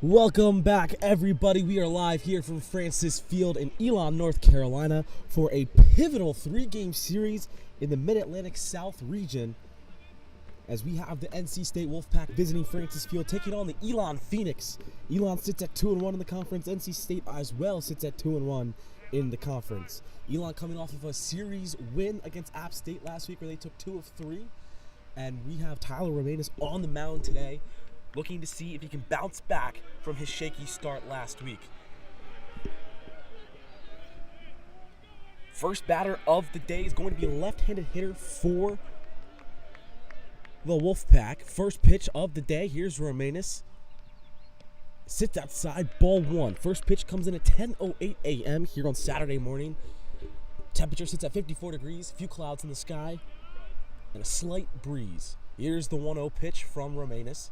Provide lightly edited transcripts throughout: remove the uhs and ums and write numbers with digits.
Welcome back, everybody. We are live here from Francis Field in Elon, North Carolina for a pivotal three-game series in the Mid-Atlantic South region as we have the NC State Wolfpack visiting Francis Field, taking on the Elon Phoenix. Elon sits at 2-1 in the conference. NC State as well sits at 2-1 in the conference. Elon coming off of a series win against App State last week where they took 2 of 3. And we have Tyler Romanus on the mound today, looking to see if he can bounce back from his shaky start last week. First batter of the day is going to be a left-handed hitter for the Wolfpack. First pitch of the day, here's Romanus. Sits outside, ball one. First pitch comes in at 10:08 a.m. here on Saturday morning. Temperature sits at 54 degrees, a few clouds in the sky, and a slight breeze. Here's the 1-0 pitch from Romanus.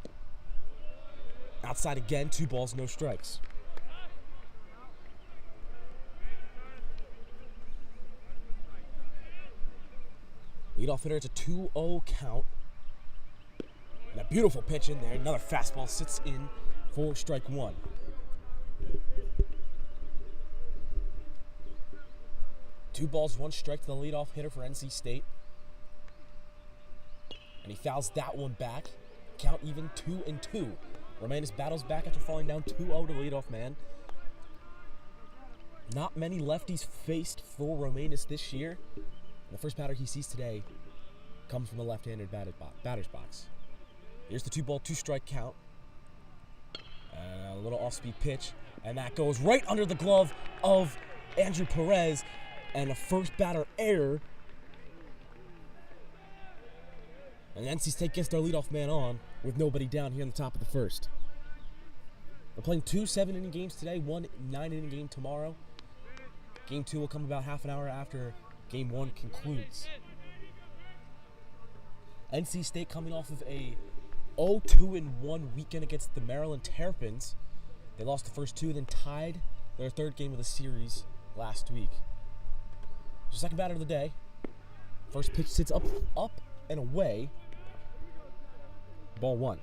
Outside again, 2 balls, no strikes. Leadoff hitter, it's a 2-0 count. And a beautiful pitch in there. Another fastball sits in for strike 1. Two balls, 1 strike to the leadoff hitter for NC State. And he fouls that one back. Count even 2-2. Romanus battles back after falling down 2-0 to leadoff man. Not many lefties faced for Romanus this year. And the first batter he sees today comes from the left-handed batter's box. Here's the 2-ball, 2-strike count. A little off-speed pitch. And that goes right under the glove of Andrew Perez. And a first batter error. And NC State gets their leadoff man on with nobody down here in the top of the first. We're playing 2 7-inning games today, 1 9-inning game tomorrow. Game 2 will come about half an hour after Game 1 concludes. NC State coming off of a 0-2-1 weekend against the Maryland Terrapins. They lost the first 2, then tied their third game of the series last week. So second batter of the day. First pitch sits up and away. Ball 1.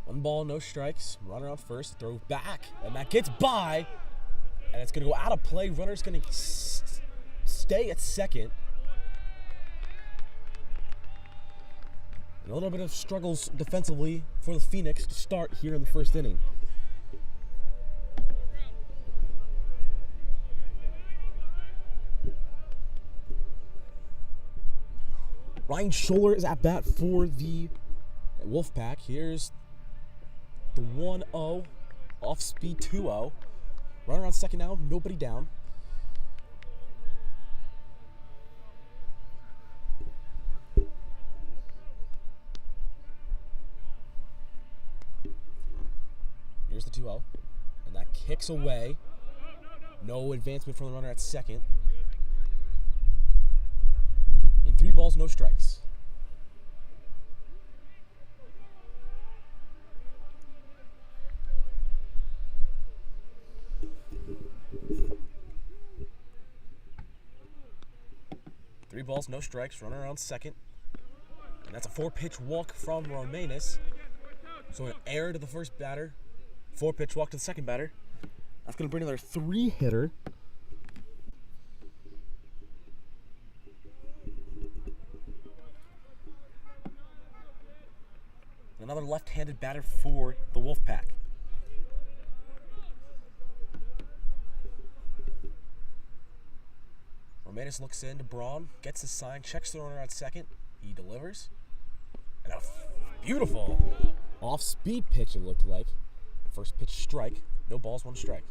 One ball, no strikes. Runner on first. Throw back. And that gets by. And it's going to go out of play. Runner's going to stay at second. And a little bit of struggles defensively for the Phoenix to start here in the first inning. Ryan Scholler is at bat for the Wolfpack. Here's the 1-0, off speed 2-0. Runner on second now, nobody down. Here's the 2-0, and that kicks away. No advancement from the runner at second. 3 balls, no strikes. Three balls, no strikes. Runner on second. And that's a 4-pitch walk from Romanus. So an error to the first batter. 4-pitch walk to the second batter. That's going to bring another 3-hitter. Another left-handed batter for the Wolfpack. Romanus looks in to Braun, gets his sign, checks the runner at second. He delivers. And a beautiful off-speed pitch, it looked like. First pitch strike. No balls, 1 strike.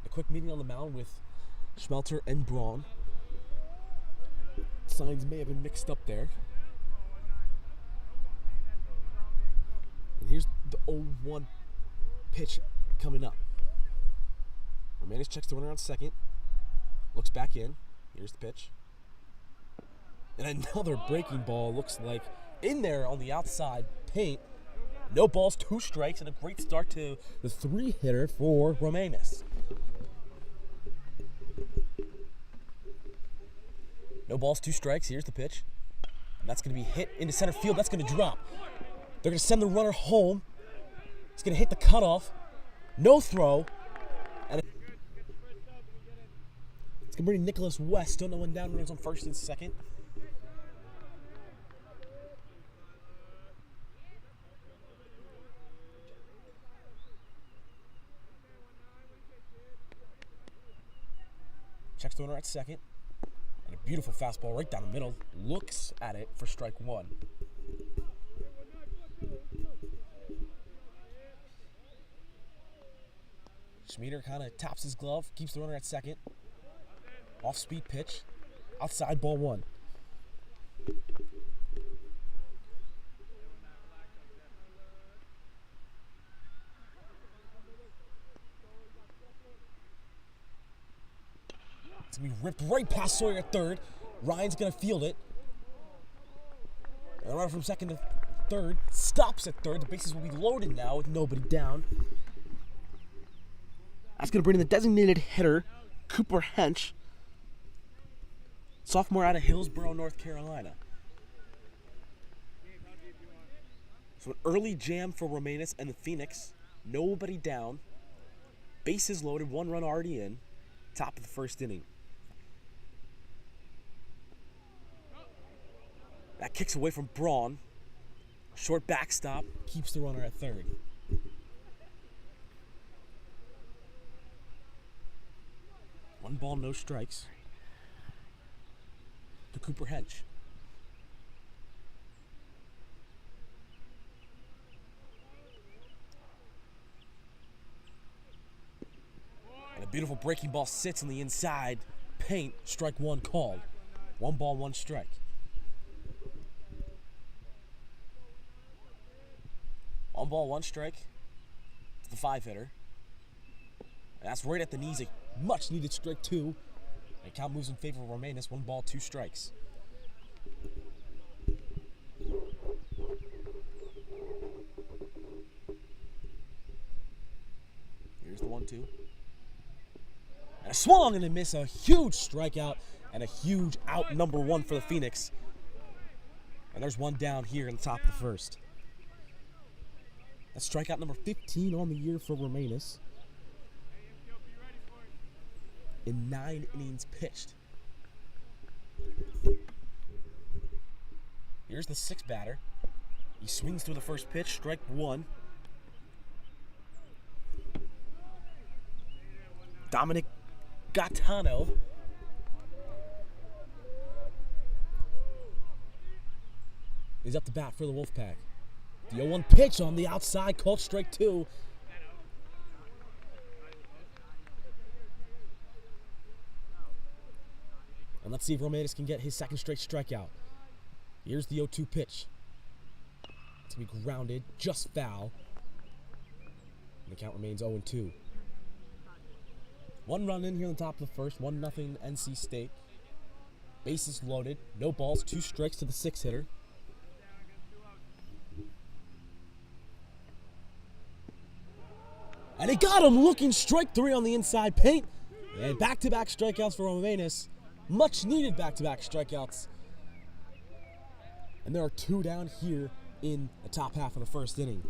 A quick meeting on the mound with Schmelter and Braun. Signs may have been mixed up there. And here's the 0-1 pitch coming up. Romanus checks the runner on second. Looks back in. Here's the pitch. And another breaking ball looks like in there on the outside paint. No balls, 2 strikes, and a great start to the 3-hitter for Romanus. No balls, 2 strikes. Here's the pitch. And that's going to be hit into center field. That's going to drop. They're going to send the runner home. It's going to hit the cutoff. No throw. And it's going to bring Nicholas West. Still no one down. Runners on first and second. Checks the runner at second. And a beautiful fastball right down the middle. Looks at it for strike 1. Schmieder kind of taps his glove, keeps the runner at second. Off-speed pitch. Outside, ball 1. It's going to be ripped right past Sawyer at third. Ryan's going to field it. And the runner from second to third stops at third. The bases will be loaded now with nobody down. That's going to bring in the designated hitter, Cooper Hench, sophomore out of Hillsborough, North Carolina. So an early jam for Romanus and the Phoenix. Nobody down. Bases loaded, 1 run already in. Top of the first inning. That kicks away from Braun. Short backstop keeps the runner at third. One ball, no strikes to Cooper Hench. And a beautiful breaking ball sits on the inside paint. Strike 1 called. 1 ball, 1 strike. One ball, 1 strike to the 5-hitter. And that's right at the knees. A much needed strike 2. And count moves in favor of Romanus. 1 ball, 2 strikes. Here's the 1-2. And a swung and a miss. A huge strikeout and a huge out number 1 for the Phoenix. And there's 1 down here in the top of the first. That's strikeout number 15 on the year for Romanus. In 9 innings pitched. Here's the 6th batter. He swings through the first pitch, strike 1. Dominic Gaetano. He's up to bat for the Wolfpack. The 0-1 pitch on the outside, called strike 2. And let's see if Romanus can get his second straight strikeout. Here's the 0-2 pitch. It's going to be grounded, just foul. And the count remains 0-2. 1 run in here on the top of the first, 1-0 NC State. Bases loaded, no balls, 2 strikes to the 6-hitter. And he got him looking, strike 3 on the inside paint. And back-to-back strikeouts for Romanus. Much needed back-to-back strikeouts. And there are 2 down here in the top half of the first inning.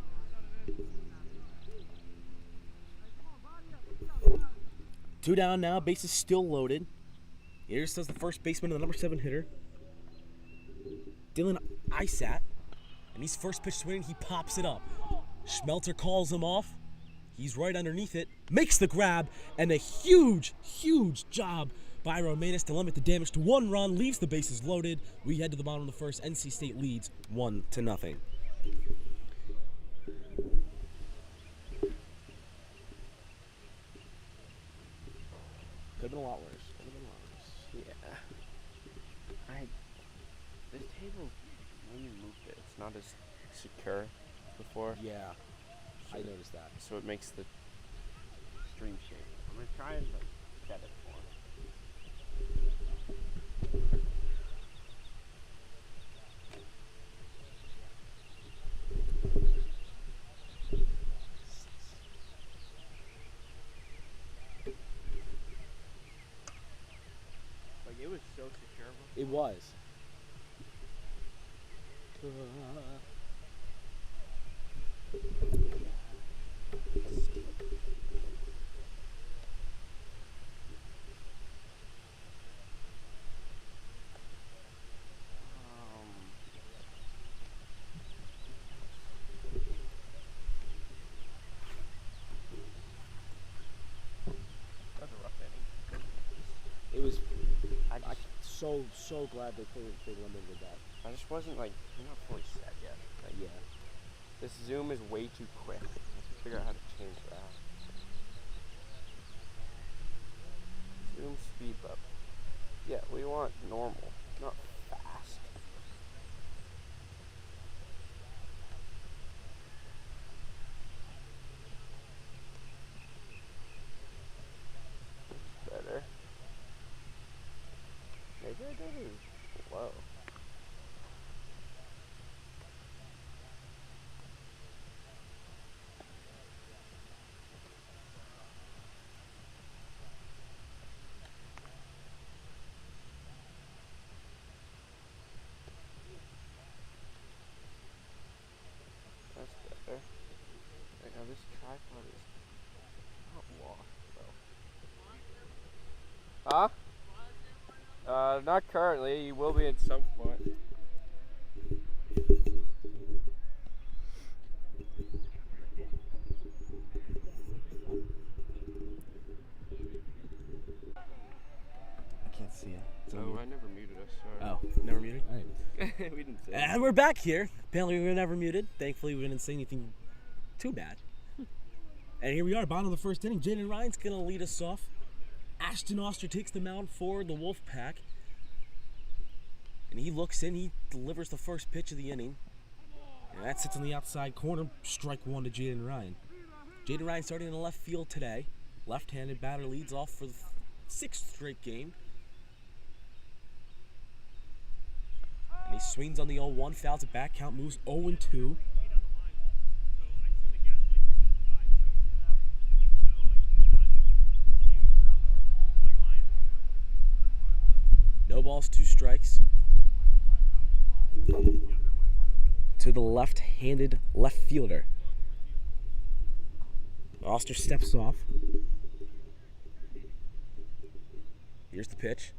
Two down now, bases still loaded. Here's the first baseman, the number 7 hitter, Dylan Isat. And he's first pitch swinging, he pops it up. Schmelter calls him off. He's right underneath it, makes the grab, and a huge, huge job by Romanus to limit the damage to 1 run, leaves the bases loaded. We head to the bottom of the first. NC State leads 1-0. Could have been a lot worse. Yeah. This table, when you moved it, it's not as secure as before. Yeah, I noticed that. So it makes the stream shape. I'm going to try and set it for Like, it was so secure. It was. That was a rough inning. It was. I just, So glad they limited that. I just wasn't like, I'm not fully set yet. Like, Yeah. this zoom is way too quick. I have to figure out how to change that. Zoom speed up. Yeah, we want normal, not fast. That's better. Maybe I did it low. That's better. Right now this tripod is not locked though. Huh? Not currently. You will be at some point. I can't see it. Oh, I never muted us. Sorry. Oh, never muted? All right. We didn't say And we're back here. Apparently we were never muted. Thankfully we didn't say anything too bad. And here we are, bottom of the first inning. Jaden Ryan's going to lead us off. Ashton Oster takes the mound for the Wolfpack. And he looks in, he delivers the first pitch of the inning. And that sits in the outside corner. Strike one to Jaden Ryan. Jaden Ryan starting in the left field today. Left-handed batter leads off for the 6th straight game. And he swings on the 0-1, fouls it back, count moves 0-2. No balls, 2 strikes. To the left-handed left fielder. Oster steps off. Here's the pitch.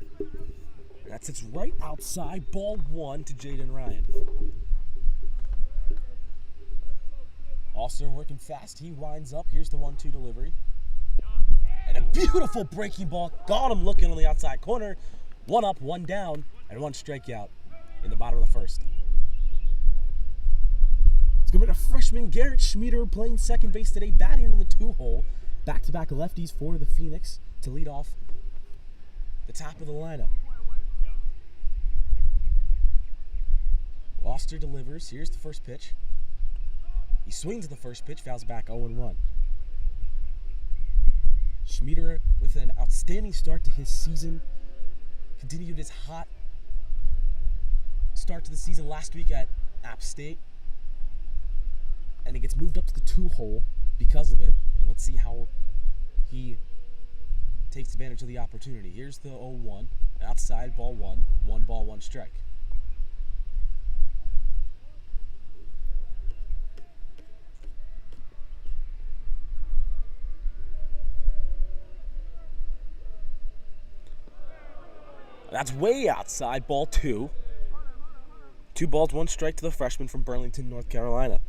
And that sits right outside, ball 1 to Jaden Ryan. Oster working fast, he winds up. Here's the 1-2 delivery. And a beautiful breaking ball, got him looking on the outside corner. 1 up, 1 down, and 1 strikeout in the bottom of the first. It's going to be a freshman, Garrett Schmieder, playing second base today, batting in the 2-hole. Back-to-back lefties for the Phoenix to lead off the top of the lineup. Oster delivers. Here's the first pitch. He swings at the first pitch, fouls back 0-1. Schmieder with an outstanding start to his season. Continued his hot start to the season last week at App State. And he gets moved up to the 2-hole because of it. And let's see how he takes advantage of the opportunity. Here's the 0-1. Outside, ball 1. 1 ball, 1 strike. That's way outside, ball 2. 2 balls, 1 strike to the freshman from Burlington, North Carolina.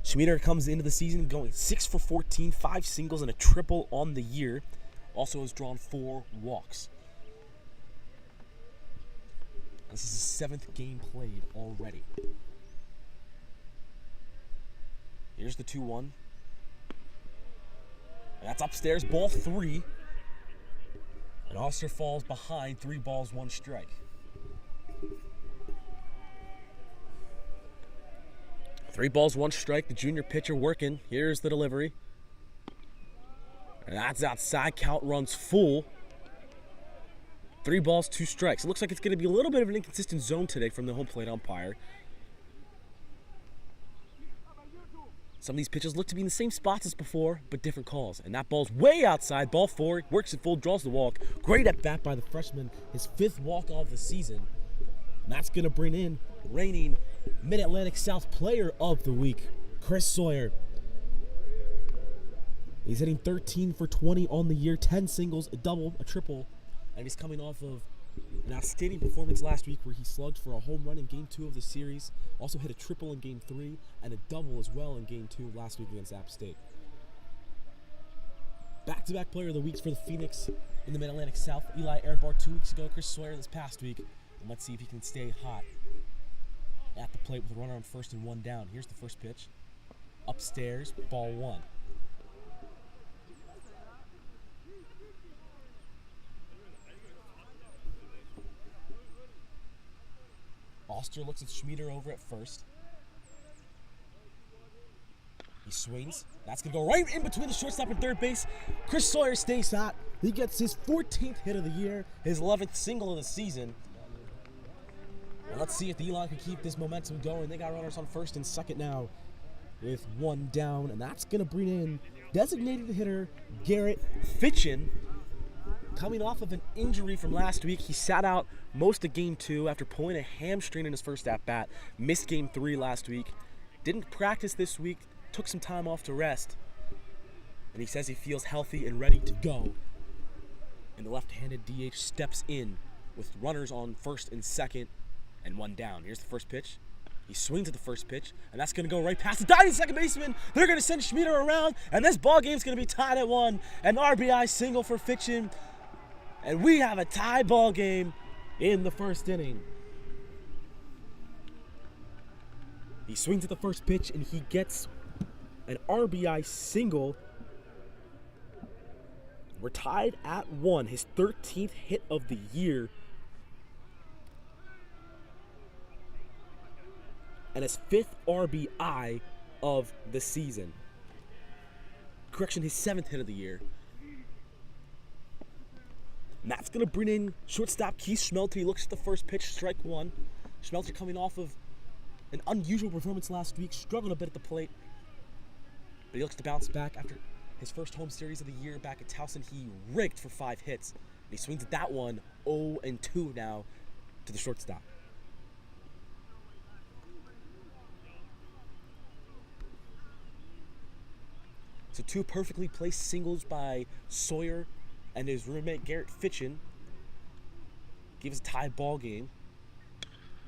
Schmieder comes into the season going 6 for 14, 5 singles and a triple on the year. Also has drawn 4 walks. This is his 7th game played already. Here's the 2-1. And that's upstairs, ball 3. And Oster falls behind, 3 balls, 1 strike. 3 balls, 1 strike. The junior pitcher working. Here's the delivery. And that's outside. Count runs full. 3 balls, 2 strikes. It looks like it's going to be a little bit of an inconsistent zone today from the home plate umpire. Some of these pitches look to be in the same spots as before, but different calls. And that ball's way outside. Ball four, works it full, draws the walk. Great at bat by the freshman, his 5th walk of the season. And that's going to bring in reigning Mid-Atlantic South Player of the Week, Chris Sawyer. He's hitting 13 for 20 on the year, 10 singles, a double, a triple. And he's coming off of an outstanding performance last week where he slugged for a home run in Game 2 of the series, also hit a triple in Game 3, and a double as well in Game 2 last week against App State. Back-to-back Player of the Weeks for the Phoenix in the Mid-Atlantic South. Eli airbar 2 weeks ago, Chris Sawyer this past week. And let's see if he can stay hot at the plate with a runner on first and 1 down. Here's the first pitch. Upstairs, ball 1. Oster looks at Schmieder over at first. He swings. That's going to go right in between the shortstop and third base. Chris Sawyer stays hot. He gets his 14th hit of the year, his 11th single of the season. And let's see if the Elon can keep this momentum going. They got runners on first and second now with 1 down. And that's going to bring in designated hitter Garrett Fitchin. Coming off of an injury from last week, he sat out most of Game 2 after pulling a hamstring in his first at-bat. Missed Game 3 last week. Didn't practice this week. Took some time off to rest. And he says he feels healthy and ready to go. And the left-handed DH steps in with runners on first and second and 1 down. Here's the first pitch. He swings at the first pitch, and that's going to go right past the diving second baseman. They're going to send Schmieder around, and this ball game's going to be tied at 1. An RBI single for Fitchin. And we have a tie ball game in the first inning. He swings at the first pitch and he gets an RBI single. We're tied at 1, his 13th hit of the year. And his 5th RBI of the season. Correction, his 7th hit of the year. And that's going to bring in shortstop Keith Schmelter. He looks at the first pitch, strike 1. Schmelter coming off of an unusual performance last week, struggling a bit at the plate. But he looks to bounce back after his first home series of the year back at Towson. He raked for 5 hits. And he swings at that one, 0-2 now to the shortstop. So 2 perfectly placed singles by Sawyer and his roommate Garrett Fitchin. Give us a tie ball game.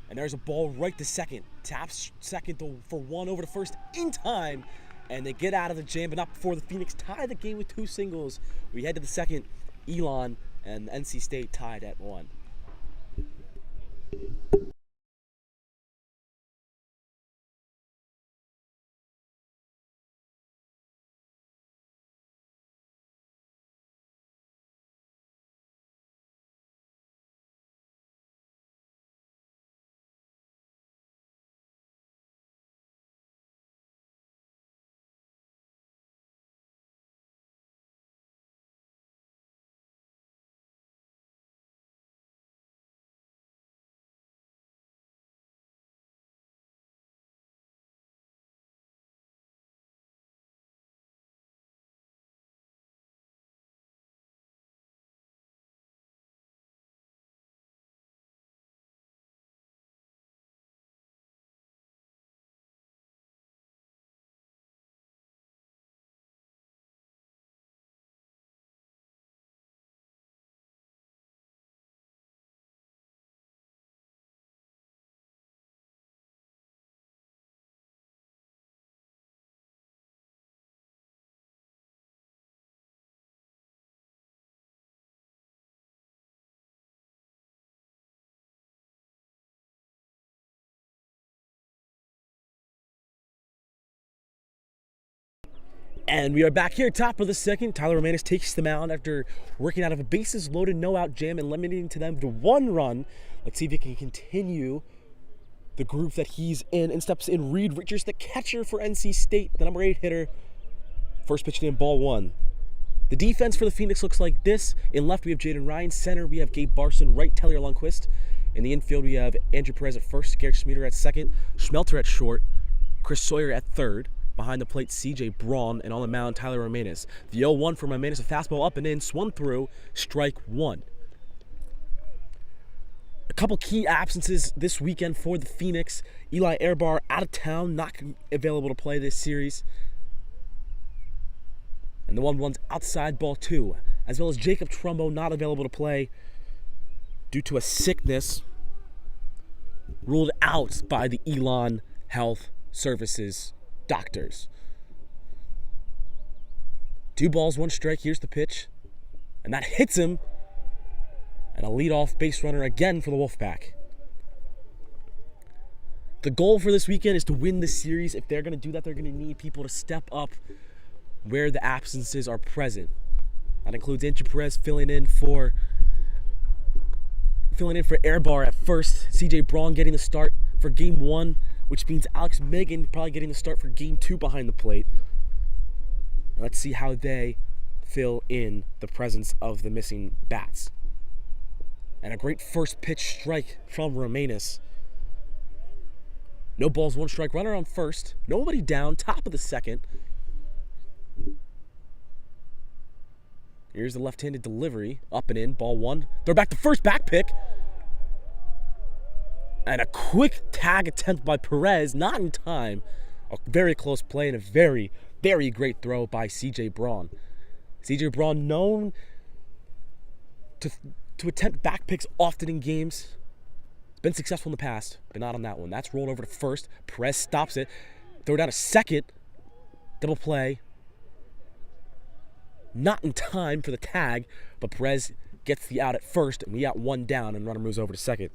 And there's a ball right to second. Taps second for 1 over to first in time. And they get out of the jam, but not before the Phoenix tie the game with 2 singles. We head to the second. Elon and NC State tied at 1. And we are back here, top of the second. Tyler Romanis takes the mound after working out of a bases-loaded no-out jam and limiting to them to 1 run. Let's see if he can continue the groove that he's in. And steps in Reed Richards, the catcher for NC State, the number 8 hitter. First pitch in, ball 1. The defense for the Phoenix looks like this. In left, we have Jaden Ryan. Center, we have Gabe Barson. Right, Taylor Lundquist. In the infield, we have Andrew Perez at first, Garrett Schmieder at second, Schmelter at short, Chris Sawyer at third. Behind the plate, C.J. Braun, and on the mound, Tyler Romanis. The 0-1 for Romanis, a fastball up and in, swung through, strike one. A couple key absences this weekend for the Phoenix. Eli Airbar out of town, not available to play this series. And the 1-1's outside, ball two. As well as Jacob Trumbo, not available to play due to a sickness ruled out by the Elon Health Services doctors. 2 balls, 1 strike. Here's the pitch. And that hits him. And a leadoff base runner again for the Wolfpack. The goal for this weekend is to win the series. If they're going to do that, they're going to need people to step up where the absences are present. That includes Anthony Perez filling in for Airbar at first. C.J. Braun getting the start for Game 1, which means Alex Megan probably getting the start for Game 2 behind the plate. And let's see how they fill in the presence of the missing bats. And a great first pitch strike from Romanis. No balls, 1 strike. Runner on first. Nobody down. Top of the second. Here's the left-handed delivery. Up and in. Ball 1. Throw back to first. Back pick. And a quick tag attempt by Perez. Not in time. A very close play and a very, very great throw by C.J. Braun. C.J. Braun known to attempt back picks often in games. It's been successful in the past, but not on that one. That's rolled over to first. Perez stops it. Throw down a second. Double play. Not in time for the tag, but Perez gets the out at first, and we got 1 down, and runner moves over to second.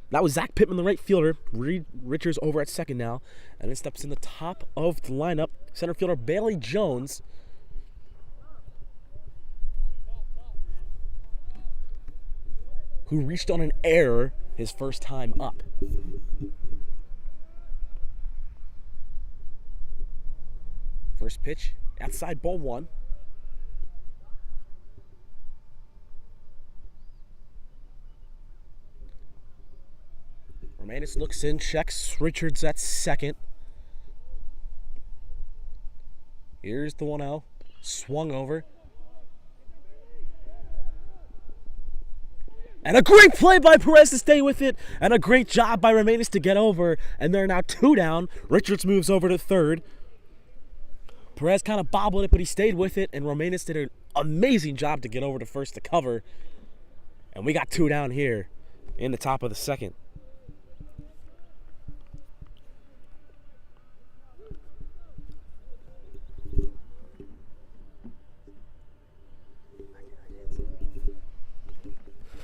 That was Zach Pittman, the right fielder. Reed Richards over at second now, and then steps in the top of the lineup. Center fielder Bailey Jones. Who reached on an error his first time up. First pitch, outside, ball 1. Romanis looks in, checks Richards at second. Here's the 1-0. Swung over. And a great play by Perez to stay with it. And a great job by Romanis to get over. And they're now 2 down. Richards moves over to third. Perez kind of bobbled it, but he stayed with it. And Romanis did an amazing job to get over to first to cover. And we got 2 down here in the top of the second.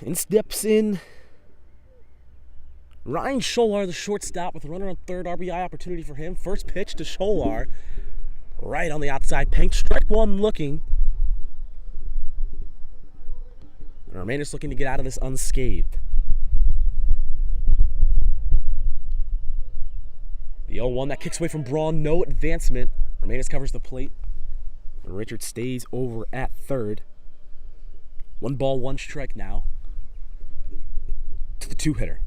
And steps in Ryan Scholar, the shortstop, with a runner on third. RBI opportunity for him. First pitch to Scholar. Right on the outside paint. Strike 1 looking. And Romanis looking to get out of this unscathed. The 0-1 that kicks away from Braun. No advancement. Romanis covers the plate. And Richard stays over at third. 1 ball, 1 strike now. To the 2-hitter.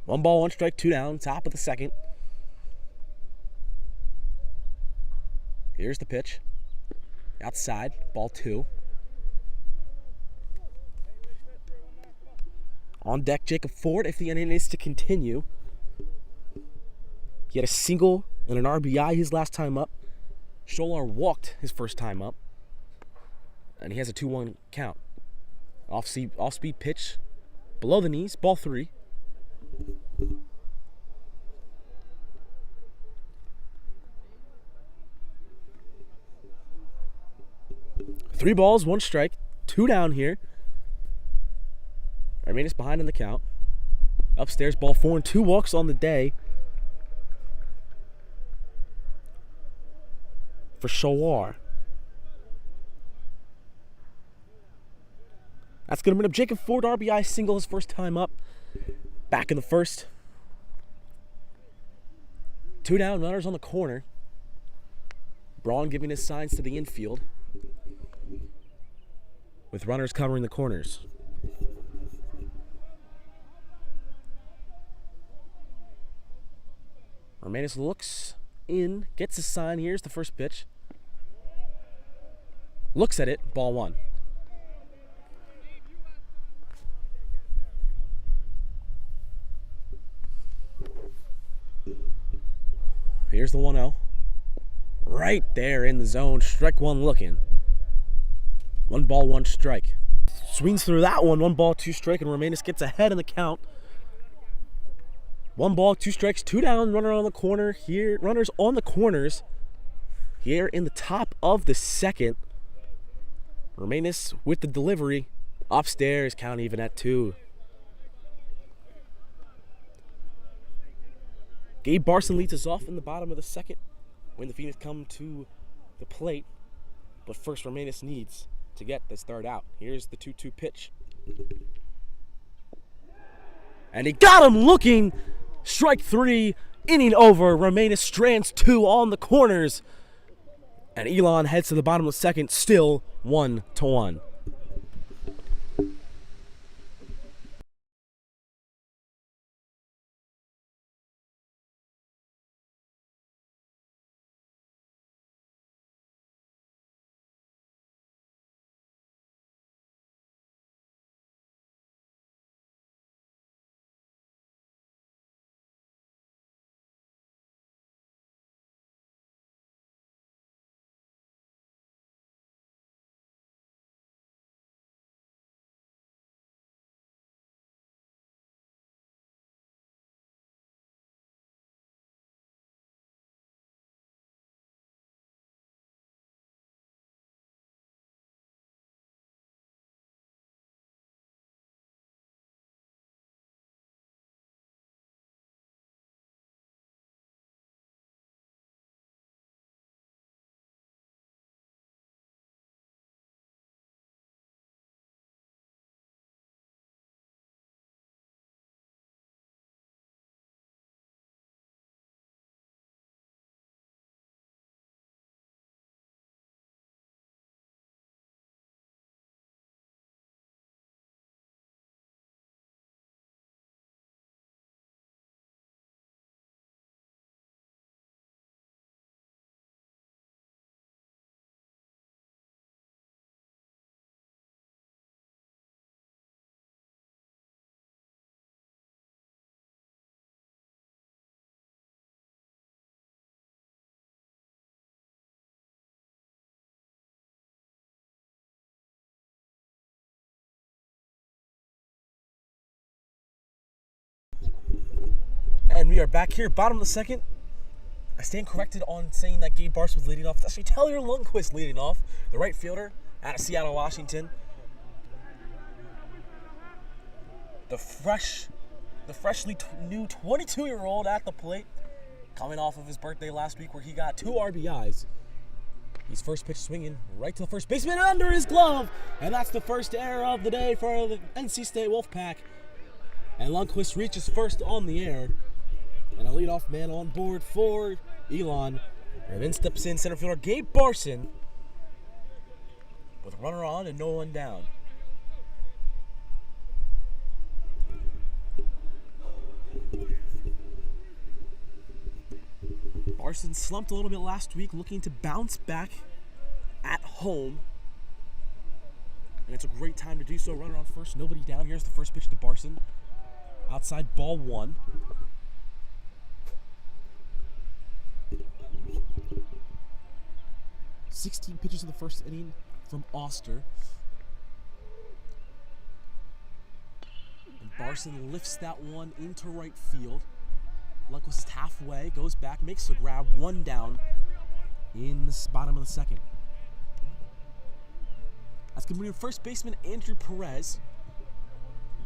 One ball, 1 strike, 2 down, top of the second. Here's the pitch. Outside, ball 2. On deck, Jacob Ford, if the inning is to continue. He had a single and an RBI his last time up. Scholar walked his first time up. And he has a 2-1 count. Off-speed pitch. Below the knees, ball 3. Three balls, 1 strike. 2 down here. Romanis behind in the count. Upstairs, ball 4 and 2 walks on the day. For Scholar. That's going to bring up Jacob Ford. RBI single his first time up. Back in the first. 2 down, runners on the corner. Braun giving his signs to the infield. With runners covering the corners. Romanis looks in, gets a sign. Here's the first pitch. Looks at it, ball one. Here's the 1-0. Right there in the zone, strike one looking. 1 ball, 1 strike. Swings through that one, 1 ball, 2 strike, and Romanis gets ahead in the count. 1 ball, 2 strikes, 2 down, runner on the corner here. Runners on the corners here in the top of the second. Romanis with the delivery. Upstairs, count even at 2. Gabe Barson leads us off in the bottom of the second when the Phoenix come to the plate. But first, Romanis needs to get this third out. Here's the 2-2 pitch. And he got him looking. Strike 3, inning over. Romanis strands 2 on the corners. And Elon heads to the bottom of the second, still 1-1. And we are back here, bottom of the second. I stand corrected on saying that Gabe Barson was leading off. It's actually Taylor Lundquist leading off, the right fielder out of Seattle, Washington. The freshly new 22-year-old at the plate, coming off of his birthday last week where he got 2 RBIs. He's first pitch swinging right to the first baseman under his glove, and that's the first error of the day for the NC State Wolfpack. And Lundquist reaches first on the air. And a leadoff man on board for Elon. And then steps in center fielder Gabe Barson with a runner on and no one down. Barson slumped a little bit last week, looking to bounce back at home. And it's a great time to do so. Runner on first, nobody down. Here's the first pitch to Barson. Outside, ball 1. 16 pitches in the first inning from Oster. And Barson lifts that one into right field. Lundquist is halfway, goes back, makes the grab, 1 down in the bottom of the second. That's going to be first baseman Andrew Perez.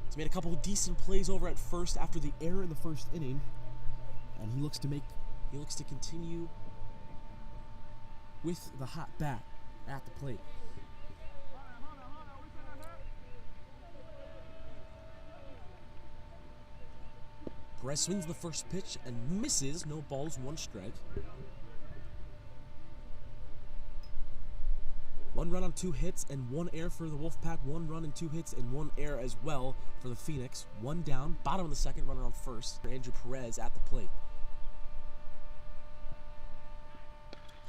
He's made a couple of decent plays over at first after the error in the first inning. And he looks to continue with the hot bat at the plate. Perez swings the first pitch and misses. No balls, 1 strike. 1 run on 2 hits and 1 error for the Wolfpack. 1 run and 2 hits and 1 error as well for the Phoenix. 1 down, bottom of the second, runner on first for Andrew Perez at the plate.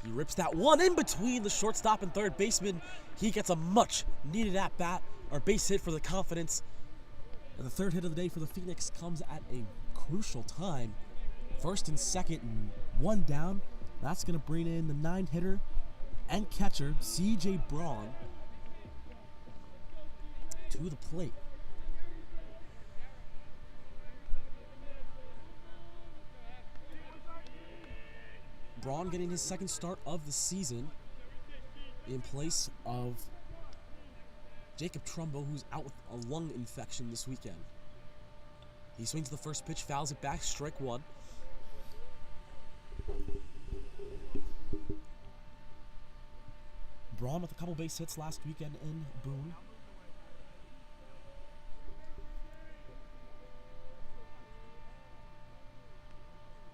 He rips that one in between the shortstop and third baseman. He gets a much needed at-bat or base hit for the confidence. And the third hit of the day for the Phoenix comes at a crucial time. First and second, and one down. That's going to bring in the 9-hitter and catcher, C.J. Braun, to the plate. Braun getting his second start of the season in place of Jacob Trumbo, who's out with a lung infection this weekend. He swings the first pitch, fouls it back, strike one. Braun with a couple base hits last weekend in Boone.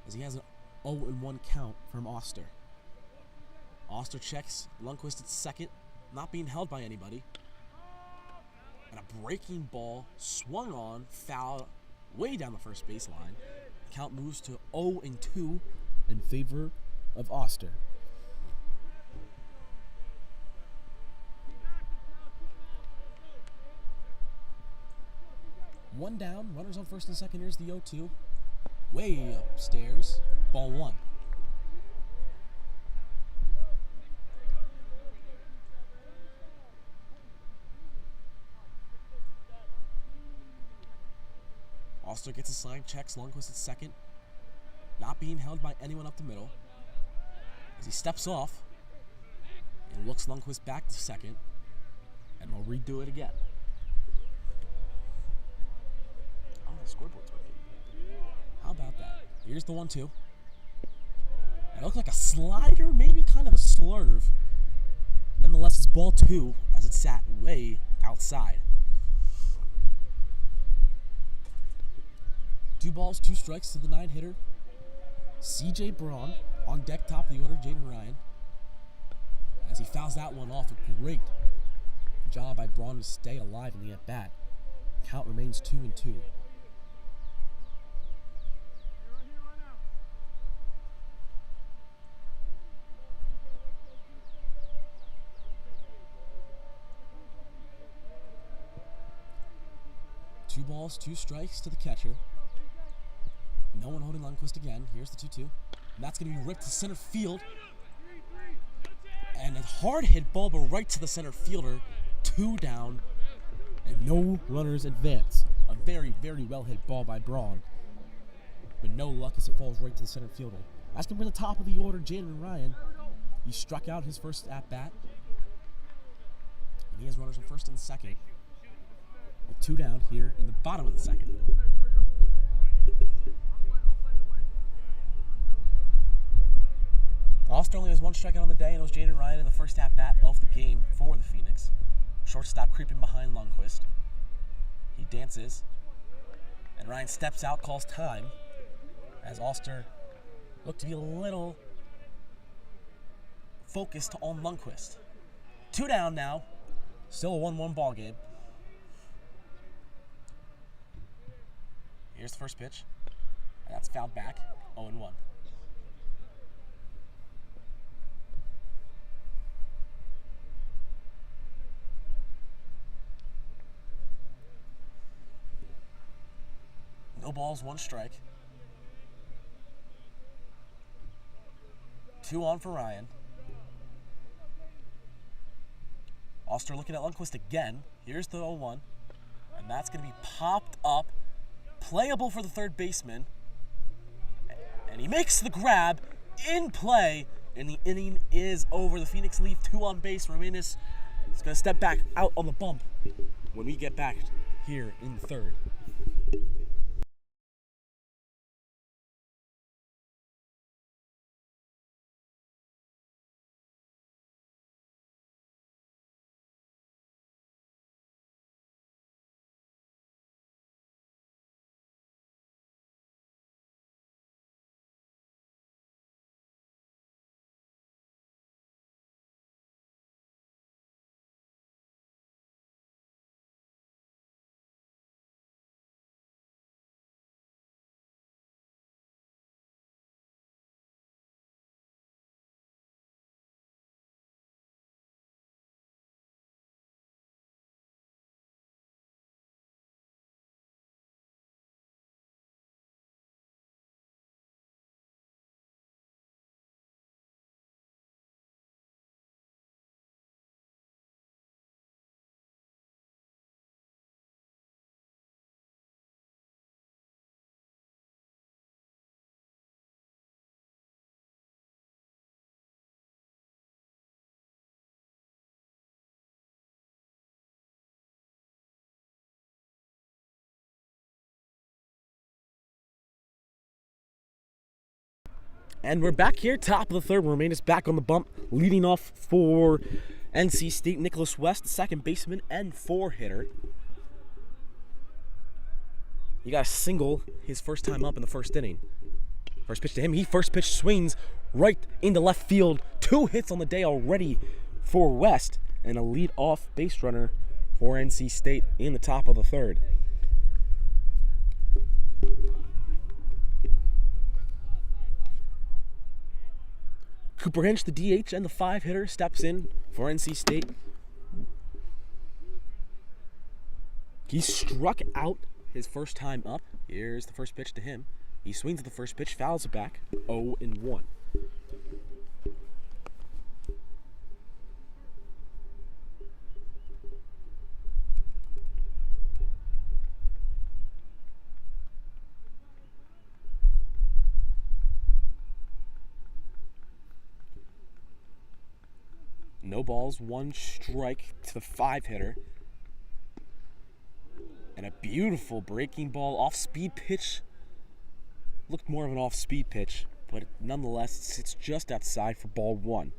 As he has an 0-1 count from Oster. Oster checks Lundqvist at second, not being held by anybody. And a breaking ball swung on, foul way down the first baseline. Count moves to 0-2 in favor of Oster. One down, runners on first and second. Here's the 0-2. Way upstairs, ball one. Oster gets a sign, checks Lundqvist at second. Not being held by anyone up the middle. As he steps off and looks Lundqvist back to second. And we'll redo it again. Oh, the scoreboard's working. How about that? Here's the 1-2. It looked like a slider, maybe kind of a slurve. Nonetheless, it's ball two as it sat way outside. 2 balls, 2 strikes to the 9-hitter. C.J. Braun on deck, top of the order, Jaden Ryan. As he fouls that one off, a great job by Braun to stay alive in the at-bat. Count remains 2-2. Two balls, 2 strikes to the catcher. No one holding Lundqvist again. Here's the 2-2. And that's going to be ripped to center field. And a hard hit ball, but right to the center fielder. 2 down. And no runners advance. A very, very well hit ball by Braun. But no luck as it falls right to the center fielder. That's going to bring the top of the order, Jaden Ryan. He struck out his first at-bat. And he has runners on first and second. With 2 down here in the bottom of the second. Oster only has 1 strikeout on the day, and it was Jaden Ryan in the first at-bat of the game for the Phoenix. Shortstop creeping behind Lundqvist. He dances, and Ryan steps out, calls time, as Oster looked to be a little focused on Lundqvist. 2 down now, still a 1-1 ball game. Here's the first pitch, and that's fouled back, 0-1. No balls, 1 strike. 2 on for Ryan. Oster looking at Lundqvist again. Here's the 0-1, and that's going to be popped up. Playable for the third baseman, and he makes the grab in play, and the inning is over. The Phoenix leave 2 on base. Romanus is going to step back out on the bump when we get back here in the third. And we're back here, top of the third. Romaine is back on the bump, leading off for NC State. Nicholas West, the second baseman and 4-hitter. He got a single his first time up in the first inning. First pitch to him. He first pitch swings right into left field. 2 hits on the day already for West, and a lead-off base runner for NC State in the top of the third. Cooper Hinch, the DH and the 5-hitter, steps in for NC State. He struck out his first time up. Here's the first pitch to him. He swings at the first pitch, fouls it back, 0-1. No balls, 1 strike to the 5-hitter. And a beautiful breaking ball, off-speed pitch. Looked more of an off-speed pitch, but nonetheless sits just outside for ball 1.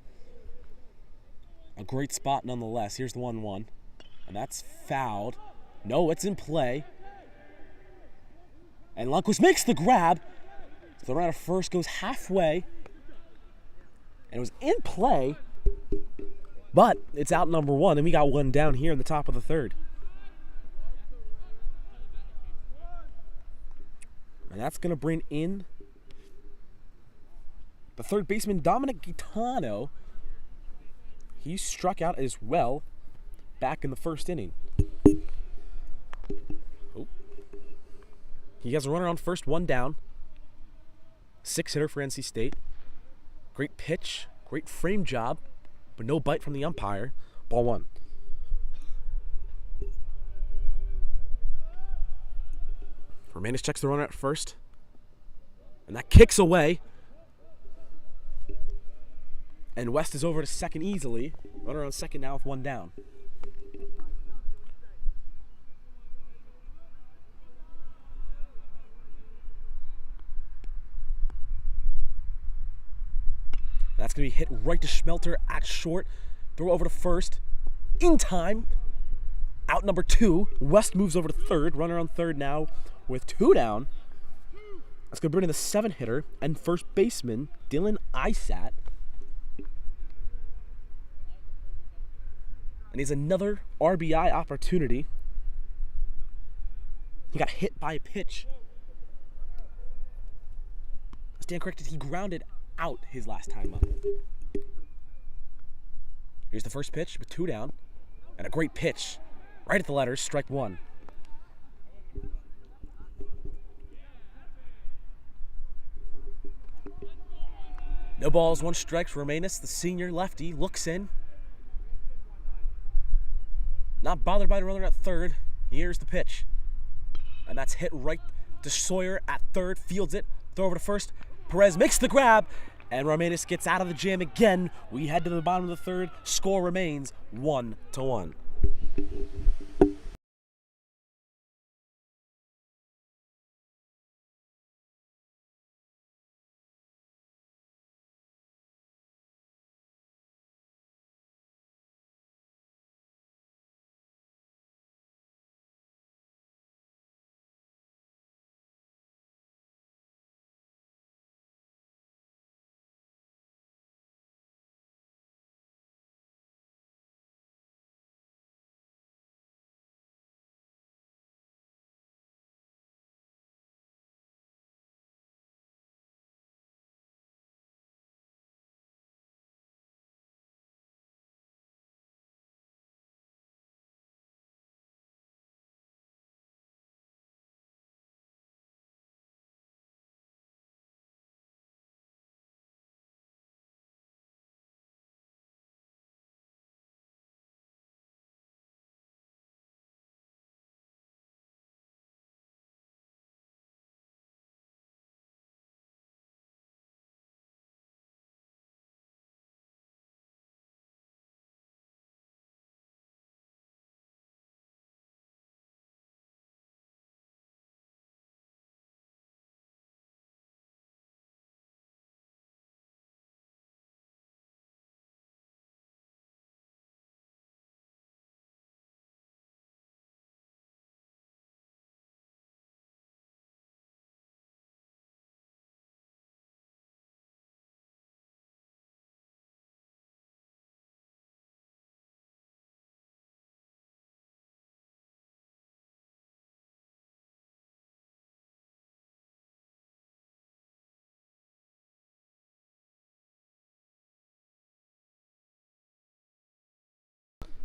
A great spot nonetheless. Here's the 1-1. And that's fouled. No, it's in play. And Lundquist makes the grab. So the runner at first goes halfway. And it was in play. But it's out number 1, and we got 1 down here in the top of the third. And that's going to bring in the third baseman, Dominic Gaetano. He struck out as well back in the first inning. Oh. He has a runner on first, 1 down. 6-hitter for NC State. Great pitch, great frame job, but no bite from the umpire. Ball 1. Romanis checks the runner at first. And that kicks away. And West is over to second easily. Runner on second now with 1 down. That's going to be hit right to Schmelter at short. Throw over to first. In time. Out number 2. West moves over to third. Runner on third now with 2 down. That's going to bring in the 7-hitter and first baseman, Dylan Isat. And he's another RBI opportunity. He got hit by a pitch. I stand corrected, he grounded out his last time up. Here's the first pitch with 2 down. And a great pitch. Right at the letters, strike 1. No balls, 1 strike. Romanis, the senior lefty, looks in. Not bothered by the runner at third. Here's the pitch. And that's hit right to Sawyer at third. Fields it. Throw over to first. Perez makes the grab. And Romanis gets out of the jam again. We head to the bottom of the third. Score remains 1-1.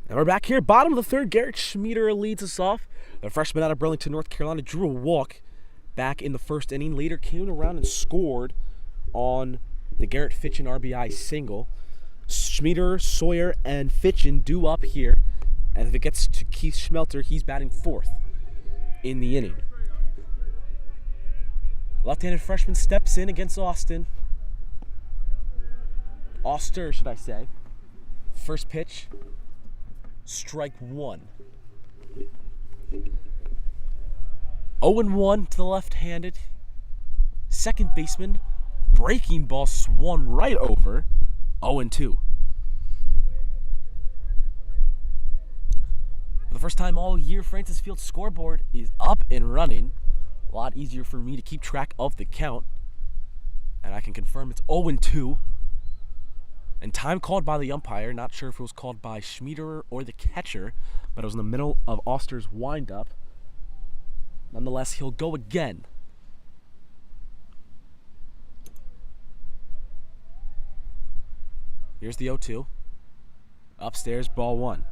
And we're back here, bottom of the third. Garrett Schmieder leads us off. The freshman out of Burlington, North Carolina, drew a walk back in the first inning. Later came around and scored on the Garrett Fitchen RBI single. Schmieder, Sawyer, and Fitchen due up here. And if it gets to Keith Schmelter, he's batting fourth in the inning. Left-handed freshman steps in against Austin. Oster, should I say. First pitch, strike one. 0-1 to the left-handed. Second baseman, breaking ball swung right over. 0-2. For the first time all year, Francis Field's scoreboard is up and running. A lot easier for me to keep track of the count. And I can confirm it's 0-2. And time called by the umpire. Not sure if it was called by Schmieder or the catcher, but it was in the middle of Oster's windup. Nonetheless, he'll go again. Here's the 0-2. Upstairs, ball one.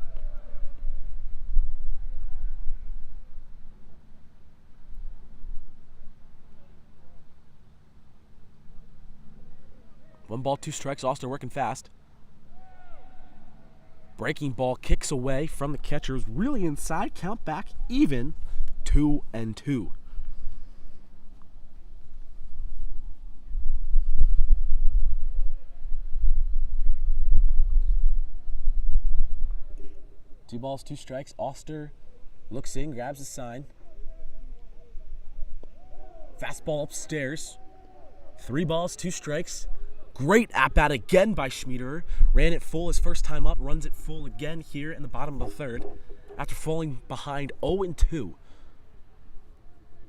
One ball, two strikes. Oster working fast. Breaking ball kicks away from the catcher. Is really inside. Count back even. 2-2. Two balls, two strikes. Oster looks in, grabs a sign. Fastball upstairs. 3 balls, 2 strikes. Great at-bat again by Schmieder. Ran it full his first time up. Runs it full again here in the bottom of the third after falling behind 0-2.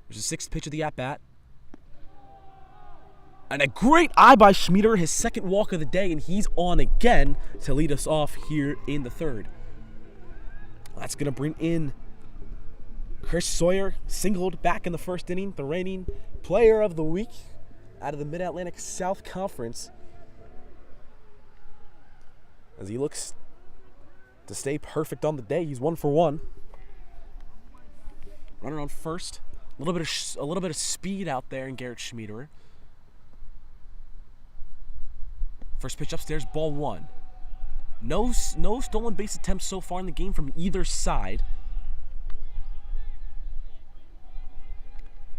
There's the 6th pitch of the at-bat. And a great eye by Schmieder, his second walk of the day, and he's on again to lead us off here in the third. That's going to bring in Chris Sawyer, singled back in the first inning, the reigning player of the week out of the Mid-Atlantic South Conference, as he looks to stay perfect on the day. He's 1 for 1. Runner on first. A little bit of speed out there in Garrett Schmieder. First pitch upstairs, ball one. No stolen base attempts so far in the game from either side.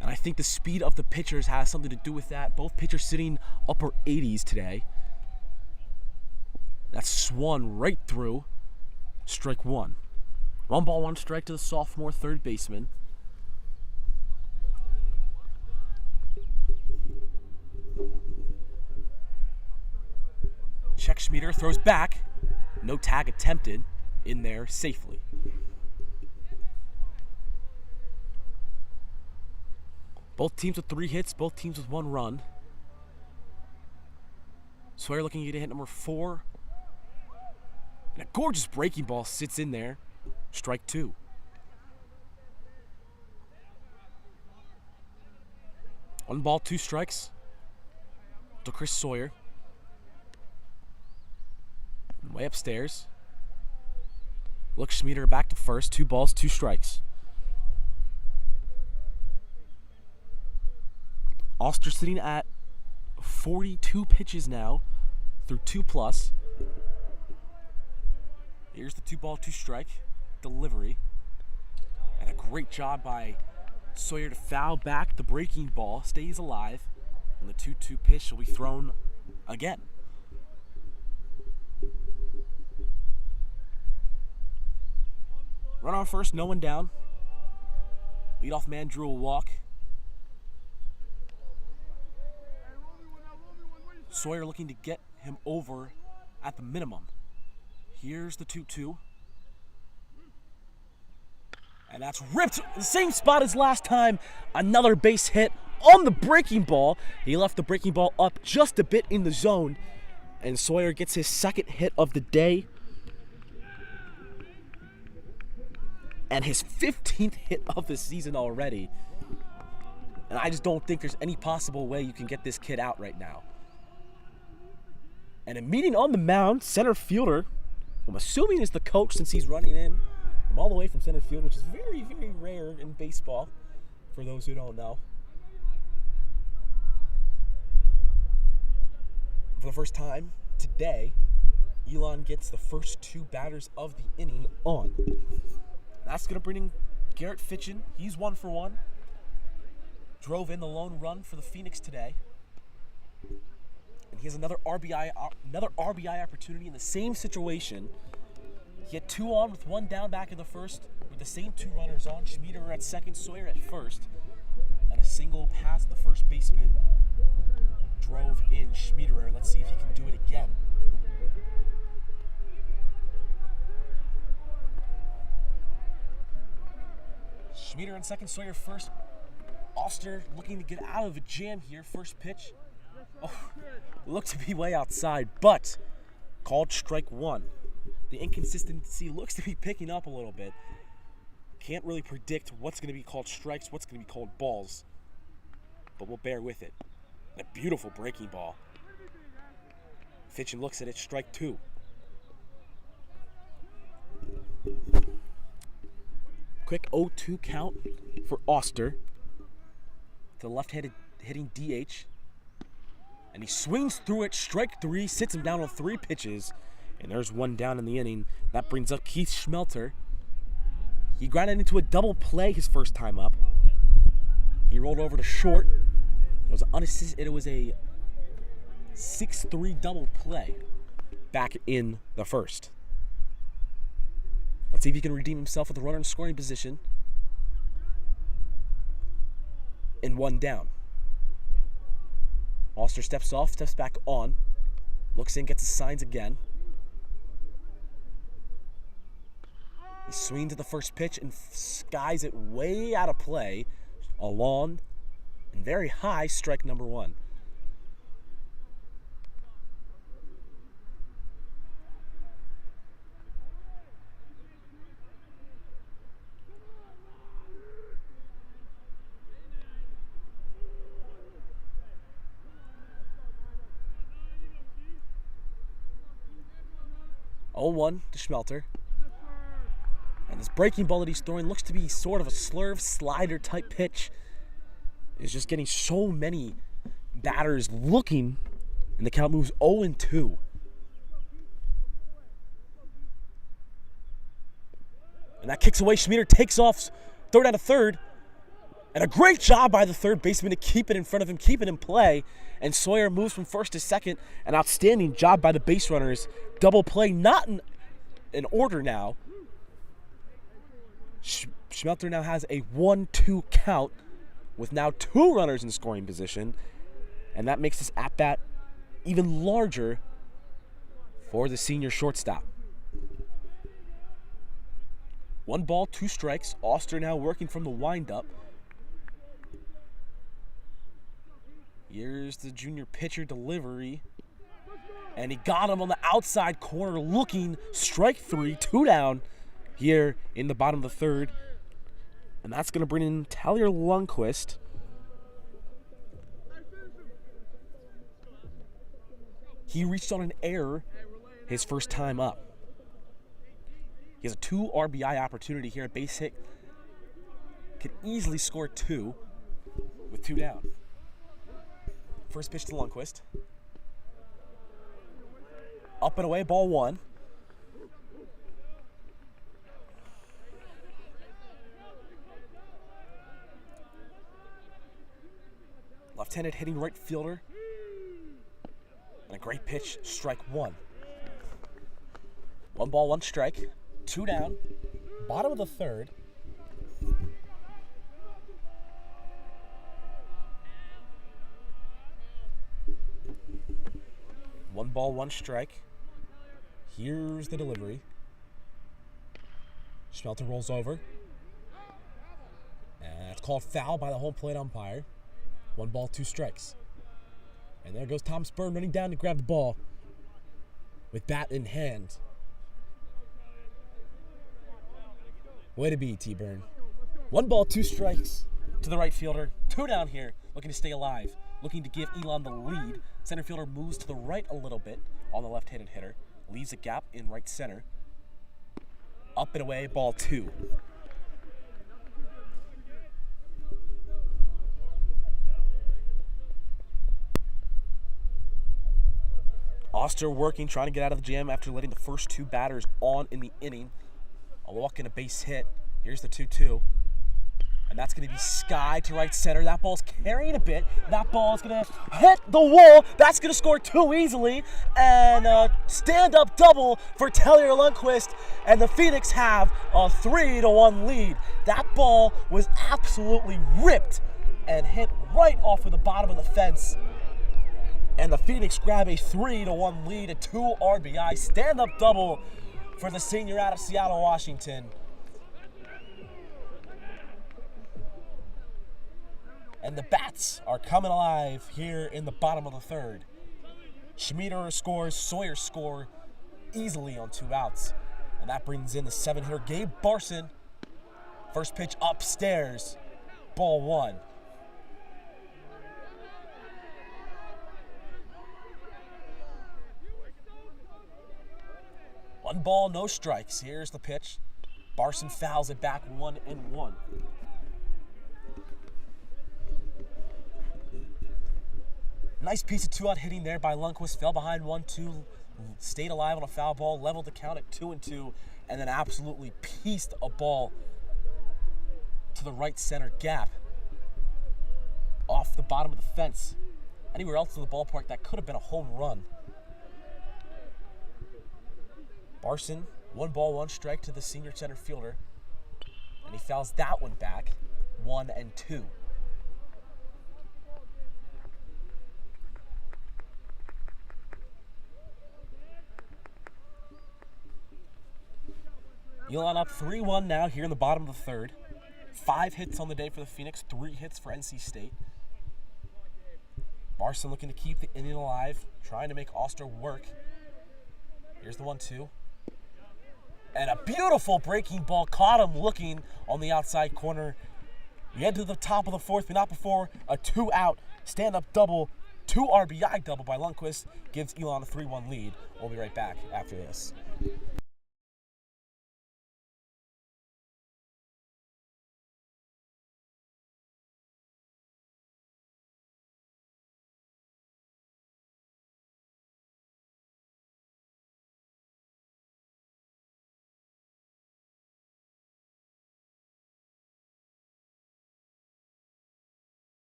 And I think the speed of the pitchers has something to do with that. Both pitchers sitting upper 80s today. That swung right through. Strike one. 1 ball, 1 strike to the sophomore third baseman. Check Schmieder, throws back. No tag attempted in there safely. Both teams with 3 hits, both teams with 1 run. Sawyer looking to get hit number 4. And a gorgeous breaking ball sits in there. Strike 2. One ball, 2 strikes to Chris Sawyer. And way upstairs. Look, Schmieder back to first. 2 balls, 2 strikes. Oster sitting at 42 pitches now through 2+. Here's the 2 ball, 2 strike delivery. And a great job by Sawyer to foul back the breaking ball. Stays alive. And the 2-2 pitch will be thrown again. Run on first, no one down. Leadoff man drew a walk. Sawyer looking to get him over at the minimum. Here's the 2-2. And that's ripped the same spot as last time. Another base hit on the breaking ball. He left the breaking ball up just a bit in the zone. And Sawyer gets his second hit of the day. And his 15th hit of the season already. And I just don't think there's any possible way you can get this kid out right now. And a meeting on the mound, center fielder I'm assuming is the coach since he's running in from all the way from center field, which is very, very rare in baseball, for those who don't know. For the first time today, Elon gets the first 2 batters of the inning on. That's going to bring in Garrett Fitchin. He's 1 for 1. Drove in the lone run for the Phoenix today. And he has another RBI opportunity in the same situation. He had 2 on with 1 down back in the first with the same 2 runners on. Schmieder at second, Sawyer at first. And a single past the first baseman drove in Schmiederer. Let's see if he can do it again. Schmieder on second, Sawyer first. Oster looking to get out of a jam here. First pitch. Oh, looked to be way outside, but called strike 1. The inconsistency looks to be picking up a little bit. Can't really predict what's going to be called strikes, what's going to be called balls, but we'll bear with it. A beautiful breaking ball. Fitchin looks at it, strike 2. Quick 0-2 count for Oster. The left-handed hitting DH. And he swings through it, strike 3, sits him down on 3 pitches. And there's 1 down in the inning. That brings up Keith Schmelter. He grounded into a double play his first time up. He rolled over to short. It was a 6-3 double play back in the first. Let's see if he can redeem himself with a runner in scoring position. And 1 down. Oster steps off, steps back on. Looks in, gets his signs again. He swings at the first pitch and skies it way out of play. A long and very high strike number 1. Oh-1 to Schmelter. And this breaking ball that he's throwing looks to be sort of a slurve slider type pitch. Is just getting so many batters looking, and the count moves 0-2. And that kicks away. Schmieder takes off, throw down to third. And a great job by the third baseman to keep it in front of him, keep it in play. And Sawyer moves from first to second. An outstanding job by the base runners. Double play, not in order now. Schmelter now has a 1-2 count with now 2 runners in scoring position. And that makes this at-bat even larger for the senior shortstop. 1 ball, 2 strikes. Oster now working from the windup. Here's the junior pitcher delivery. And he got him on the outside corner looking. Strike 3, 2 down here in the bottom of the third. And that's going to bring in Tyler Lundquist. He reached on an error his first time up. He has a 2 RBI opportunity here. A base hit. Could easily score 2 with 2 down. First pitch to Lundquist. Up and away, ball 1. Left-handed hitting right fielder. And a great pitch, strike 1. 1 ball, 1 strike. 2 down. Bottom of the third. One ball, 1 strike. Here's the delivery. Schmelter rolls over. And it's called foul by the home plate umpire. 1 ball, 2 strikes. And there goes Tom Spurn running down to grab the ball with bat in hand. Way to be, T-Burn. 1 ball, 2 strikes to the right fielder. 2 down here, looking to stay alive. Looking to give Elon the lead. Center fielder moves to the right a little bit on the left-handed hitter. Leaves a gap in right center. Up and away, ball 2. Oster working, trying to get out of the jam after letting the first 2 batters on in the inning. A walk and a base hit. Here's the 2-2. And that's going to be Sky to right center. That ball's carrying a bit. That ball is going to hit the wall. That's going to score 2 easily. And a stand-up double for Taylor Lundqvist. And the Phoenix have a 3-1 lead. That ball was absolutely ripped and hit right off of the bottom of the fence. And the Phoenix grab a 3-1 lead, a 2 RBI stand-up double for the senior out of Seattle, Washington. And the bats are coming alive here in the bottom of the 3rd. Schmieder scores, Sawyer score easily on 2 outs. And that brings in the 7-hitter Gabe Barson. First pitch upstairs, ball 1. One ball, no strikes. Here's the pitch. Barson fouls it back 1-1. Nice piece of 2-out hitting there by Lundqvist. Fell behind 1-2, stayed alive on a foul ball, leveled the count at 2-2, and then absolutely pieced a ball to the right center gap off the bottom of the fence. Anywhere else in the ballpark, that could have been a home run. Barson, 1 ball, 1 strike to the senior center fielder, and he fouls that one back, 1-2. Elon up 3-1 now here in the bottom of the 3rd. 5 hits on the day for the Phoenix, 3 hits for NC State. Barson looking to keep the inning alive, trying to make Oster work. Here's the 1-2. And a beautiful breaking ball, caught him looking on the outside corner. We head to the top of the 4th, but not before a 2-out stand-up double, 2 RBI double by Lundqvist gives Elon a 3-1 lead. We'll be right back after this.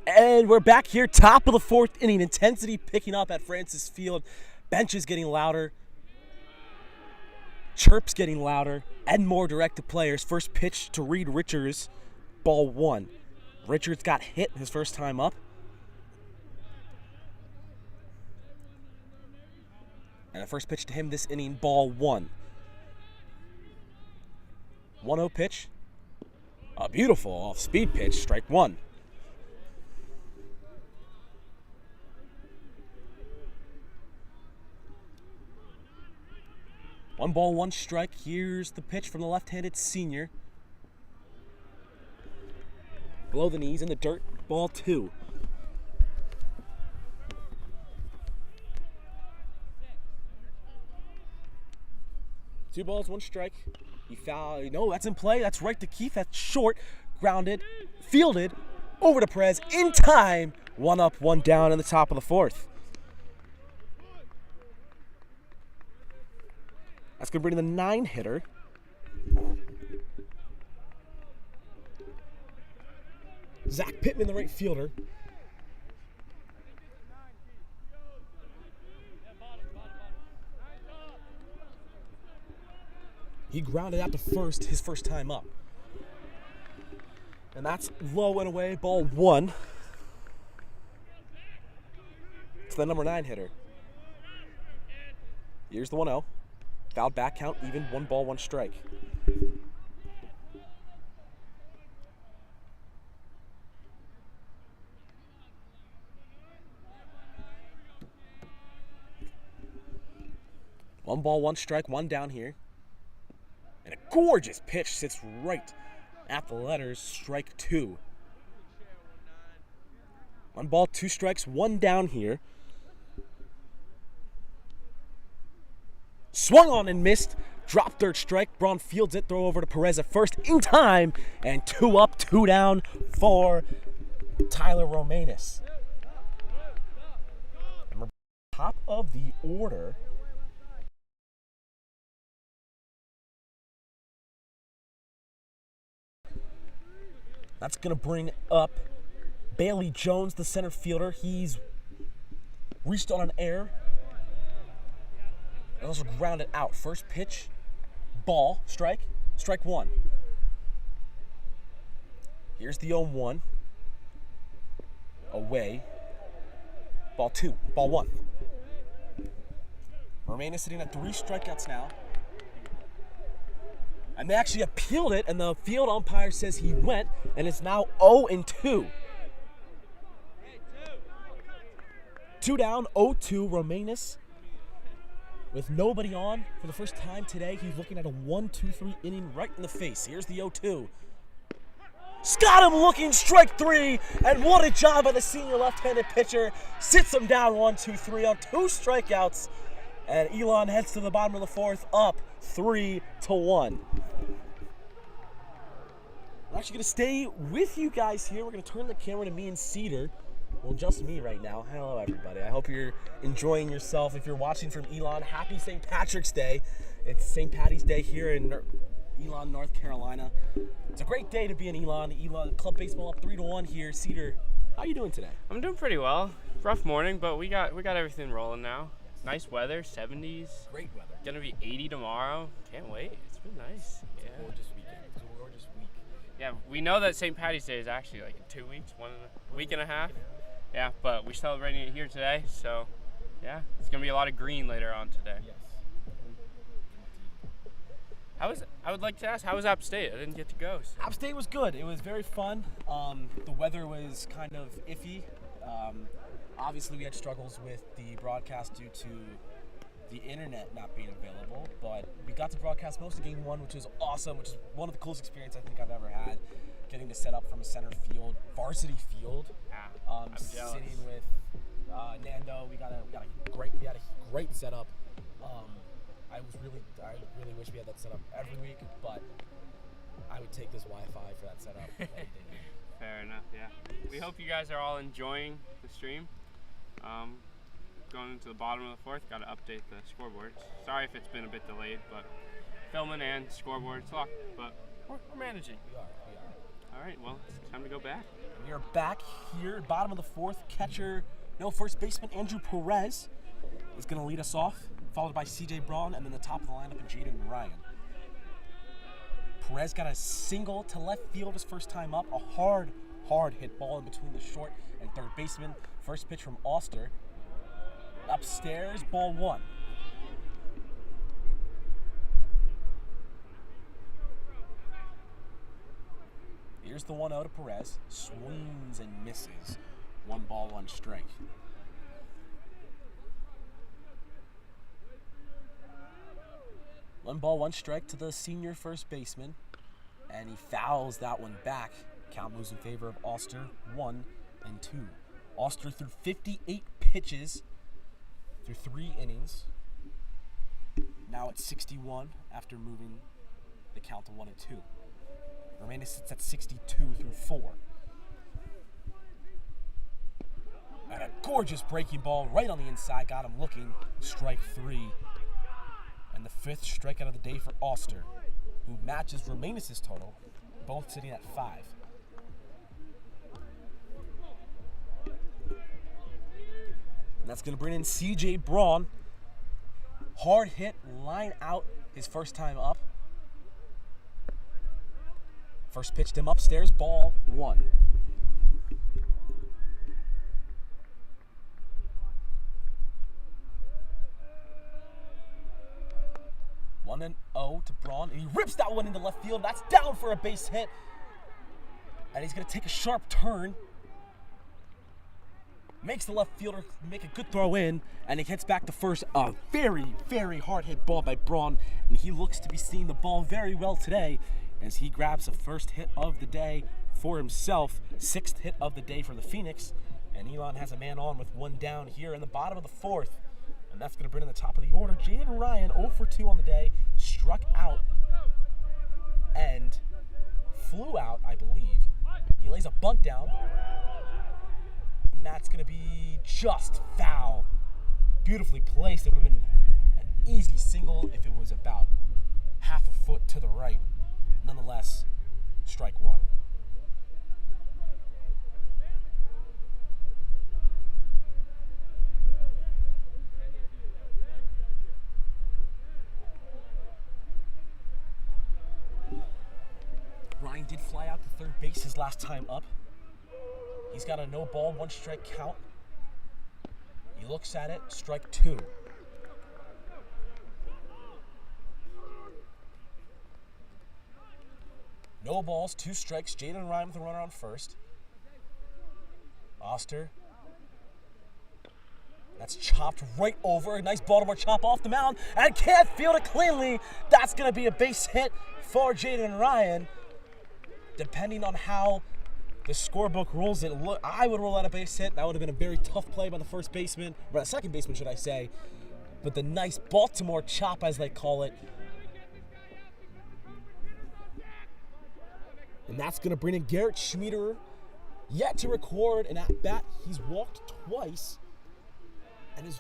And we're back here, top of the 4th inning. Intensity picking up at Francis Field. Bench is getting louder. Chirps getting louder. And more direct to players. First pitch to Reed Richards, ball 1. Richards got hit his first time up. And the first pitch to him this inning, ball 1. 1-0 pitch. A beautiful off-speed pitch, strike 1. One ball, 1 strike. Here's the pitch from the left-handed senior. Below the knees in the dirt, ball 2. Two balls, 1 strike. He foul. No, that's in play. That's right to Keith. That's short. Grounded. Fielded. Over to Perez. In time. 1 up, 1 down in the top of the 4th. That's going to bring in the 9-hitter. Zach Pittman, the right fielder. He grounded out to first his first time up. And that's low and away, ball 1. To the number 9 hitter. Here's the 1-0. Fouled back count, even 1 ball, 1 strike. One ball, 1 strike, 1 down here. And a gorgeous pitch sits right at the letters, strike 2. 1 ball, 2 strikes, 1 down here. Swung on and missed. Drop third strike. Braun fields it. Throw over to Perez at first in time. And 2 up, 2 down for Tyler Romanus. And we're top of the order. That's going to bring up Bailey Jones, the center fielder. He's reached on an error. And also grounded out. First pitch, ball, strike, strike 1. Here's the 0-1. Away. Ball 2, ball 1. Romanus sitting at 3 strikeouts now. And they actually appealed it, and the field umpire says he went, and it's now 0-2. 2 down, 0-2. Romanus with nobody on for the first time today. He's looking at a 1-2-3 inning right in the face. Here's the 0-2. Got him looking, strike 3, and what a job by the senior left-handed pitcher. Sits him down 1-2-3 on 2 strikeouts. And Elon heads to the bottom of the 4th, up 3-1. We're actually going to stay with you guys here. We're going to turn the camera to me and Cedar. Well, just me right now. Hello, everybody. I hope you're enjoying yourself. If you're watching from Elon, happy St. Patrick's Day. It's St. Patty's Day here in Elon, North Carolina. It's a great day to be in Elon. Elon Club Baseball up 3-1 here. Cedar, how you doing today? I'm doing pretty well. Rough morning, but we got everything rolling now. Nice weather, 70s. Great weather. Gonna be 80 tomorrow. Can't wait. It's been nice. It's a gorgeous weekend. It's a gorgeous week. Yeah, we know that St. Patty's Day is actually like in 2 weeks, week and a half. Yeah, but we're celebrating it here today, so yeah, it's gonna be a lot of green later on today. Yes. I would like to ask, how was App State? I didn't get to go. So. App State was good. It was very fun. The weather was kind of iffy. Obviously, we had struggles with the broadcast due to the internet not being available, but we got to broadcast most of Game 1, which was awesome, which is one of the coolest experiences I think I've ever had. Getting to set up from a center field, varsity field. I'm sitting with Nando. We had a great setup. I really wish we had that set up every week, but I would take this Wi-Fi for that setup. Fair enough, yeah. We hope you guys are all enjoying the stream. Going into the bottom of the 4th, got to update the scoreboard. Sorry if it's been a bit delayed, but filming and scoreboard, it's locked, but we're managing. We are. All right, well, it's time to go back. We are back here, bottom of the 4th. First baseman Andrew Perez is going to lead us off, followed by CJ Braun, and then the top of the lineup is Jaden Ryan. Perez got a single to left field his first time up, a hard hit ball in between the short and third baseman. First pitch from Oster. Upstairs, ball 1. Here's the 1-0 to Perez. Swings and misses. 1 ball, 1 strike. One ball, 1 strike to the senior first baseman. And he fouls that one back. Count moves in favor of Oster, 1-2. Oster threw 58 pitches through 3 innings. Now it's 61 after moving the count to 1-2. Romanus sits at 62 through 4. And a gorgeous breaking ball right on the inside. Got him looking. Strike 3. And the 5th strikeout of the day for Oster, who matches Romanus' total, both sitting at 5. And that's going to bring in C.J. Braun. Hard hit, line out his first time up. First pitched him upstairs, ball 1. 1-0 to Braun, and he rips that one into left field. That's down for a base hit. And he's going to take a sharp turn. Makes the left fielder make a good throw in, and he hits back to first. A very, very hard hit ball by Braun, and he looks to be seeing the ball very well today as he grabs the first hit of the day for himself. 6th hit of the day for the Phoenix, and Elon has a man on with 1 down here in the bottom of the 4th. And that's going to bring in the top of the order. Jaden Ryan, 0 for 2 on the day, struck out and flew out, I believe. He lays a bunt down, and that's going to be just foul. Beautifully placed. It would have been an easy single if it was about half a foot to the right. Nonetheless, strike 1. Ryan did fly out to third base his last time up. He's got a no ball, 1 strike count. He looks at it, strike 2. No balls, 2 strikes. Jaden Ryan with a runner on first. Oster. That's chopped right over. A nice Baltimore chop off the mound and can't field it cleanly. That's going to be a base hit for Jaden Ryan. Depending on how the scorebook rules it, I would roll out a base hit. That would have been a very tough play by the first baseman, or the second baseman, should I say. But the nice Baltimore chop, as they call it. And that's going to bring in Garrett Schmiederer, yet to record an at-bat. He's walked twice and has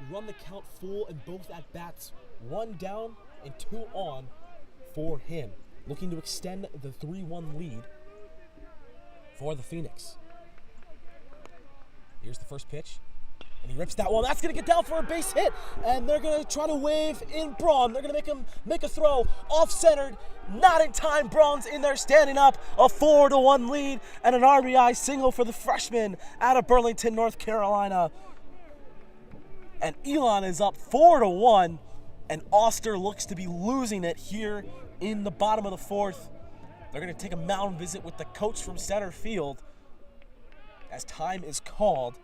run the count full in both at-bats. 1 down and 2 on for him, looking to extend the 3-1 lead for the Phoenix. Here's the first pitch, and he rips that one. That's going to get down for a base hit, and they're going to try to wave in Braun. They're going to make him make a throw off-centered. Not in time. Braun's in there standing up. A 4-1 lead and an RBI single for the freshman out of Burlington, North Carolina. And Elon is up 4-1, and Oster looks to be losing it here in the bottom of the 4th. They're going to take a mound visit with the coach from center field as time is called.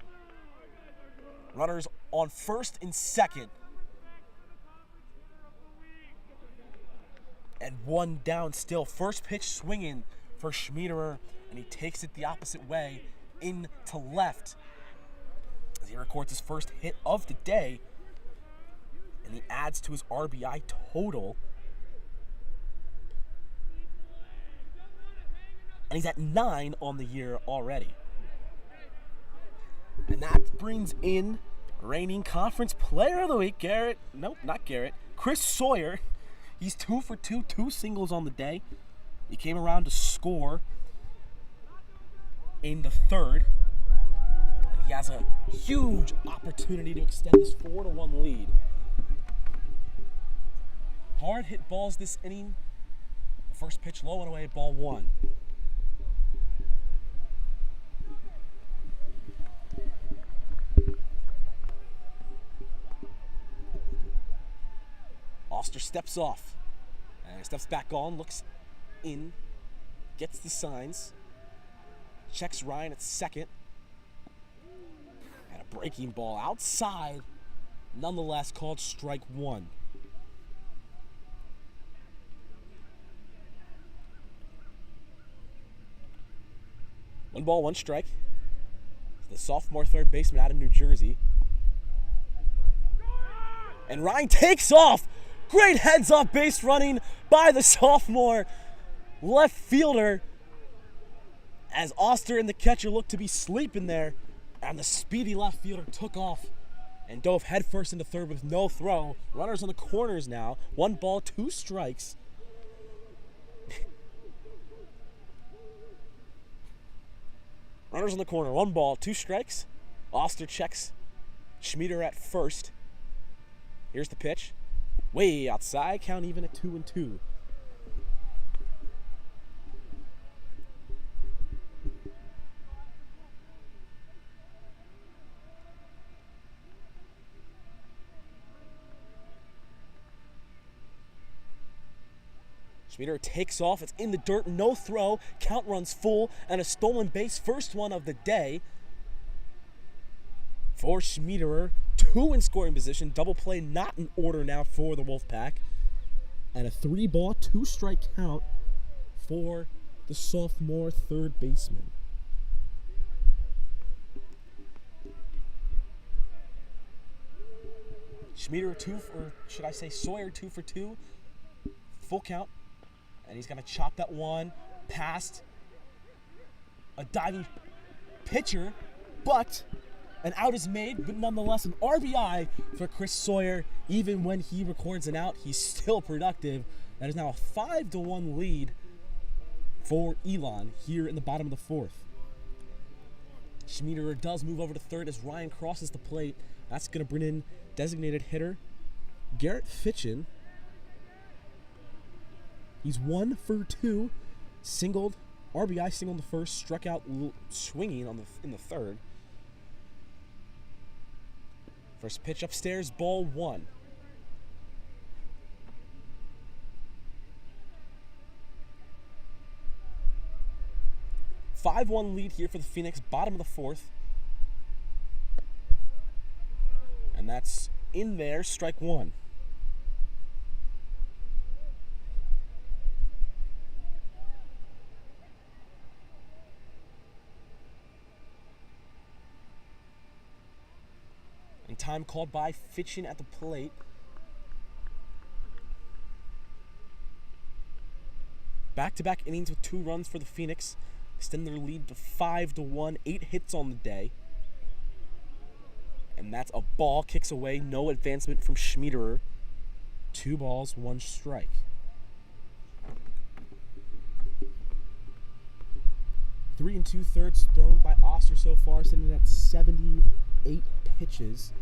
Runners on first and second. And 1 down still. First pitch swinging for Schmiederer, and he takes it the opposite way into left as he records his first hit of the day, and he adds to his RBI total. And he's at 9 on the year already. And that brings in reigning conference player of the week, Chris Sawyer. He's 2 for 2, 2 singles on the day. He came around to score in the 3rd. And he has a huge opportunity to extend this 4-1 lead. Hard hit balls this inning. First pitch low and away, ball 1. Oster steps off, and steps back on, looks in, gets the signs, checks Ryan at second, and a breaking ball outside, nonetheless called strike 1. One ball, 1 strike. The sophomore third baseman out of New Jersey. And Ryan takes off. Great heads-up base running by the sophomore left fielder as Oster and the catcher looked to be sleeping there, and the speedy left fielder took off and dove headfirst into third with no throw. Runners on the corners now. 1 ball, 2 strikes. Runners on the corner. 1 ball, 2 strikes. Oster checks Schmieder at first. Here's the pitch. Way outside, count even at 2-2. Schmieder takes off, it's in the dirt, no throw, count runs full, and a stolen base, first one of the day for Schmiederer. 2 in scoring position, double play not in order now for the Wolfpack, and a 3-ball, 2-strike count for the sophomore third baseman. Schmiederer Sawyer 2 for 2, full count. And he's going to chop that one past a diving pitcher, but an out is made, but nonetheless an RBI for Chris Sawyer. Even when he records an out, he's still productive. That is now a 5-1 lead for Elon here in the bottom of the fourth. Schmiederer does move over to third as Ryan crosses the plate. That's going to bring in designated hitter Garrett Fitchin. He's 1 for 2, singled, RBI singled in the first, struck out swinging in the third. First pitch upstairs, ball 1. A 5-1 lead here for the Phoenix, bottom of the fourth. And that's in there, strike 1. Time called by Fitchin at the plate. Back-to-back innings with 2 runs for the Phoenix. Extend their lead to 5-1, 8 hits on the day. And that's a ball, kicks away, no advancement from Schmiederer. 2 balls, 1 strike. Three and 2/3 thrown by Oster so far, sitting at 78 pitches.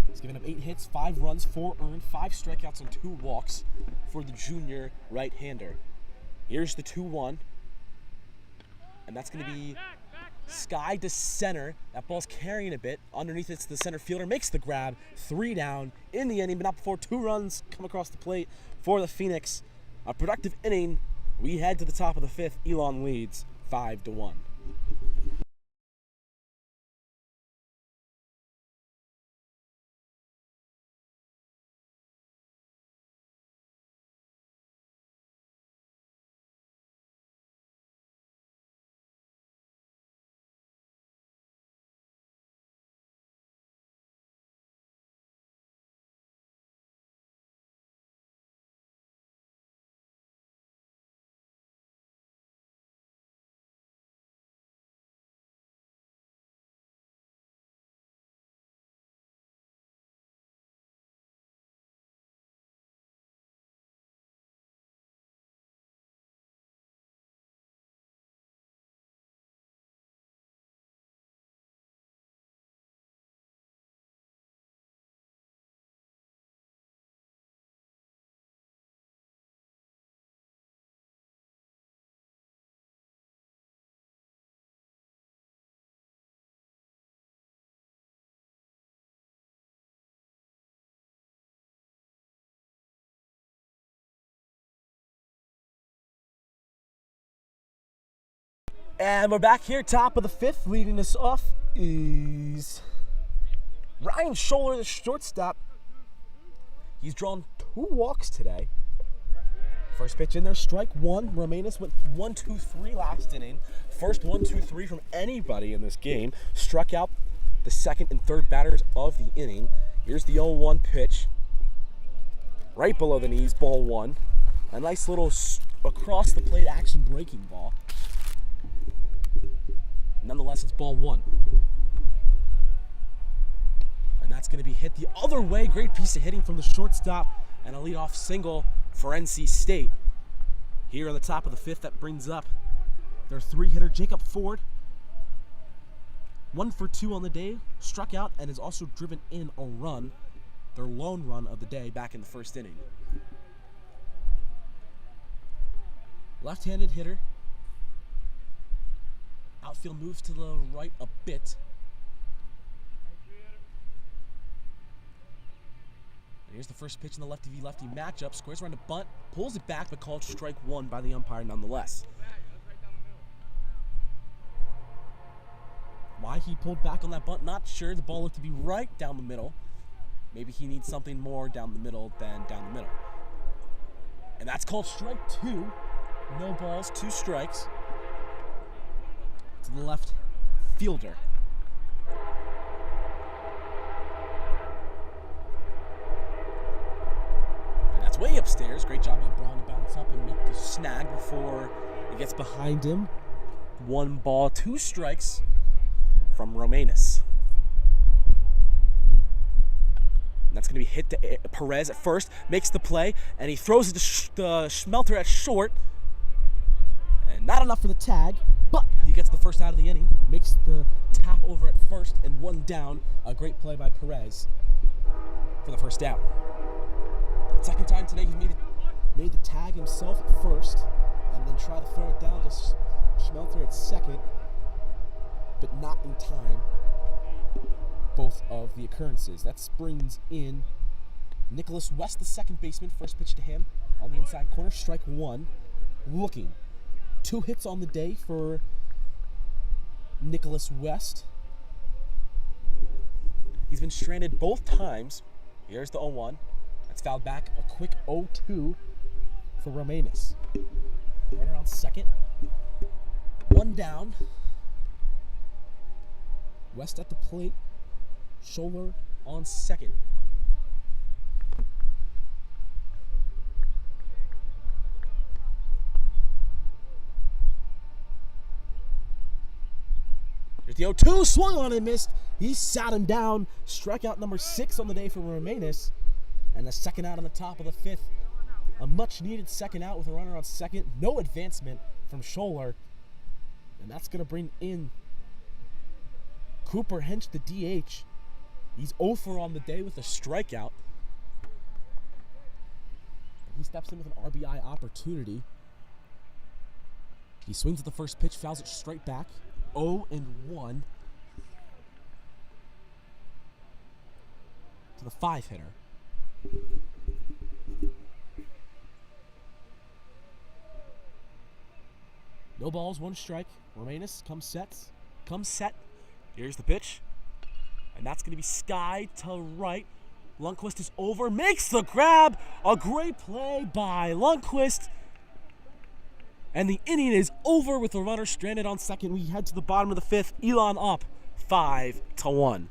He's given up 8 hits, 5 runs, 4 earned, 5 strikeouts, and 2 walks for the junior right-hander. Here's the 2-1, and that's going to be sky to center. That ball's carrying a bit. Underneath it's the center fielder, makes the grab. 3 down in the inning, but not before 2 runs come across the plate for the Phoenix. A productive inning. We head to the top of the 5th. Elon leads 5-1. And we're back here, top of the 5th. Leading us off is Ryan Scholler, the shortstop. He's drawn 2 walks today. First pitch in there, strike 1. Romanus went 1-2-3 last inning. First 1-2-3 from anybody in this game. Struck out the second and third batters of the inning. Here's the 0-1 pitch. Right below the knees, ball 1. A nice little across the plate action breaking ball. Nonetheless, it's ball 1. And that's going to be hit the other way. Great piece of hitting from the shortstop and a leadoff single for NC State. Here on the top of the 5th, that brings up their 3-hitter, Jacob Ford. 1 for 2 on the day, struck out, and has also driven in a run, their lone run of the day back in the first inning. Left-handed hitter. Outfield moves to the right a bit. And here's the first pitch in the lefty v lefty matchup. Squares around a bunt, pulls it back, but called strike one by the umpire nonetheless. Why he pulled back on that bunt, not sure. The ball looked to be right down the middle. Maybe he needs something more down the middle than down the middle. And that's called strike two. No balls, 2 strikes. To the left fielder. And that's way upstairs. Great job by Braun to bounce up and make the snag before it gets behind him. 1 ball, 2 strikes from Romanus. And that's going to be hit to Perez at first. Makes the play, and he throws it to the Schmelter at short. And not enough for the tag, but he gets the first out of the inning. Makes the tap over at first, and 1 down. A great play by Perez for the first down. Second time today, he's made the tag himself at first, and then tried to throw it down to Schmelter at second, but not in time. Both of the occurrences. That brings in Nicholas West, the second baseman. First pitch to him on the inside corner. Strike 1. Looking. 2 hits on the day for Nicholas West. He's been stranded both times. Here's the 0-1. That's fouled back. A quick 0-2 for Romanus. Runner on second. 1 down. West at the plate. Scholler on second. There's the 0-2, swung on and missed. He sat him down. Strikeout number 6 on the day for Romanus. And the second out on the top of the 5th. A much needed second out with a runner on second. No advancement from Scholler. And that's going to bring in Cooper Hench, the DH. He's 0-4 on the day with a strikeout. He steps in with an RBI opportunity. He swings at the first pitch, fouls it straight back. 0-1 to the 5-hitter. No balls, 1 strike. Romanus comes set. Here's the pitch. And that's going to be sky to right. Lundqvist is over, makes the grab. A great play by Lundqvist. And the inning is over with the runner stranded on second. We head to the bottom of the 5th. Elon up 5-1.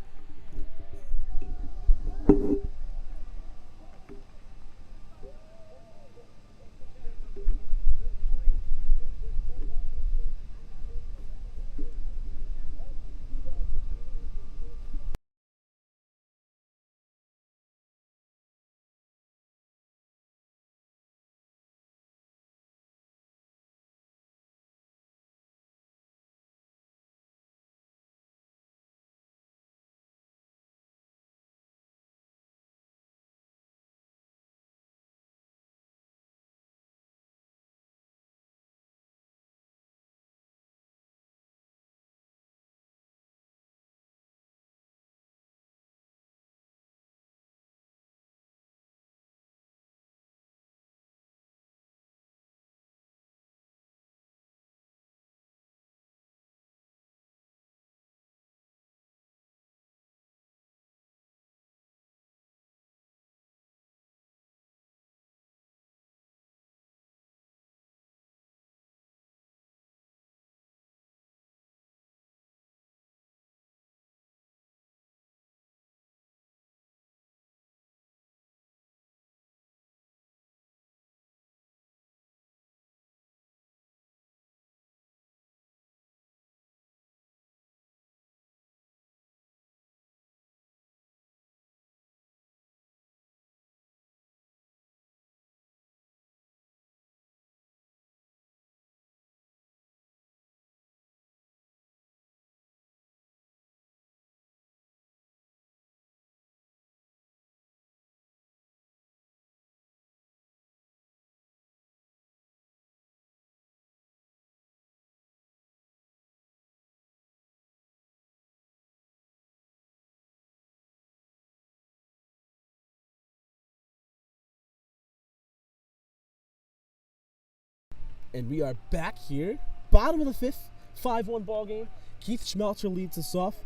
And we are back here, bottom of the fifth, 5-1 ball game. Keith Schmelzer leads us off.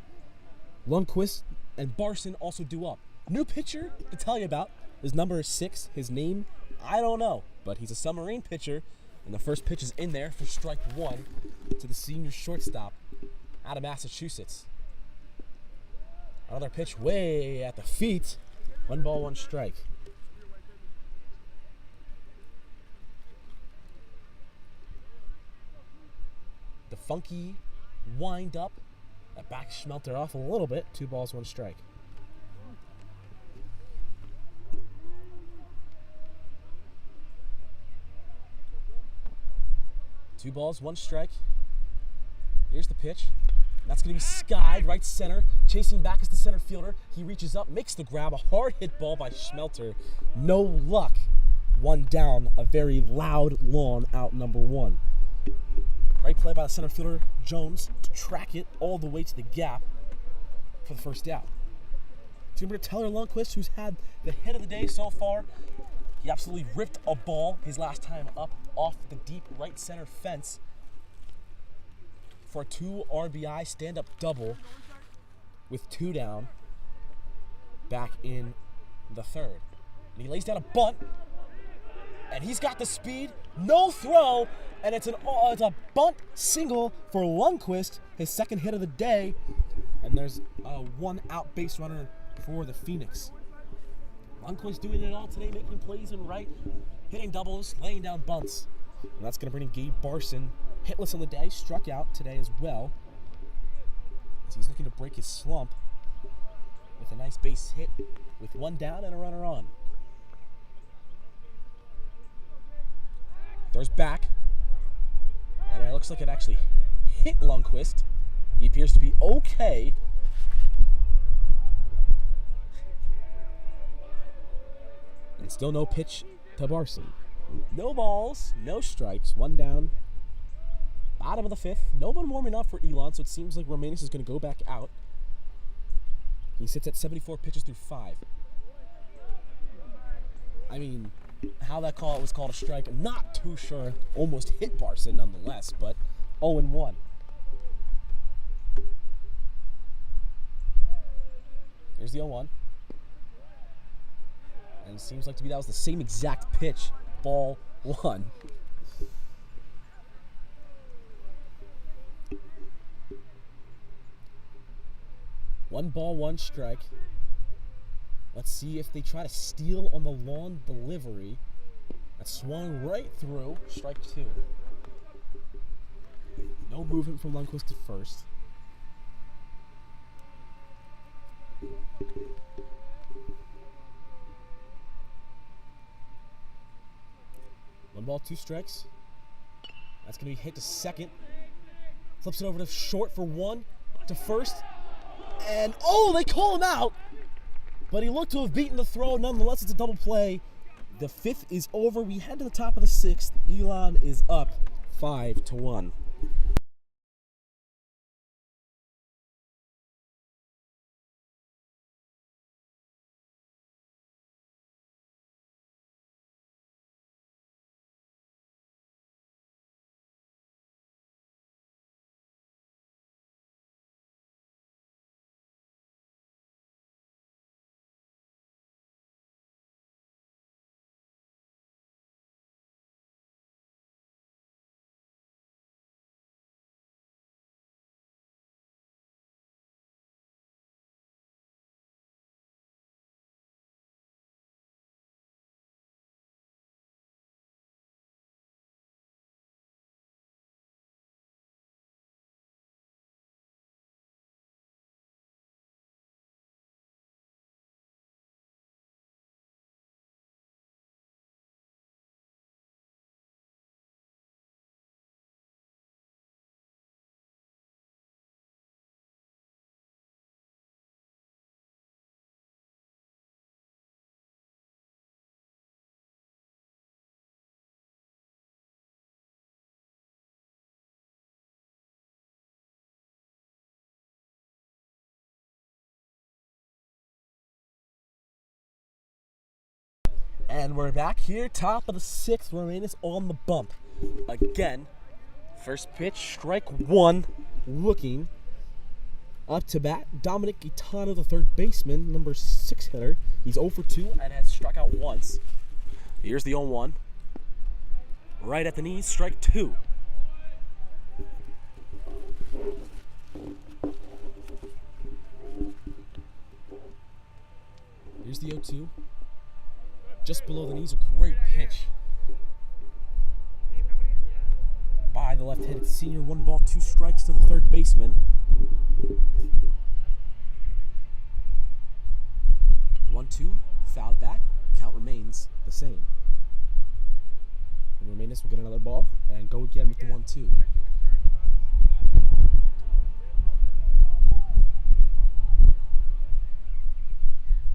Lundqvist and Barson also do up. New pitcher to tell you about. His number is 6. His name, I don't know, but he's a submarine pitcher. And the first pitch is in there for strike 1 to the senior shortstop out of Massachusetts. Another pitch way at the feet. 1 ball, 1 strike. The funky wind up that backs Schmelter off a little bit. 2 balls, 1 strike. Two balls, 1 strike. Here's the pitch. That's going to be skied right center. Chasing back is the center fielder. He reaches up, makes the grab. A hard hit ball by Schmelter. No luck. 1 down. A very loud lawn out number 1. Great play by the center fielder, Jones, to track it all the way to the gap for the first out. Timber Teller Lundqvist, who's had the hit of the day so far. He absolutely ripped a ball his last time up off the deep right center fence for a 2 RBI stand-up double with 2 down back in the 3rd. And he lays down a bunt, and he's got the speed, no throw, and it's a bunt single for Lundqvist, his 2nd hit of the day, and there's a 1 out base runner for the Phoenix. Lundqvist doing it all today, making plays in right, hitting doubles, laying down bunts. And that's going to bring in Gabe Barson, hitless on the day, struck out today as well, as he's looking to break his slump with a nice base hit with 1 down and a runner on. Throws back, and it looks like it actually hit Lundqvist. He appears to be okay. And still no pitch to Barson. No balls, no strikes, 1 down. Bottom of the 5th. No one warming up for Elon, so it seems like Romanus is going to go back out. He sits at 74 pitches through 5. I mean, how that call was called a strike, I'm not too sure. Almost hit Barson nonetheless, but 0-1. Here's the 0-1. And it seems like to me that was the same exact pitch. Ball 1. One ball, 1 strike. Let's see if they try to steal on the lawn delivery. That swung right through. Strike 2. No movement from Lundqvist to first. One ball, 2 strikes. That's going to be hit to second. Flips it over to short for 1. To first. And, oh, they call him out. But he looked to have beaten the throw. Nonetheless, it's a double play. The 5th is over. We head to the top of the 6th. Elon is up 5-1. And we're back here, top of the 6th. Romanus on the bump. again. First pitch, strike one. Looking up to bat, Dominic Gaetano, the third baseman, number 6 hitter. He's 0 for 2 and has struck out once. Here's the 0-1. Right at the knees, strike 2. Here's the 0-2. Just below the knees, a great pitch by the left-handed senior. 1 ball, 2 strikes to the third baseman. 1-2, fouled back. Count remains the same. And Romanus will get another ball and go again with the 1-2.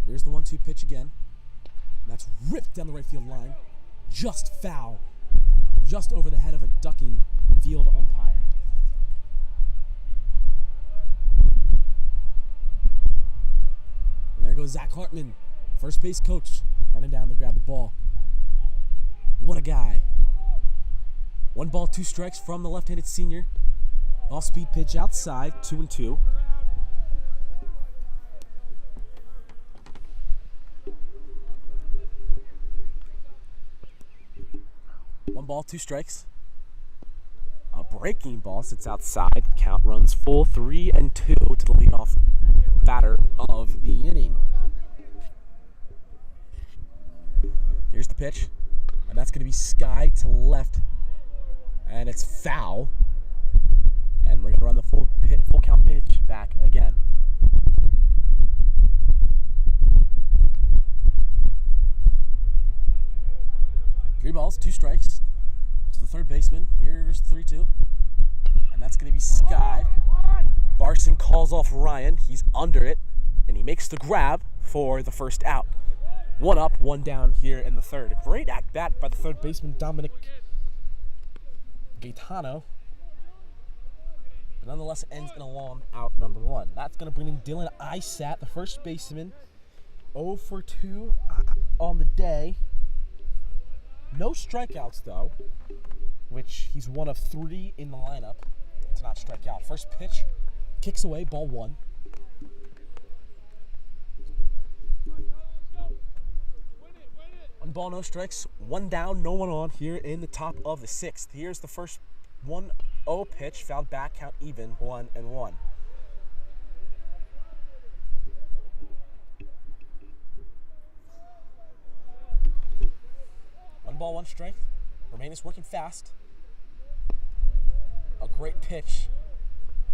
Here's the 1-2 pitch again. And that's ripped down the right field line. Just foul. Just over the head of a ducking field umpire. And there goes Zach Hartman, first base coach, running down to grab the ball. What a guy. 1 ball, 2 strikes from the left-handed senior. Off-speed pitch outside, 2-2. One ball, 2 strikes. A breaking ball sits outside. Count runs full, 3-2 to the leadoff batter of the inning. Here's the pitch, and that's going to be sky to left, and it's foul. And we're going to run the full count pitch back again. Three balls, 2 strikes to the third baseman. Here's 3-2. And that's going to be sky. Barson calls off Ryan. He's under it. And he makes the grab for the first out. 1 up, 1 down here in the third. Great at bat by the third baseman, Dominic Gaetano. But nonetheless, it ends in a long out, number 1. That's going to bring in Dylan Isat, the first baseman. 0 for 2 on the day. No strikeouts, though, which he's 1 of 3 in the lineup to not strike out. First pitch, kicks away, ball 1. One ball, no strikes, 1 down, no one on here in the top of the 6th. Here's the first 1-0 pitch, fouled back, count even, 1-1. One ball, 1 strike. Romanus working fast. A great pitch.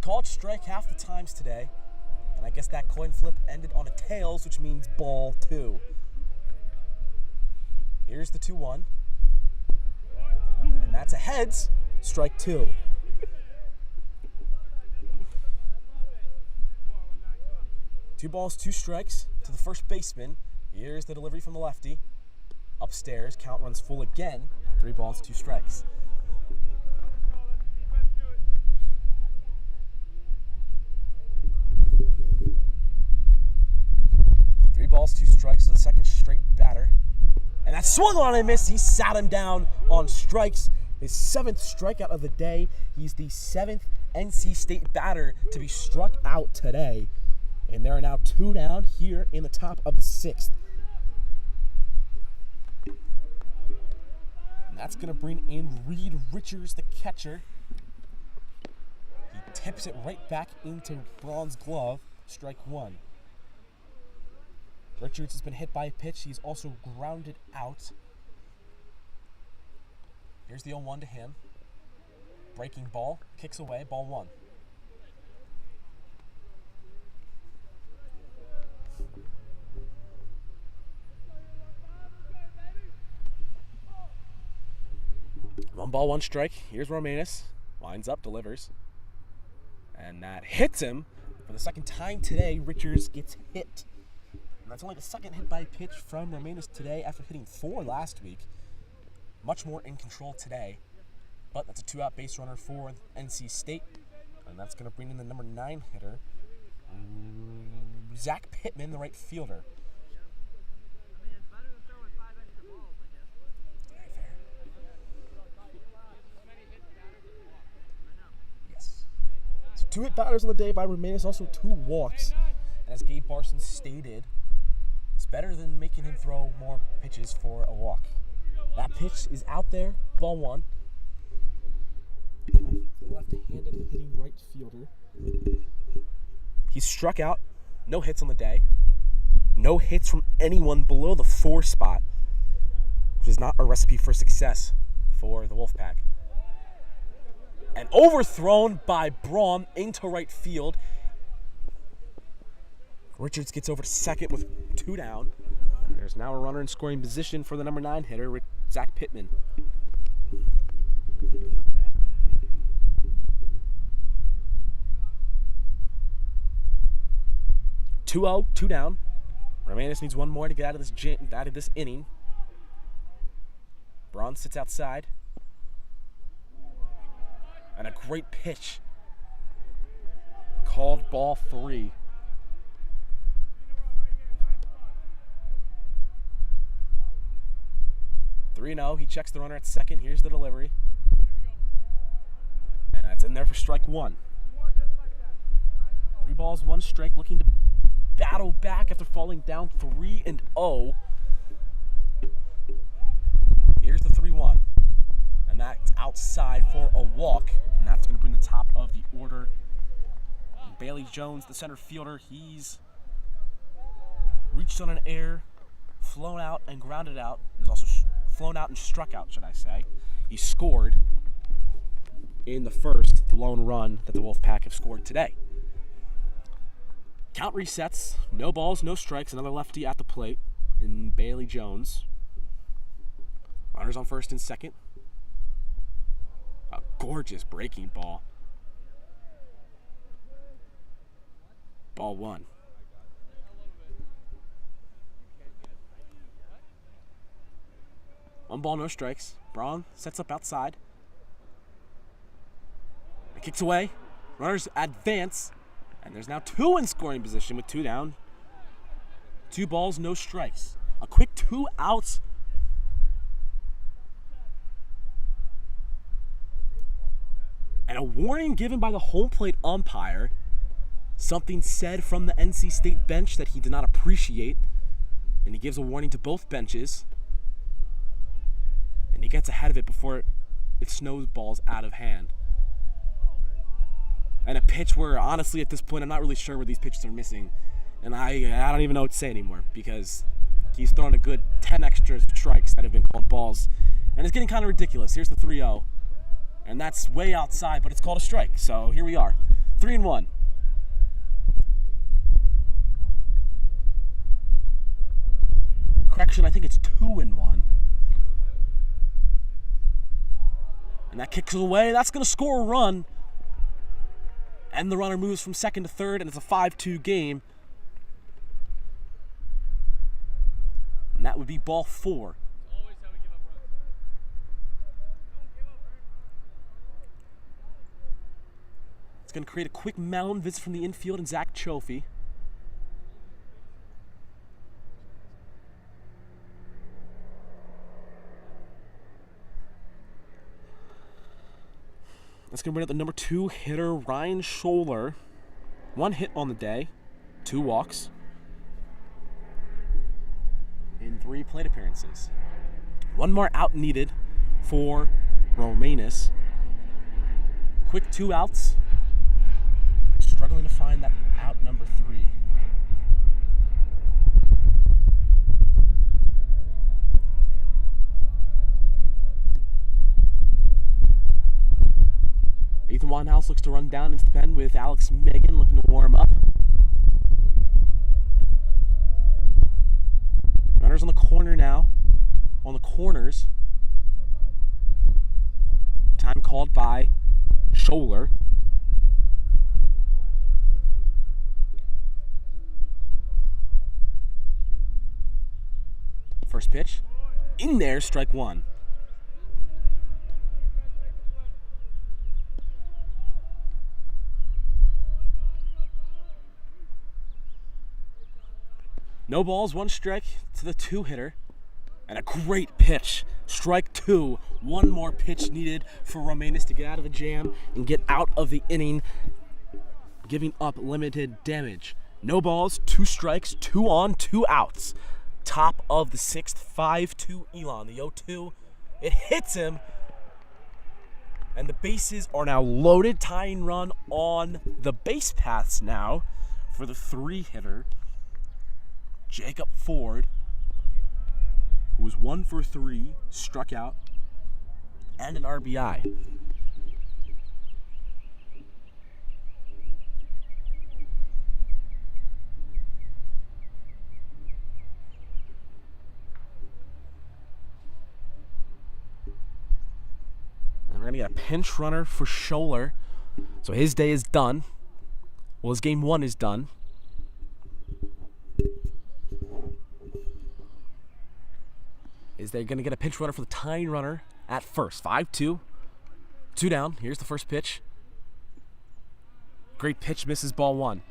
Called strike half the times today. And I guess that coin flip ended on a tails, which means ball 2. Here's the 2-1. And that's a heads. Strike 2. Two balls, 2 strikes to the first baseman. Here's the delivery from the lefty. Upstairs, count runs full again. 3 balls, 2 strikes. Three balls, 2 strikes to the second straight batter. And that swung on and missed. He sat him down on strikes. His 7th strikeout of the day. He's the 7th NC State batter to be struck out today. And there are now 2 down here in the top of the 6th. And that's going to bring in Reed Richards, the catcher. He tips it right back into Braun's glove. Strike 1. Richards has been hit by a pitch. He's also grounded out. Here's the 0-1 to him. Breaking ball. Kicks away. Ball 1. One ball, 1 strike. Here's Romanus. Lines up, delivers. And that hits him. For the second time today, Richards gets hit. And that's only the second hit by pitch from Romanus today after hitting 4 last week. Much more in control today. But that's a 2-out base runner for NC State. And that's going to bring in the number 9 hitter, Zach Pittman, the right fielder. 2 hit batters on the day by Romanus, also 2 walks. And as Gabe Barson stated, it's better than making him throw more pitches for a walk. That pitch is out there, ball 1. The left-handed hitting right fielder. He's struck out, no hits on the day. No hits from anyone below the 4 spot, which is not a recipe for success for the Wolfpack. And overthrown by Braum into right field. Richards gets over to second with 2 down. And there's now a runner in scoring position for the number 9 hitter, Zach Pittman. 2-0, 2 down. Romanus needs 1 more to get out of this inning. Braun sits outside. And a great pitch. Called ball 3. He checks the runner at second. Here's the delivery. And that's in there for strike 1. 3 balls, 1 strike, looking to battle back after falling down 3-0. Here's the 3-1. And that's outside for a walk. And that's going to bring the top of the order. And Bailey Jones, the center fielder, he's reached on an air, flown out and grounded out. He's also flown out and struck out, should I say. He scored in the first lone run that the Wolfpack have scored today. Count resets, no balls, no strikes, another lefty at the plate in Bailey Jones. Runners on first and second. A gorgeous breaking ball. Ball 1. One ball, no strikes. Braun sets up outside. It kicks away. Runners advance. And there's now 2 in scoring position with 2 down. 2 balls, no strikes. A quick 2 outs. And a warning given by the home plate umpire. Something said from the NC State bench that he did not appreciate. And he gives a warning to both benches. And he gets ahead of it before it snowballs out of hand. And a pitch where, honestly, at this point, I'm not really sure where these pitches are missing. And I don't even know what to say anymore because he's thrown a good 10 extra strikes that have been called balls. And it's getting kind of ridiculous. Here's the 3-0. And that's way outside, but it's called a strike. So here we are. 3-1. Correction, I think it's 2-1. And that kicks it away. That's going to score a run. And the runner moves from second to third, and it's a 5-2 game. And that would be ball 4. It's going to create a quick mound visit from the infield and Zach Chofie. That's going to bring up the number 2 hitter, Ryan Scholler. 1 hit on the day, 2 walks, in 3 plate appearances. 1 more out needed for Romanus. Quick 2 outs. Struggling to find that out number 3. Ethan Winehouse looks to run down into the pen with Alex Megan looking to warm up. Runners on the corner now. On the corners. Time called by Scholler. First pitch. In there, strike 1. No balls, 1 strike to the 2 hitter. And a great pitch. Strike 2. 1 more pitch needed for Romanus to get out of the jam and get out of the inning. giving up limited damage. No balls, 2 strikes, 2 on, 2 outs. Top of the 6th, 5-2 Elon. The 0-2, it hits him. And the bases are now loaded. Tying run on the base paths now for the 3-hitter. Jacob Ford, who was 1 for 3, struck out, and an RBI. And we're going to get a pinch runner for Scholler. So his day is done. Well, his game 1 is done. Is they're going to get a pinch runner for the tying runner at first. 5-2. 2 down. Here's the first pitch. Great pitch, misses ball 1.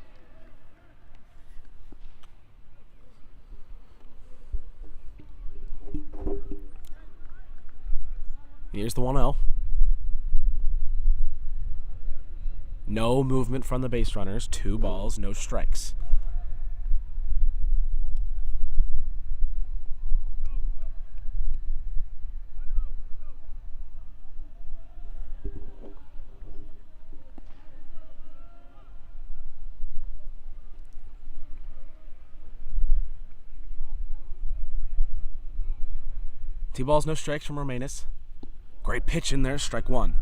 Here's the 1-0. No movement from the base runners. 2 balls, no strikes. Two balls, no strikes from Romanus. Great pitch in there, strike 1.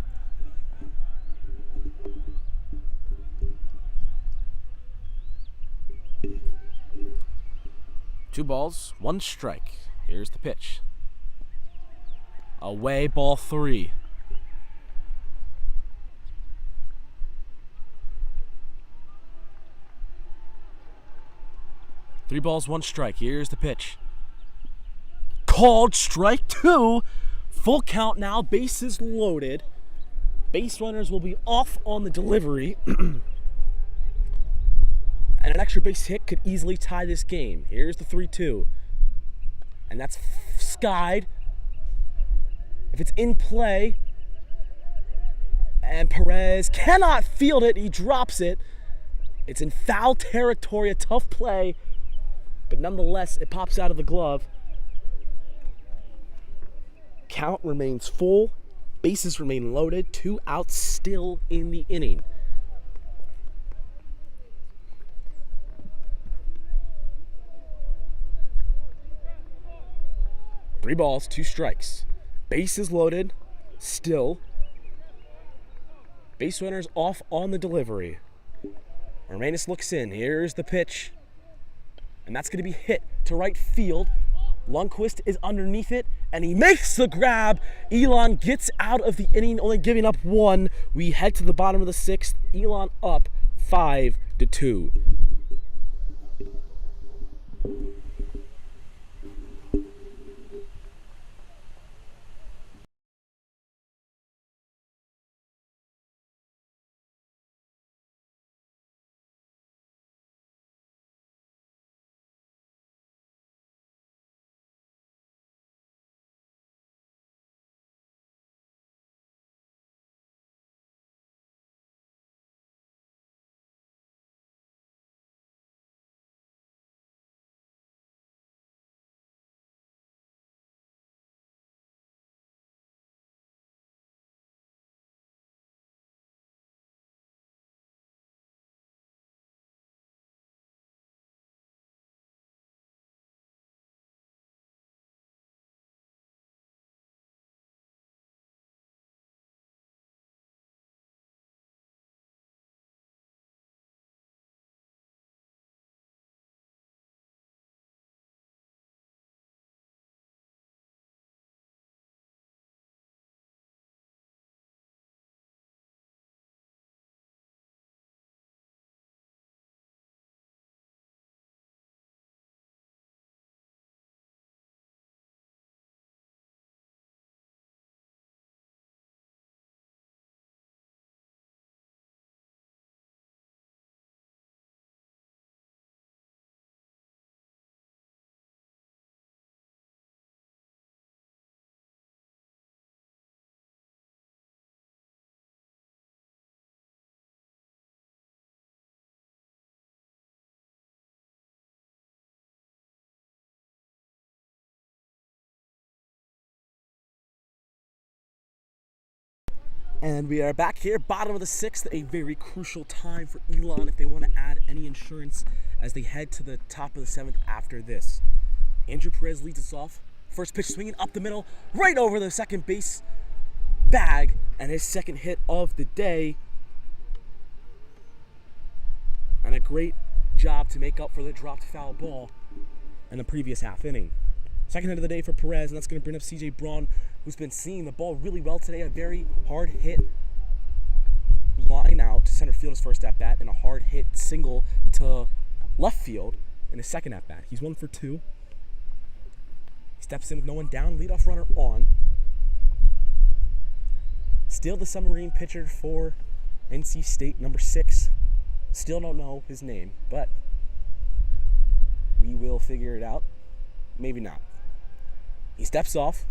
Two balls, 1 strike. Here's the pitch. Away, ball 3. Three balls, 1 strike. Here's the pitch. Called strike 2. Full count now, bases loaded. Base runners will be off on the delivery. And an extra base hit could easily tie this game. Here's the 3-2. And that's skied. If it's in play, and Perez cannot field it, he drops it. It's in foul territory, a tough play, but nonetheless, it pops out of the glove. Count remains full, bases remain loaded, 2 outs still in the inning. Three balls, 2 strikes. Bases loaded, still. Base runners off on the delivery. Romanus looks in. Here's the pitch. And that's going to be hit to right field. Lundqvist is underneath it, and he makes the grab. Elon gets out of the inning, only giving up 1. We head to the bottom of the 6th. Elon up 5-2. And we are back here, bottom of the sixth, a very crucial time for Elon if they want to add any insurance as they head to the top of the seventh after this. Andrew Perez leads us off. First pitch swinging up the middle, right over the second base bag, and his second hit of the day. And a great job to make up for the dropped foul ball in the previous half inning. Second hit of the day for Perez, and that's going to bring up CJ Braun, who's been seeing the ball really well today. A very hard hit line out to center field his first at bat, and a hard hit single to left field in his second at bat. He's 1 for 2. He steps in with no one down, leadoff runner on. Still the submarine pitcher for NC State, number 6. Still don't know his name, but we will figure it out. Maybe not. He steps off.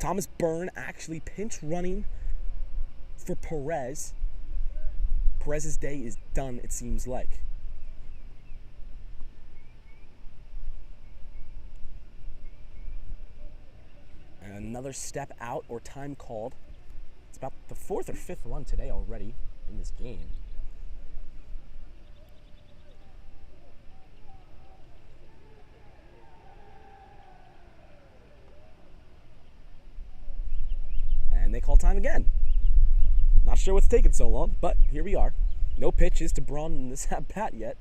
Thomas Byrne actually pinch running for Perez. Perez's day is done, it seems like. And another step out or time called. It's about the 4th or 5th run today already in this game. And they call time again. Not sure what's taking so long, but here we are. No pitches to Braun in this at-bat yet.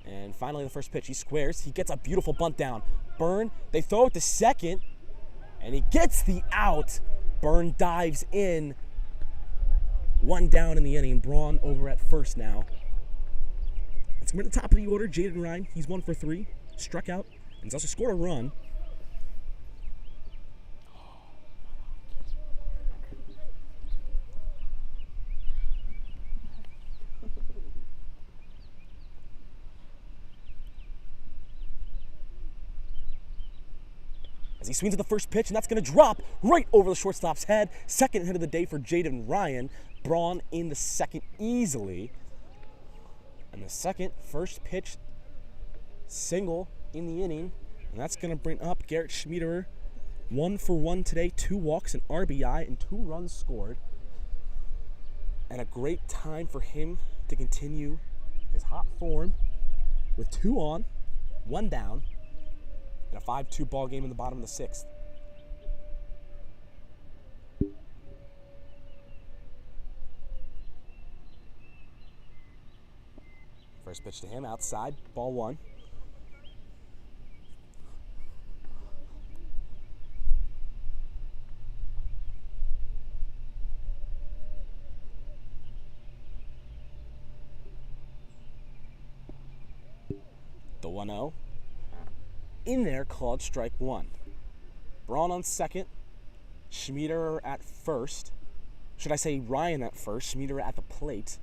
And finally the first pitch, he squares. He gets a beautiful bunt down. Byrne, they throw it to second, and he gets the out. Byrne dives in. 1 down in the inning. Braun over at first now. Let's come to the top of the order. Jaden Ryan, he's 1 for 3. Struck out, and he's also scored a run. As he swings at the first pitch, and that's going to drop right over the shortstop's head. Second hit of the day for Jaden Ryan. Braun in the second easily. And the first pitch single in the inning. And that's going to bring up Garrett Schmiederer. 1 for 1 today, 2 walks, an RBI, and 2 runs scored. And a great time for him to continue his hot form with 2 on, 1 down. And a 5-2 ball game in the bottom of the 6th. First pitch to him, outside, ball 1. The 1-0. In there, called strike 1. Braun on second, Schmiederer at first. Should I say Ryan at first, Schmiederer at the plate.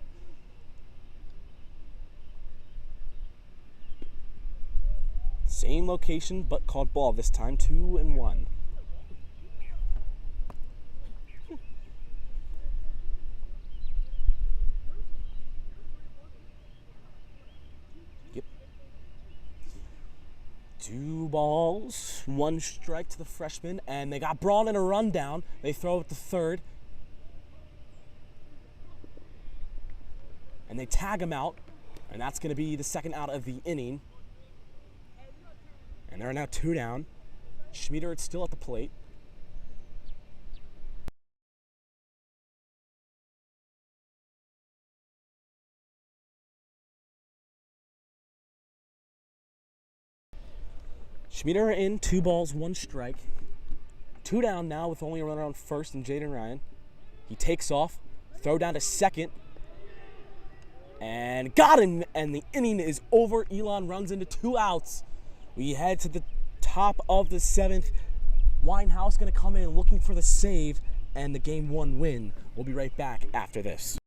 Same location, but called ball this time, 2-1. Yep. 2 balls, 1 strike to the freshman, and they got Braun in a rundown. They throw it to third. And they tag him out, and that's going to be the second out of the inning. And they're now 2 down. Schmiederer still at the plate. Schmiederer in, 2 balls, 1 strike. 2 down now with only a runner on first and Jaden Ryan. He takes off, throw down to second. And got him, and the inning is over. Elon runs into 2 outs. We head to the top of the 7th. Winehouse going to come in looking for the save and the game 1 win. We'll be right back after this.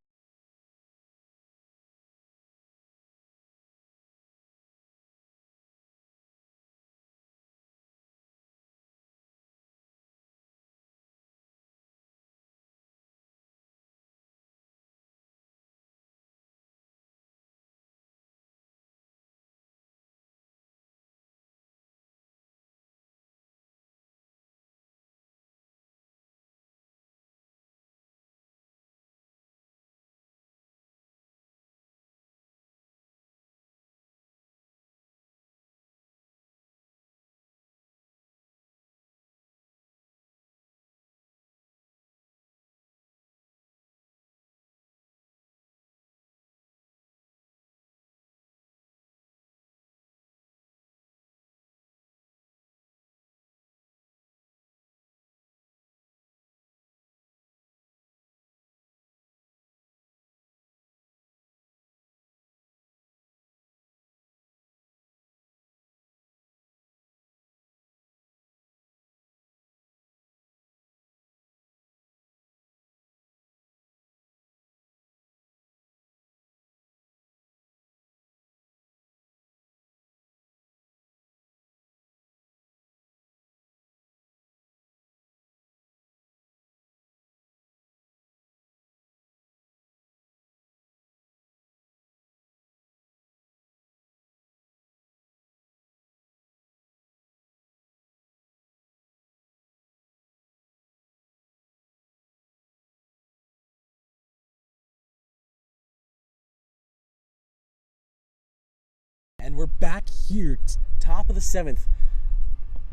we're back here, top of the 7th.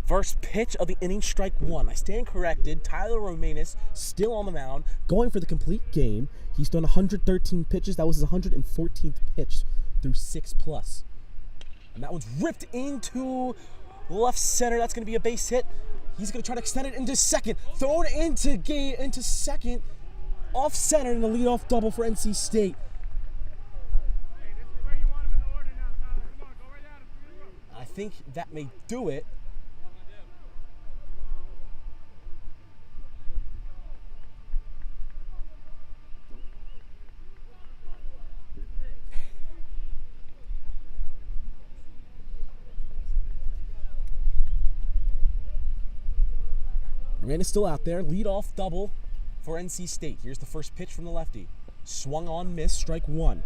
First pitch of the inning, strike one. I stand corrected. Tyler Romanus still on the mound, going for the complete game. He's done 113 pitches. That was his 114th pitch through 6+. And that one's ripped into left center. That's going to be a base hit. He's going to try to extend it into second. Thrown into second. Off center in the leadoff double for NC State. I think that may do it. Man is still out there. Leadoff double for NC State. Here's the first pitch from the lefty. Swung on, missed, strike one.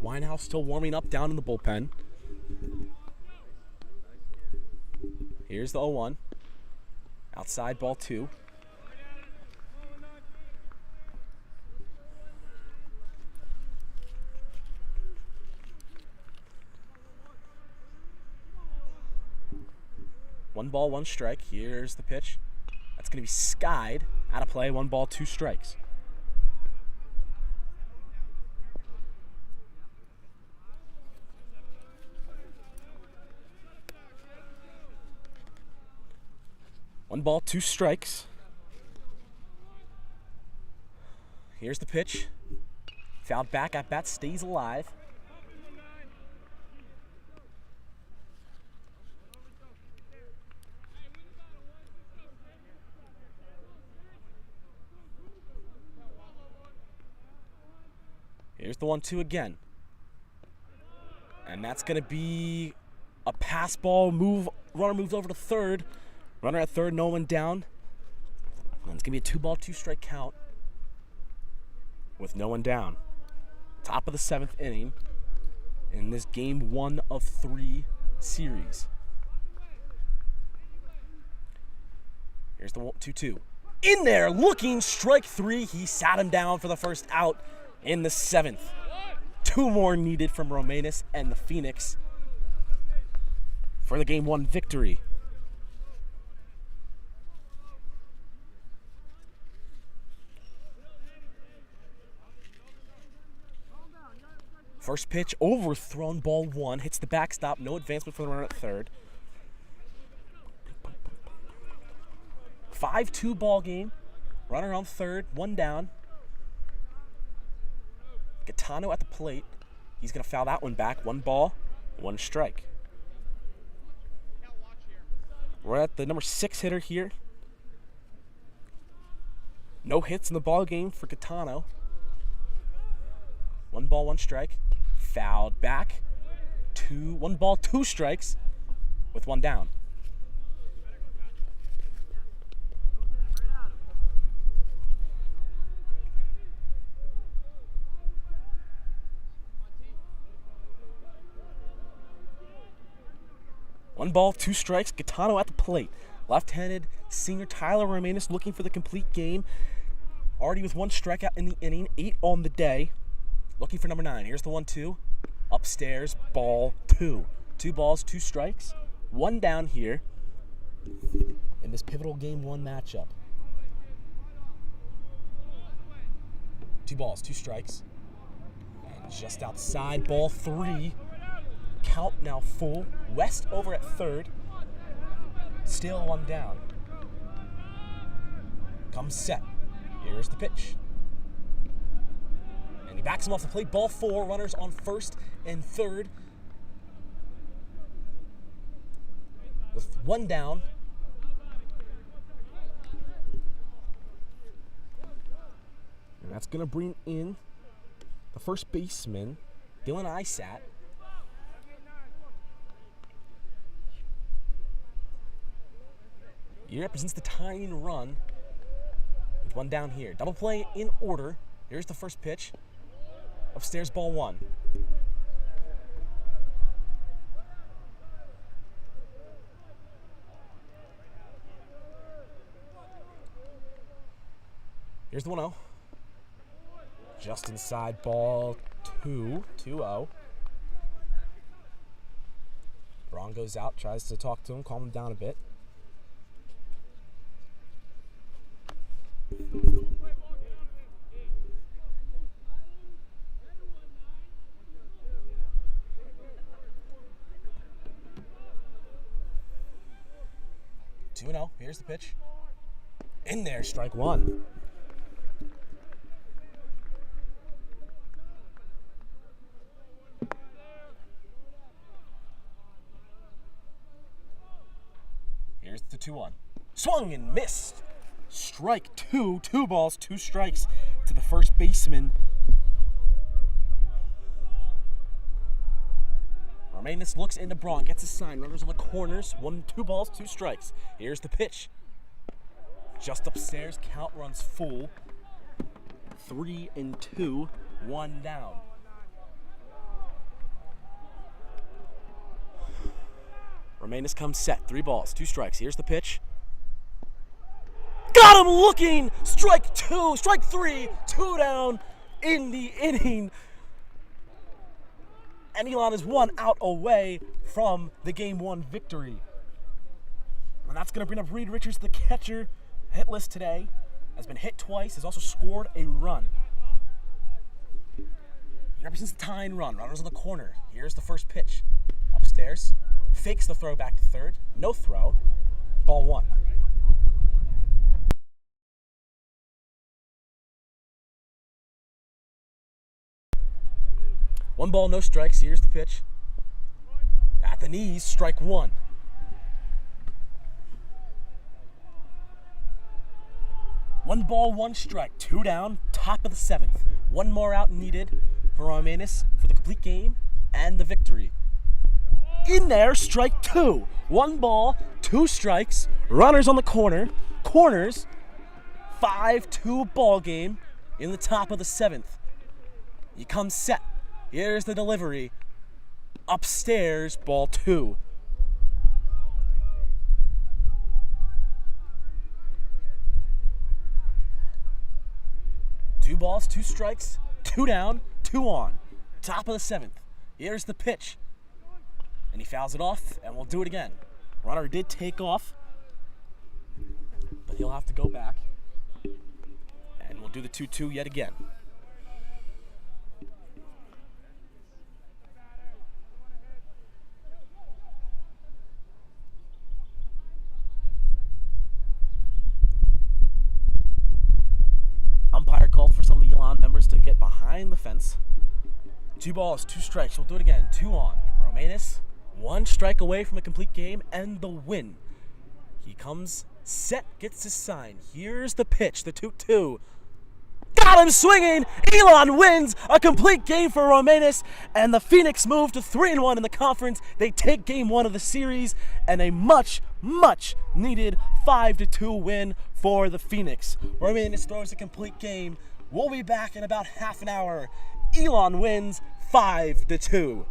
Winehouse still warming up down in the bullpen. Here's the 0-1. Outside, ball 2. One ball, one strike. Here's the pitch. That's going to be skied. Out of play, 1 ball, 2 strikes. One ball, 2 strikes. Here's the pitch. Fouled back, at bat stays alive. Here's the 1-2 again. And that's going to be a pass ball move. Runner moves over to third. Runner at third, no one down. And it's going to be a 2 ball, 2 strike count with no one down. Top of the 7th inning in this game 1 of 3 series. Here's the 2-2. In there, looking, strike 3. He sat him down for the first out in the 7th. 2 more needed from Romanus and the Phoenix for the game 1 victory. First pitch overthrown, ball 1, hits the backstop, no advancement for the runner at third. 5-2 ball game. Runner on third, 1 down. Gaetano at the plate. He's going to foul that one back. 1 ball, 1 strike. We're at the number 6 hitter here. No hits in the ball game for Gaetano. 1 ball, 1 strike. Fouled back. 1 ball, 2 strikes with 1 down. One ball, 2 strikes. Gaetano at the plate. Left-handed senior Tyler Romanus looking for the complete game. Already with 1 strikeout in the inning, 8 on the day. Looking for number 9. Here's the 1-2. Upstairs, ball 2. 2 balls, 2 strikes. 1 down here in this pivotal game 1 matchup. 2 balls, 2 strikes. And just outside, ball 3. Count now full. West over at third. Still 1 down. Comes set. Here's the pitch. And he backs him off the plate. Ball 4. Runners on first and third. With 1 down. And that's going to bring in the first baseman, Dylan Isat. He represents the tying run with 1 down here. Double play in order. Here's the first pitch. Upstairs, ball 1. Here's the 1-0. Just inside, ball 2-0. Braun goes out, tries to talk to him, calm him down a bit. Two 2-0. Here's the pitch. In there, strike one. Here's the 2-1. Swung and missed. Strike two. 2 balls, 2 strikes to the first baseman. Romanus looks into Braun, gets a sign. Runners on the corners. 2 balls, 2 strikes. Here's the pitch. Just upstairs, count runs full. 3-2, 1 down. Romanus comes set. 3 balls, 2 strikes. Here's the pitch. Got him looking! Strike 2, strike 3, 2 down in the inning. And Elon is 1 out away from the Game 1 victory. And that's going to bring up Reed Richards, the catcher, hitless today. Has been hit twice, has also scored a run. He represents the tying run. Runners on the corner. Here's the first pitch. Upstairs. Fakes the throw back to third. No throw. Ball 1. One ball, no strikes. Here's the pitch. At the knees, strike 1. One ball, 1 strike. 2 down, top of the 7th. 1 more out needed for Romanus for the complete game and the victory. In there, strike 2. 1 ball, 2 strikes. Runners on the corners. 5-2 ball game in the top of the 7th. He comes set. Here's the delivery. Upstairs, ball 2. Two balls, 2 strikes, 2 down, 2 on. Top of the 7th. Here's the pitch. And he fouls it off, and we'll do it again. Runner did take off, but he'll have to go back. And we'll do the 2-2 yet again. Umpire called for some of the Elon members to get behind the fence. 2 balls, 2 strikes. We'll do it again. 2 on. Romanus, 1 strike away from a complete game and the win. He comes set, gets his sign. Here's the pitch, the 2-2. Got him swinging! Elon wins a complete game for Romanus, and the Phoenix move to 3-1 in the conference. They take Game 1 of the series, and a much, much needed 5-2 win for the Phoenix. Romanus throws a complete game. We'll be back in about half an hour. Elon wins 5-2.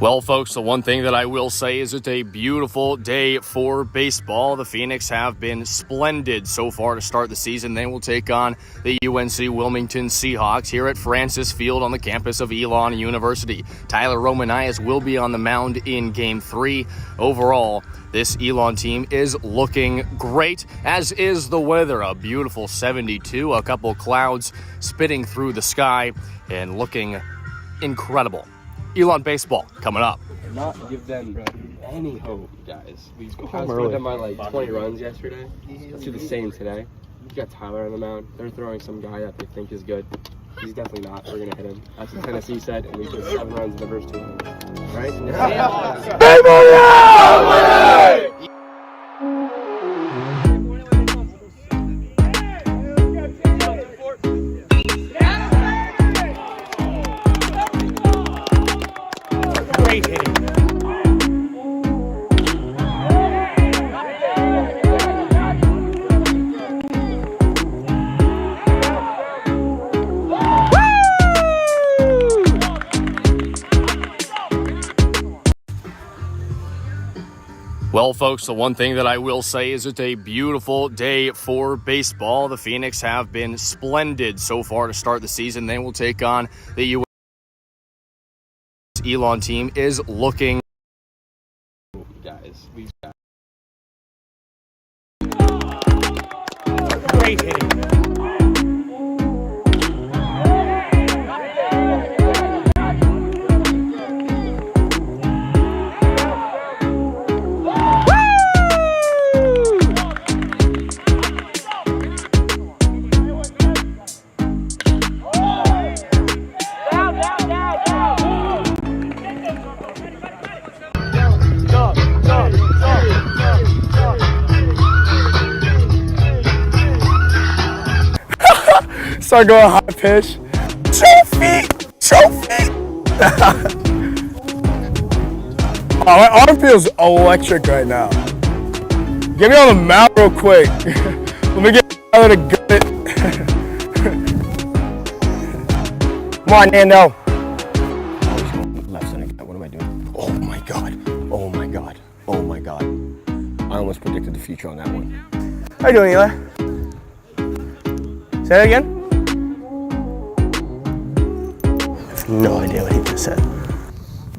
Well, folks, the one thing that I will say is it's a beautiful day for baseball. The Phoenix have been splendid so far to start the season. They will take on the UNC Wilmington Seahawks here at Francis Field on the campus of Elon University. Tyler Romanias will be on the mound in Game 3. Overall, this Elon team is looking great, as is the weather. A beautiful 72, a couple clouds spitting through the sky and looking incredible. Elon baseball coming up. Not give them any hope, guys. We outscored them by like 20 runs yesterday. Let's do the same today. You got Tyler on the mound. They're throwing some guy that they think is good. He's definitely not. We're going to hit him. That's what Tennessee said, and we put 7 runs in the first 2 innings. Right? Great hitting. Well, folks, the one thing that I will say is it's a beautiful day for baseball. The Phoenix have been splendid so far to start the season. They will take on the UNC Elon team is looking. Guys, Great hitting. Start going high pitch. 2 feet! 2 feet! Oh, my arm feels electric right now. Get me on the mound real quick. Let me get Tyler to gut it. Come on, Nando. left center. What am I doing? Oh my god. Oh my god. Oh my god. I almost predicted the future on that one. How you doing, Eli? Say that again? I have no idea what he just said.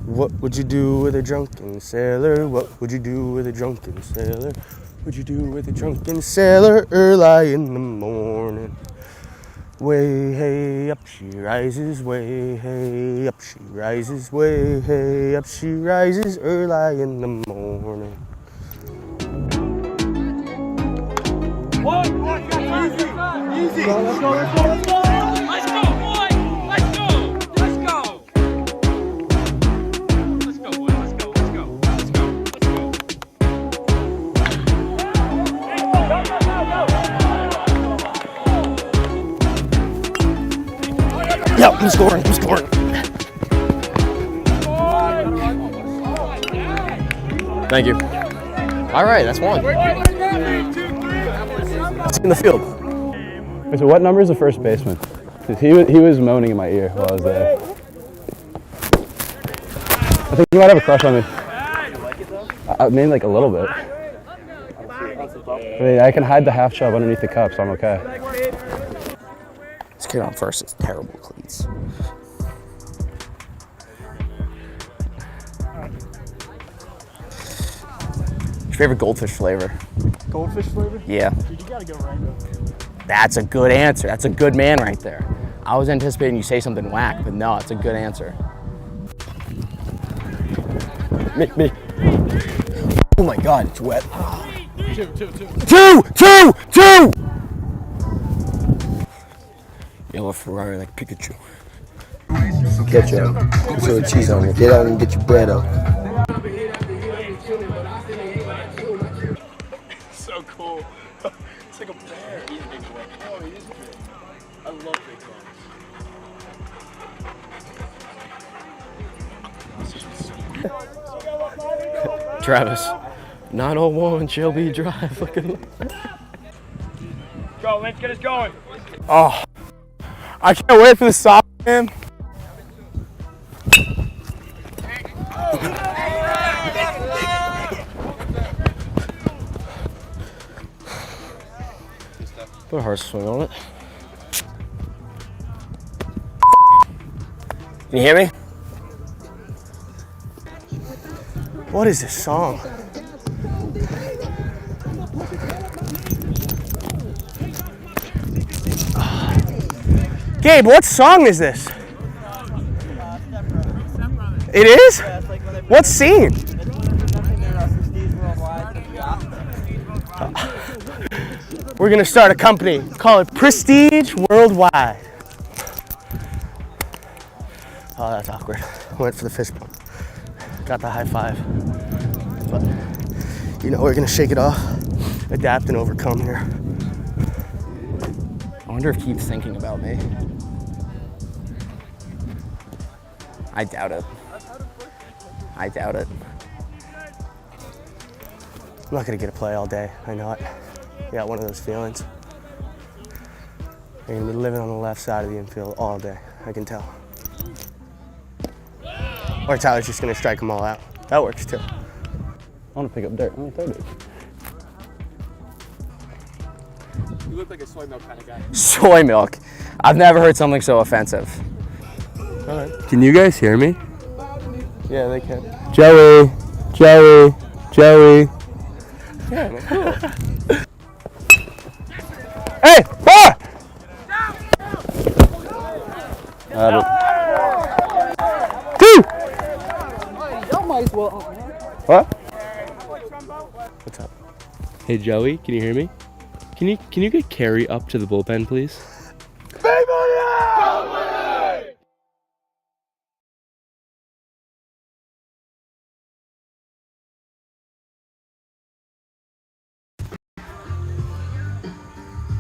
What would you do with a drunken sailor? What would you do with a drunken sailor? What'd you do with a drunken sailor early in the morning? Way hey up she rises, way hey up she rises, way hey up she rises early in the morning. Easy. Let's go. Let's go, boy. Let's go. Let's go, boy. Let's go. Yep, I'm scoring. Thank you. All right, that's one. It's in the field. So what number is the first baseman? He was moaning in my ear while I was there. I think he might have a crush on me. I mean, like a little bit. I mean, I can hide the half chub underneath the cup, so I'm okay. This kid on first is terrible cleats. Your favorite goldfish flavor? Goldfish flavor? Yeah. Dude, you gotta go rainbow. That's a good answer. That's a good man right there. I was anticipating you say something whack, but no, it's a good answer. Me. Oh my God, it's wet. Two! Yellow Ferrari like Pikachu. Get you. Put some cheese on it. Get out and get your bread up. So cool. It's like a bear. He's a big boy. Oh, he is big. I love big dogs. Travis. 901 Shelby Drive. Go, let's get us going. Oh, I can't wait for the stop, man. Put a hard swing on it. Can you hear me? What is this song? Gabe, what song is this? It is? What scene? We're gonna start a company, call it Prestige Worldwide. Oh, that's awkward. Went for the fist bump. Got the high five. But, you know, we're gonna shake it off, adapt and overcome here. I wonder if Keith's thinking about me. I doubt it. I doubt it. I'm not gonna get a play all day, I know it. I got one of those feelings. You're gonna be living on the left side of the infield all day, I can tell. Or Tyler's just gonna strike them all out. That works too. I want to pick up dirt. I'm gonna throw dirt. You look like a soy milk kind of guy. Soy milk. I've never heard something so offensive. All right. Can you guys hear me? Yeah, they can. Joey. Yeah, cool. Hey! Bar! Two! What? What's up? Hey Joey, can you hear me? Can you get Carrie up to the bullpen, please?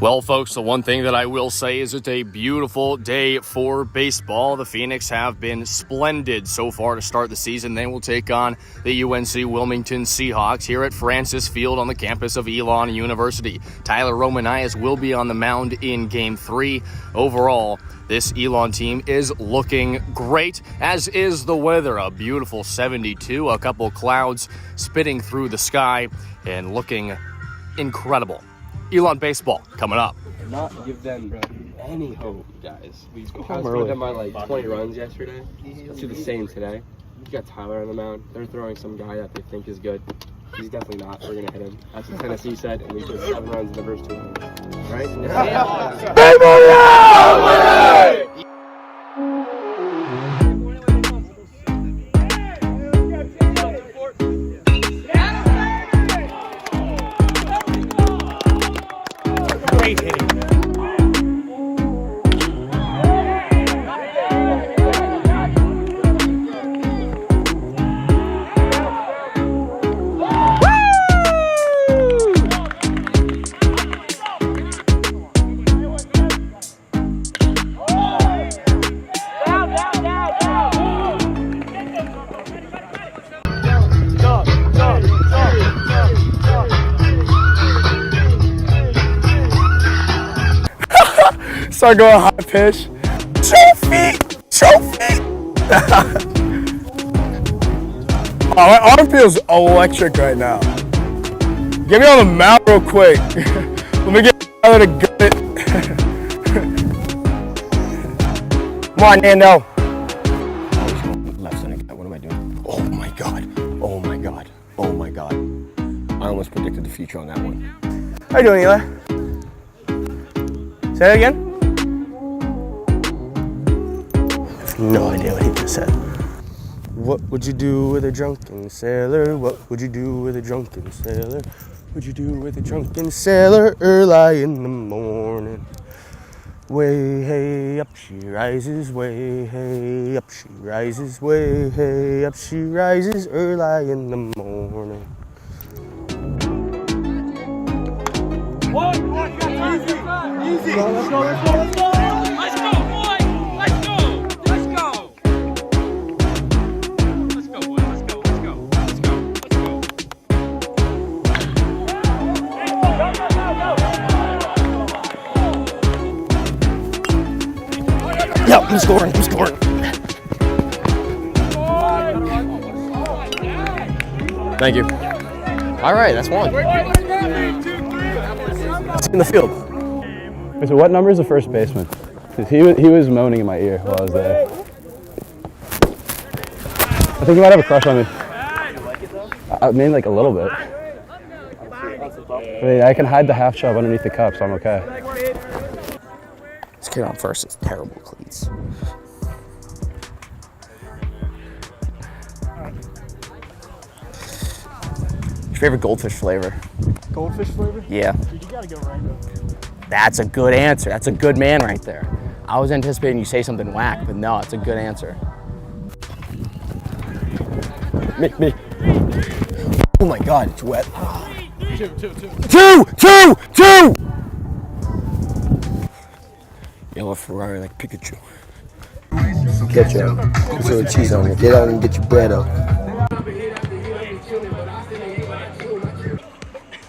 Well, folks, the one thing that I will say is it's a beautiful day for baseball. The Phoenix have been splendid so far to start the season. They will take on the UNC Wilmington Seahawks here at Francis Field on the campus of Elon University. Tyler Romanias will be on the mound in Game 3. Overall, this Elon team is looking great, as is the weather. A beautiful 72, a couple clouds spitting through the sky and looking incredible. Elon baseball coming up. Not give them any hope, guys. We outscored them by like 20 runs yesterday. Let's do the same today. You got Tyler on the mound. They're throwing some guy that they think is good. He's definitely not. We're gonna hit him. That's what Tennessee said, and we put 7 runs in the first 2 innings. Right? Great hitting. Start going high pitch. 2 feet! 2 feet! Oh, my arm feels electric right now. Get me on the mound real quick. Let me get Tyler to gut it. Come on, Nando. Left center. What am I doing? Oh my god. Oh my god. Oh my god. I almost predicted the future on that one. How you doing, Eli? Say that again? No idea what he just said. What would you do with a drunken sailor? What would you do with a drunken sailor? What'd you do with a drunken sailor early in the morning? Way hey up she rises, way hey up she rises, way hey up she rises early in the morning. Easy. Let's go. Let's go, boy. Let's go. Let's go, boy. Let's go. Yeah, I'm scoring. Thank you. All right, that's one. It's in the field. Wait, so what number is the first baseman? 'Cause he was moaning in my ear while I was there. I think he might have a crush on me. I mean, like a little bit. I mean, I can hide the half shove underneath the cup, so I'm okay. This kid on first is terrible cleats. Your favorite goldfish flavor? Goldfish flavor? Yeah. Dude, you gotta go Rango. That's a good answer. That's a good man right there. I was anticipating you say something whack, but no, it's a good answer. Me. Oh my God, it's wet. Two! Yellow Ferrari like Pikachu. Ketchup. Put some cheese on it. Get out and get your bread up.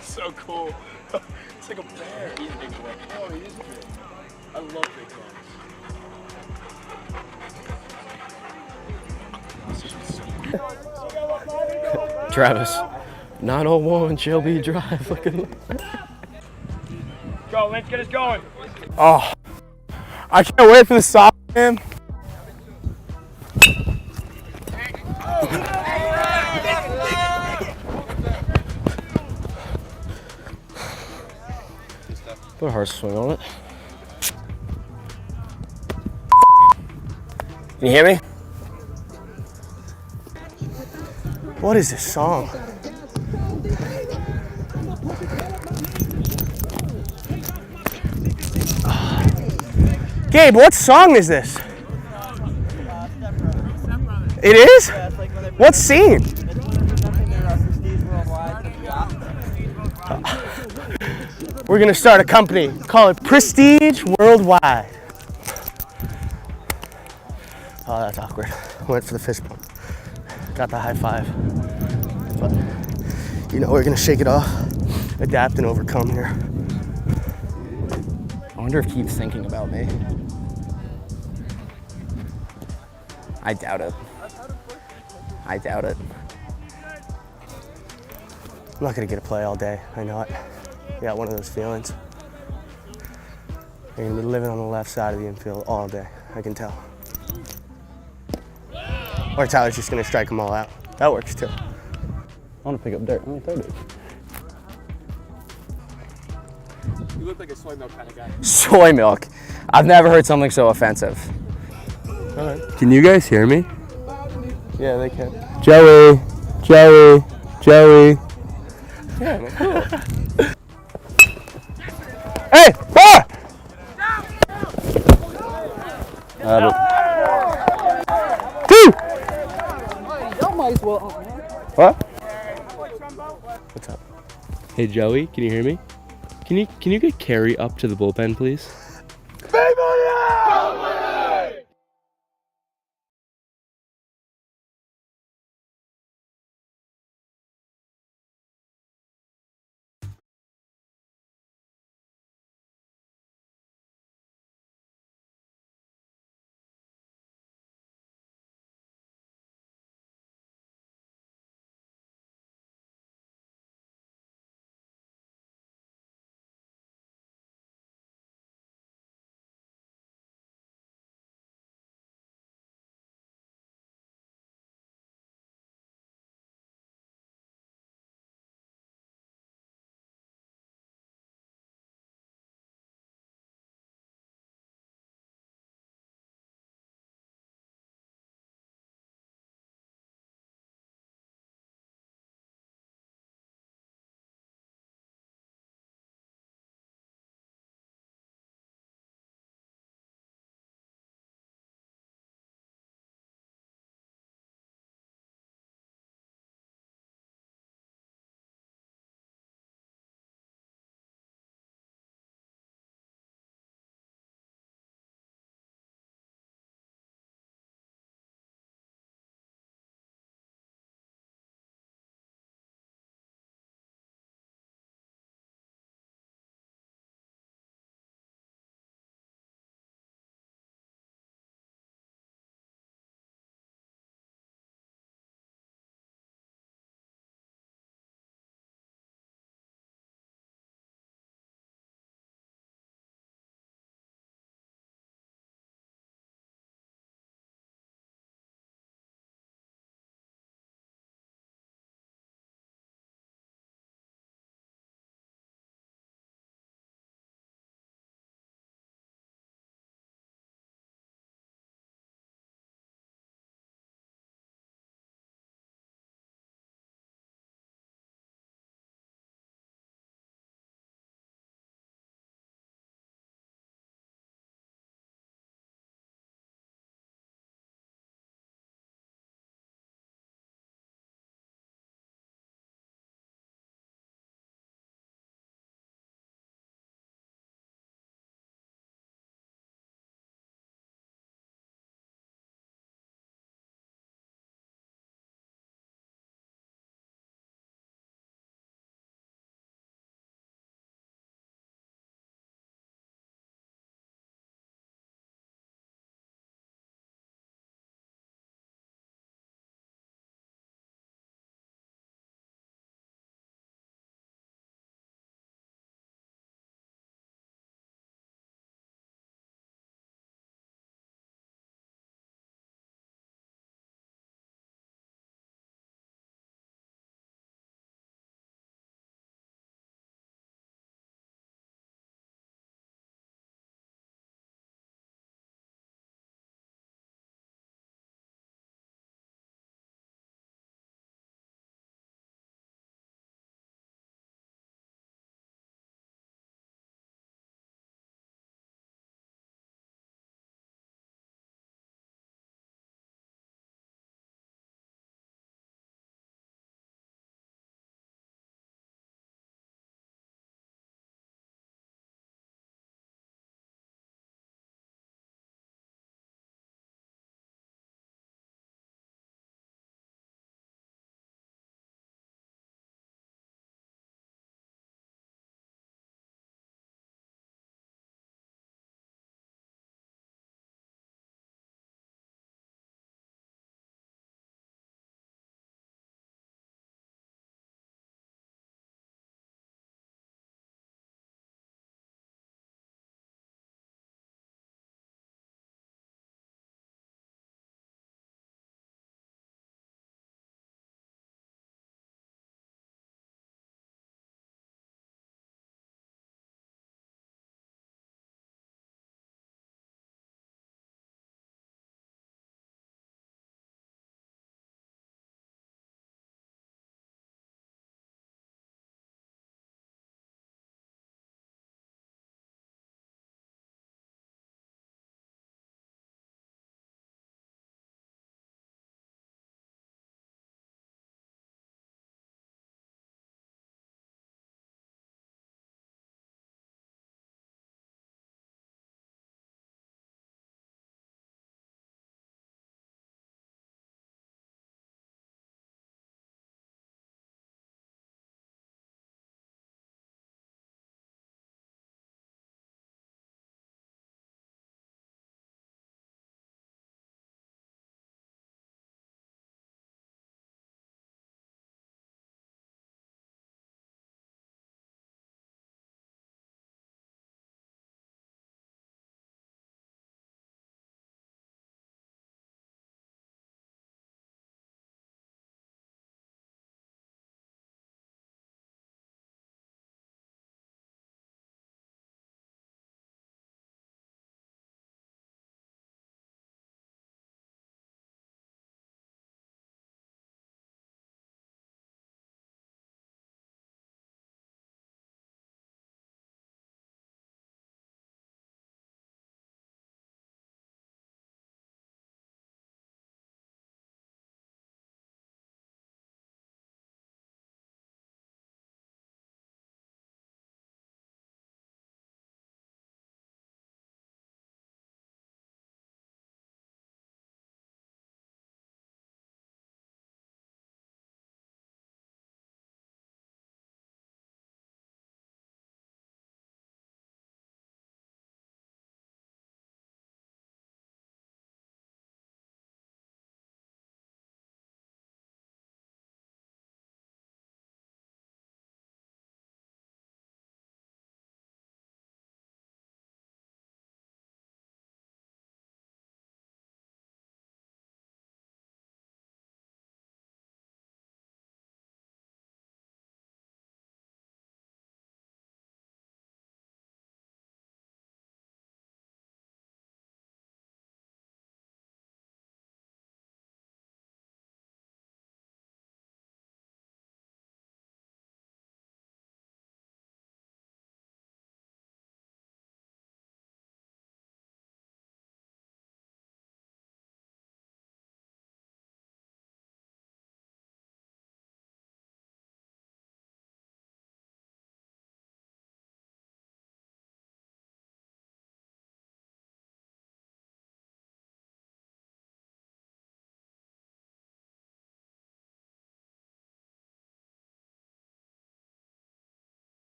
So cool. It's like a bear. He's a big boy. Oh, he is big. I love big dogs. Travis. 901 Shelby Drive. Fucking. Go, let's get us going. Oh, I can't wait for the soccer game. Put a hard swing on it. Can you hear me? What is this song? Gabe, what song is this? It is? What scene? We're gonna start a company, call it Prestige Worldwide. Oh, that's awkward. Went for the fist bump. Got the high five. But, you know, we're gonna shake it off, adapt and overcome here. I wonder if Keith's thinking about me. I doubt it. I doubt it. I'm not gonna get a play all day, I know it. Yeah, one of those feelings. You're gonna be living on the left side of the infield all day, I can tell. Or Tyler's just gonna strike them all out. That works too. I want to pick up dirt. I'm gonna throw dirt. You look like a soy milk kind of guy. Soy milk. I've never heard something so offensive. Can you guys hear me? Yeah, they can. Joey. Yeah, man, cool. Hey, bar! Two! What? What's up? Hey Joey, can you hear me? Can you get Carrie up to the bullpen, please?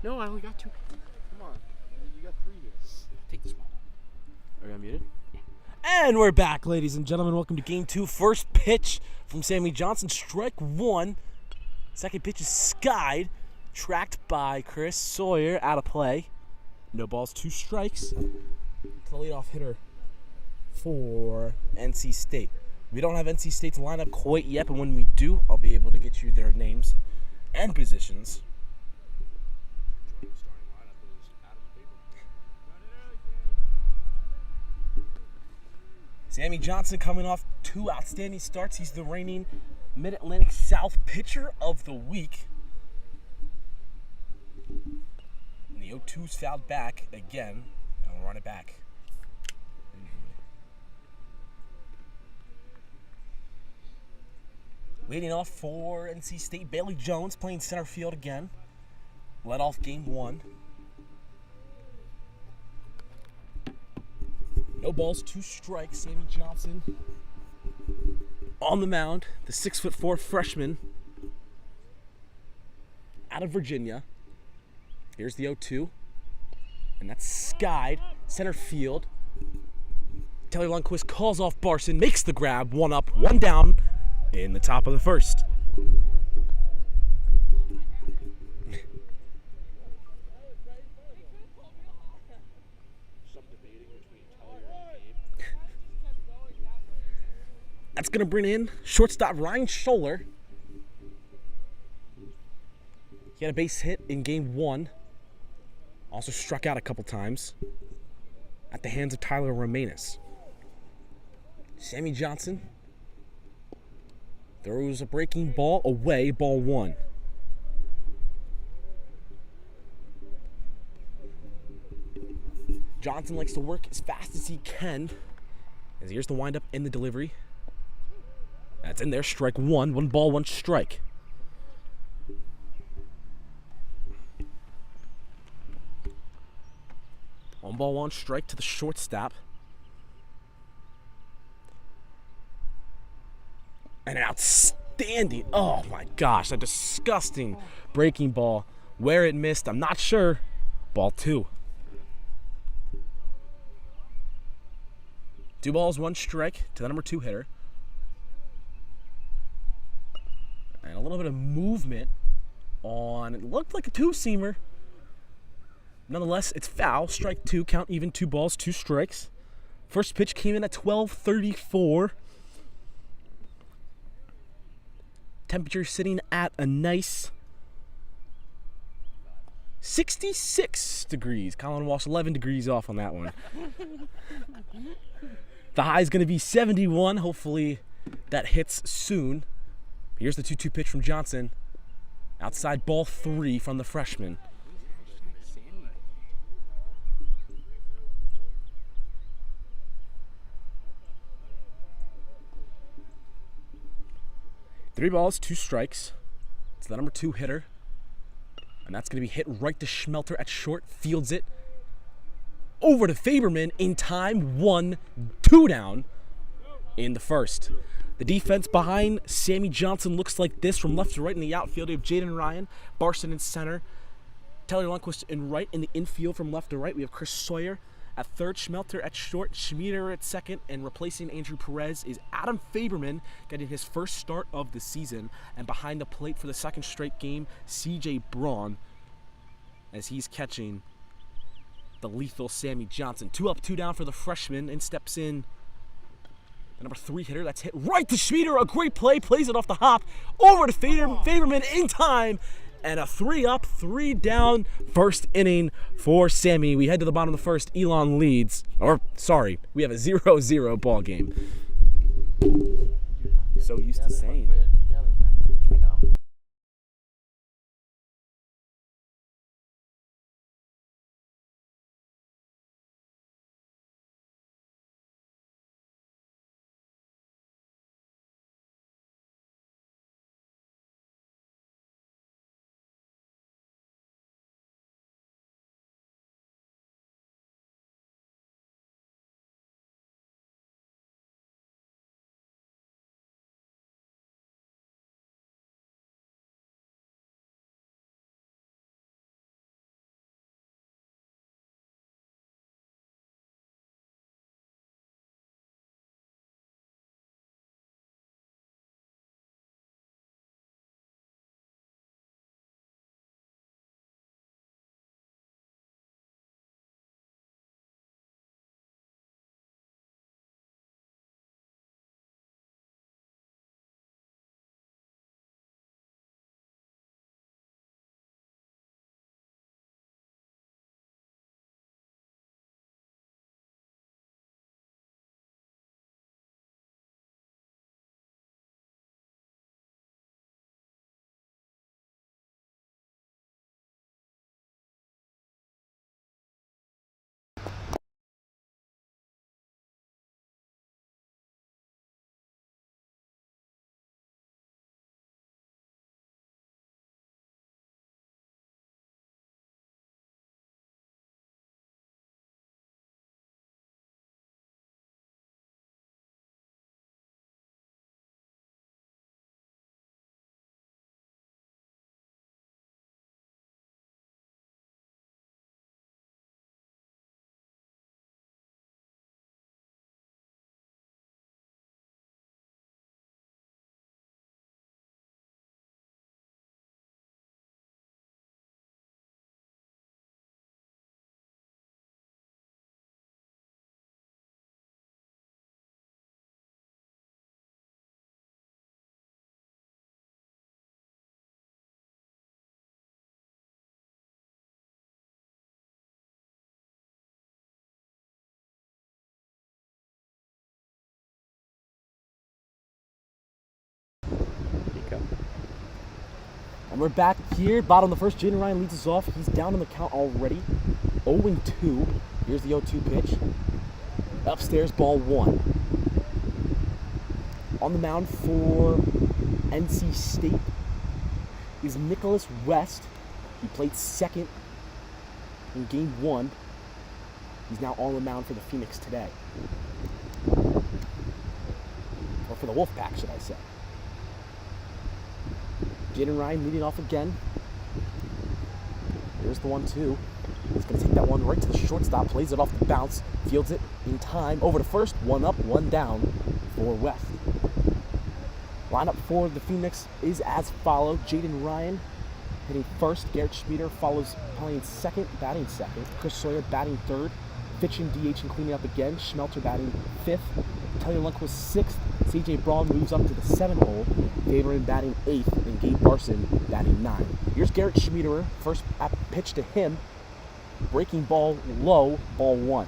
No, I only got 2. Come on. You got 3 here. Take this one. Are you unmuted? And we're back, ladies and gentlemen. Welcome to Game 2. First pitch from Sammy Johnson. Strike 1. Second pitch is skied. Tracked by Chris Sawyer. Out of play. No balls, 2 strikes. To the leadoff hitter for NC State. We don't have NC State's lineup quite yet, but when we do, I'll be able to get you their names and positions. Sammy Johnson coming off 2 outstanding starts. He's the reigning Mid-Atlantic South Pitcher of the Week. And the 0-2's fouled back again. And we'll run it back. Leading off for NC State, Bailey Jones playing center field again. Led off game 1. No balls, 2 strikes. Sammy Johnson on the mound. The 6'4" freshman out of Virginia. Here's the 0-2. And that's skied. Center field. Taylor Lundquist calls off Barson, makes the grab. 1 up, 1 down in the top of the first. That's going to bring in shortstop Ryan Scholler. He had a base hit in game 1. Also struck out a couple times at the hands of Tyler Romanus. Sammy Johnson throws a breaking ball away, ball 1. Johnson likes to work as fast as he can. As here's the windup in the delivery. That's in there, strike 1. 1 ball, 1 strike. One ball, 1 strike to the shortstop. And an outstanding, oh my gosh, a disgusting breaking ball. Where it missed, I'm not sure. Ball 2. 2 balls, 1 strike to the number 2 hitter. And a little bit of movement on, it looked like a 2-seamer. Nonetheless, it's foul. Strike 2, count even, 2 balls, 2 strikes. First pitch came in at 12:34. Temperature sitting at a nice 66 degrees. Colin Walsh 11 degrees off on that one. The high is going to be 71. Hopefully that hits soon. Here's the 2-2 pitch from Johnson. Outside, ball 3 from the freshman. Three balls, 2 strikes. It's the number 2 hitter. And that's going to be hit right to Schmelter at short. Fields it. Over to Faberman in time. 1-2 down in the first. The defense behind Sammy Johnson looks like this from left to right in the outfield. We have Jaden Ryan, Barson in center. Taylor Lundquist in right. In the infield from left to right, we have Chris Sawyer at third, Schmelter at short, Schmieder at second, and replacing Andrew Perez is Adam Faberman, getting his first start of the season. And behind the plate for the second straight game, CJ Braun, as he's catching the lethal Sammy Johnson. 2 up, 2 down for the freshman, and steps in the number 3 hitter. That's hit right to Schmieder. A great play, plays it off the hop, over to Faberman in time. And a 3 up, 3 down first inning for Sammy. We head to the bottom of the first. Elon leads. Or, sorry, we have a 0-0 ball game. So used to saying it. And we're back here, bottom of the first. Jaden Ryan leads us off. He's down in the count already. 0-2. Here's the 0-2 pitch. Upstairs, ball 1. On the mound for NC State is Nicholas West. He played second in game 1. He's now on the mound for the Phoenix today. Or for the Wolfpack, should I say. Jaden Ryan leading off again. Here's the 1-2. He's going to take that one right to the shortstop, plays it off the bounce, fields it in time, over to first, 1 up, 1 down for West. Lineup for the Phoenix is as follows. Jaden Ryan hitting first. Garrett Schmieder follows playing second, batting second. Chris Sawyer batting third. Fitchin DH and cleaning up again. Schmelter batting fifth. Taylor Lundquist sixth. CJ Braun moves up to the 7 hole. Favorman batting 8th, and Gabe Barson batting 9. Here's Garrett Schmiederer. First pitch to him. Breaking ball low, ball 1.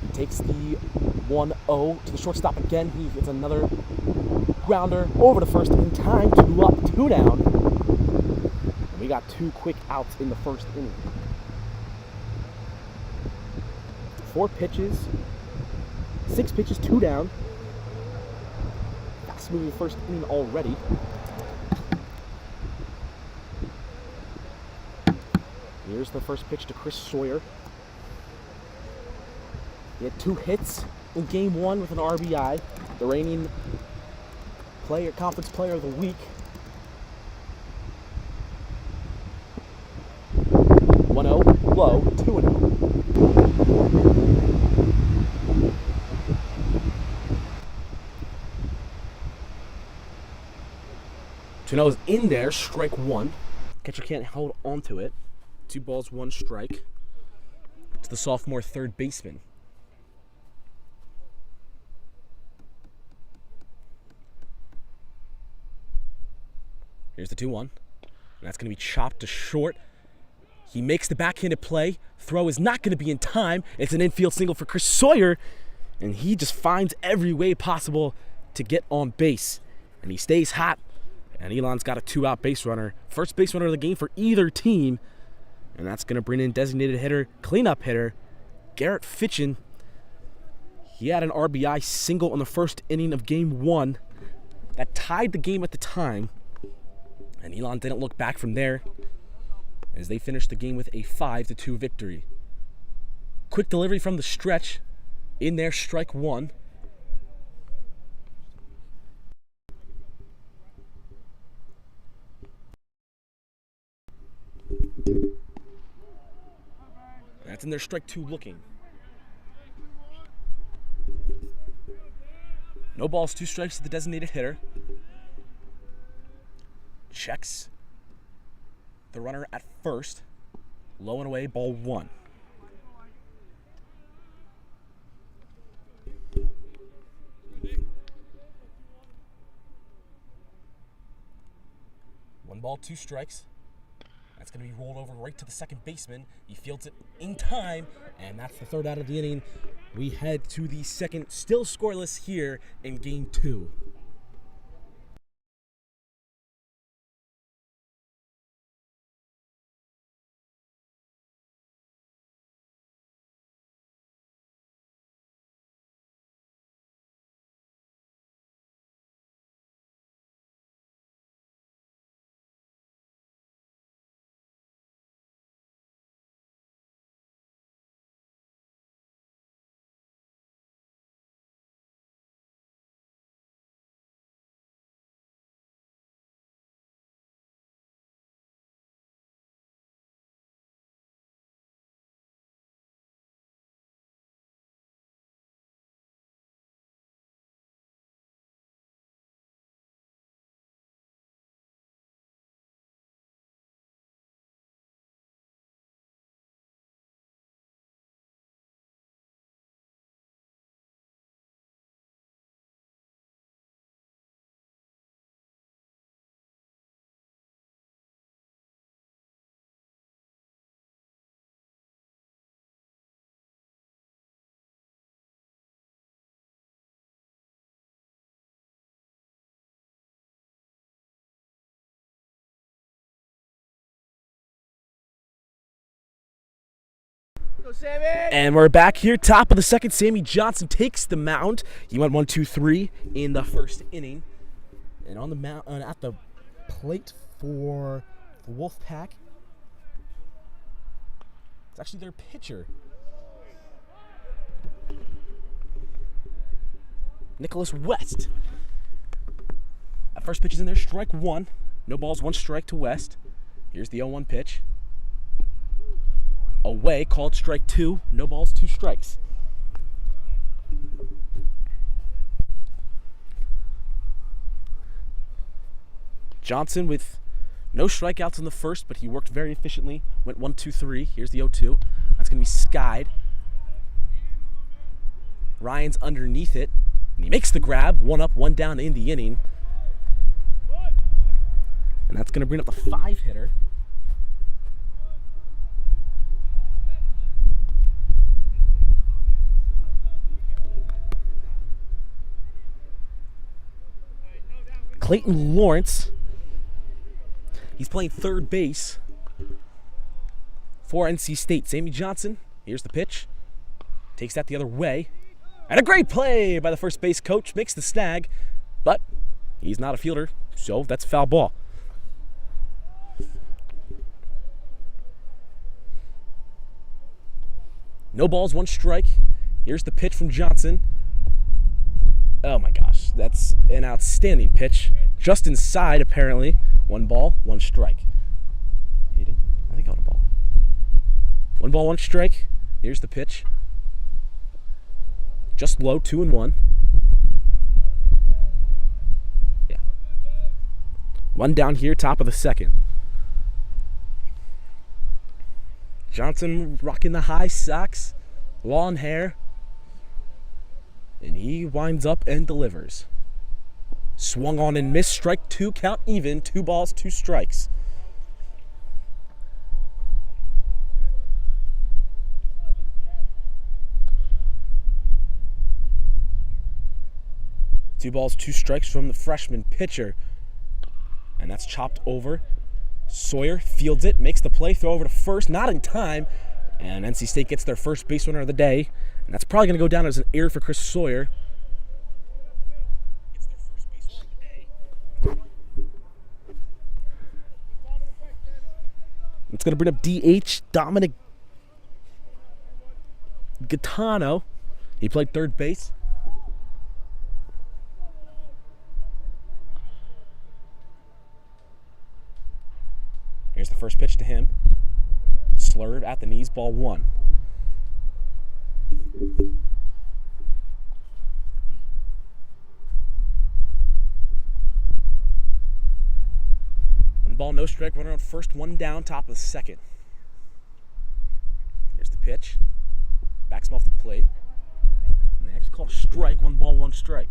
He takes the 1-0 to the shortstop again. He gets another grounder over to first in time. 2 up, 2 down. And we got 2 quick outs in the first inning. 4 pitches, 6 pitches, 2 down. Fast moving first inning already. Here's the first pitch to Chris Sawyer. He had 2 hits in game 1 with an RBI. The reigning conference player of the week. 1-0, low, 2-0. Tunnel is in there, strike 1. Catcher can't hold onto it. 2 balls, 1 strike. To the sophomore third baseman. Here's the 2-1. And that's going to be chopped to short. He makes the backhanded play. Throw is not going to be in time. It's an infield single for Chris Sawyer. And he just finds every way possible to get on base. And he stays hot. And Elon's got a 2-out base runner. First base runner of the game for either team. And that's going to bring in designated hitter, cleanup hitter, Garrett Fitchin. He had an RBI single in the first inning of game 1 that tied the game at the time. And Elon didn't look back from there as they finished the game with a 5-2 victory. Quick delivery from the stretch. In there, strike 1. That's in there, strike 2 looking. No balls, 2 strikes to the designated hitter. Checks the runner at first. Low and away, ball 1. One ball, 2 strikes. That's going to be rolled over right to the second baseman. He fields it in time, and that's the 3rd out of the inning. We head to the second, still scoreless here in game 2. And we're back here, top of the second. Sammy Johnson takes the mound. He went 1-2-3 in the first inning. And on the mound, at the plate for the Wolfpack, it's actually their pitcher, Nicholas West. That first pitch is in there, strike one. No balls, one strike to West. Here's the 0-1 pitch. Away, called strike two. No balls, two strikes. Johnson with no strikeouts in the first, but he worked very efficiently. Went 1-2-3. Here's the 0-2. That's going to be skied. Ryan's underneath it, and he makes the grab. 1 up, 1 down in the inning. And that's going to bring up the 5-hitter. Clayton Lawrence. He's playing third base for NC State. Sammy Johnson, here's the pitch. Takes that the other way. And a great play by the first base coach. Makes the snag, but he's not a fielder, so that's a foul ball. No balls, one strike. Here's the pitch from Johnson. Oh my gosh, that's an outstanding pitch. Just inside, apparently. 1 ball, 1 strike. He did? I think I got a ball. 1 ball, 1 strike. Here's the pitch. Just low, 2-1. Yeah. 1 down here, top of the second. Johnson rocking the high socks, long hair. And he winds up and delivers. Swung on and missed. Strike 2, count even. 2 balls, 2 strikes. Two balls, 2 strikes from the freshman pitcher. And that's chopped over. Sawyer fields it, makes the play, throw over to first, not in time. And NC State gets their first base runner of the day. And that's probably going to go down as an error for Chris Sawyer. It's going to bring up DH Dominic Gaetano. He played third base. Here's the first pitch to him. Slurred at the knees, ball 1. Ball, no strike, runner on first, 1 down, top of the second. Here's the pitch. Backs him off the plate. And they actually call it a strike, 1 ball, 1 strike.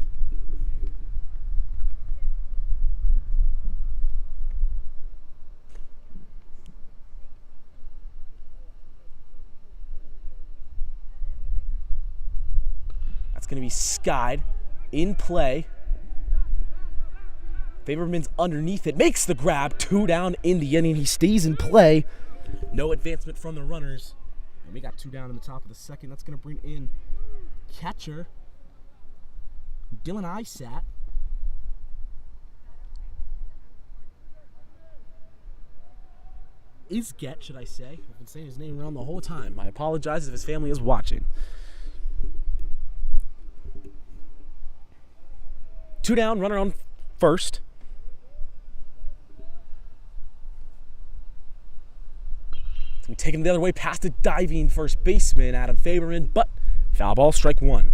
That's going to be skied in play. Faberman's underneath it, makes the grab, 2 down in the inning. He stays in play. No advancement from the runners. And we got 2 down in the top of the second. That's going to bring in catcher Dylan Isat. Isget, should I say. I've been saying his name wrong the whole time. I apologize if his family is watching. 2 down, runner on first. We take him the other way past the diving first baseman, Adam Faberman, but foul ball, strike 1.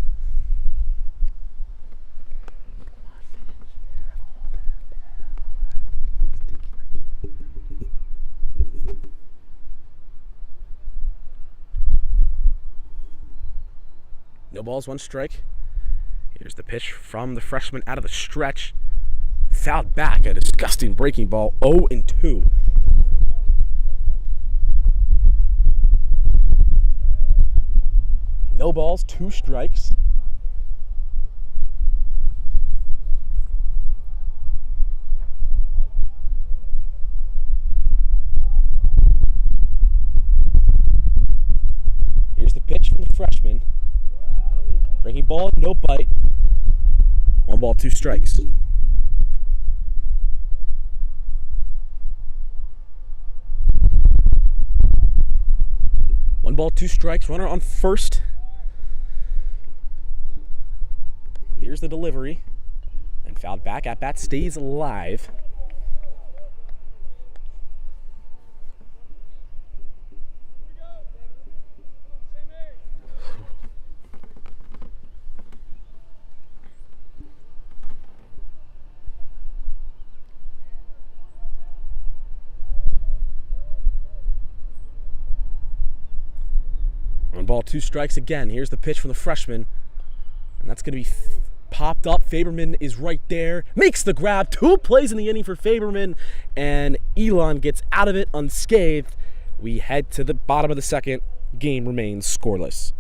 No balls, 1 strike. Here's the pitch from the freshman out of the stretch. Fouled back, a disgusting breaking ball, 0-2. No balls, 2 strikes. freshman. Breaking ball, no bite. 1 ball, 2 strikes. One ball, 2 strikes. Runner on first. Here's the delivery. And fouled back. At bat stays alive. One ball, 2 strikes again. Here's the pitch from the freshman. And that's going to be popped up. Faberman is right there. Makes the grab. 2 plays in the inning for Faberman. And Elon gets out of it unscathed. We head to the bottom of the second. Game remains scoreless.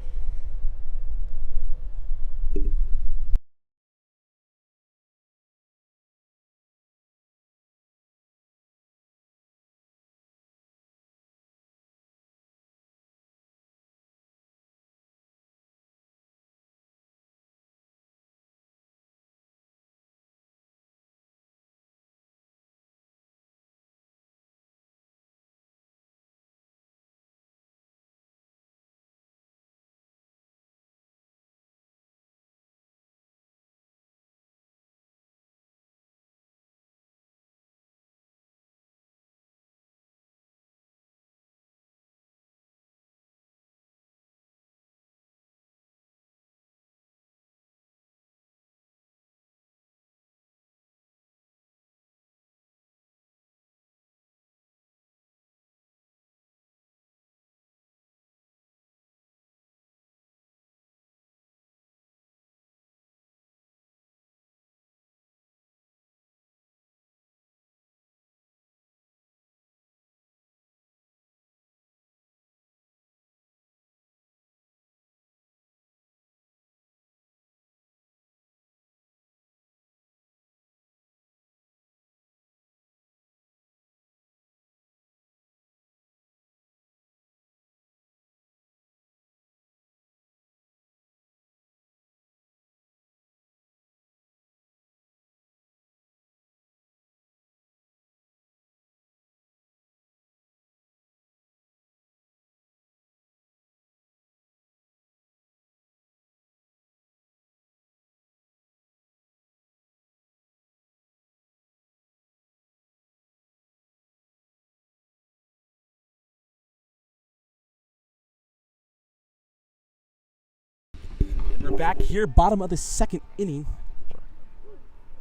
We're back here, bottom of the second inning.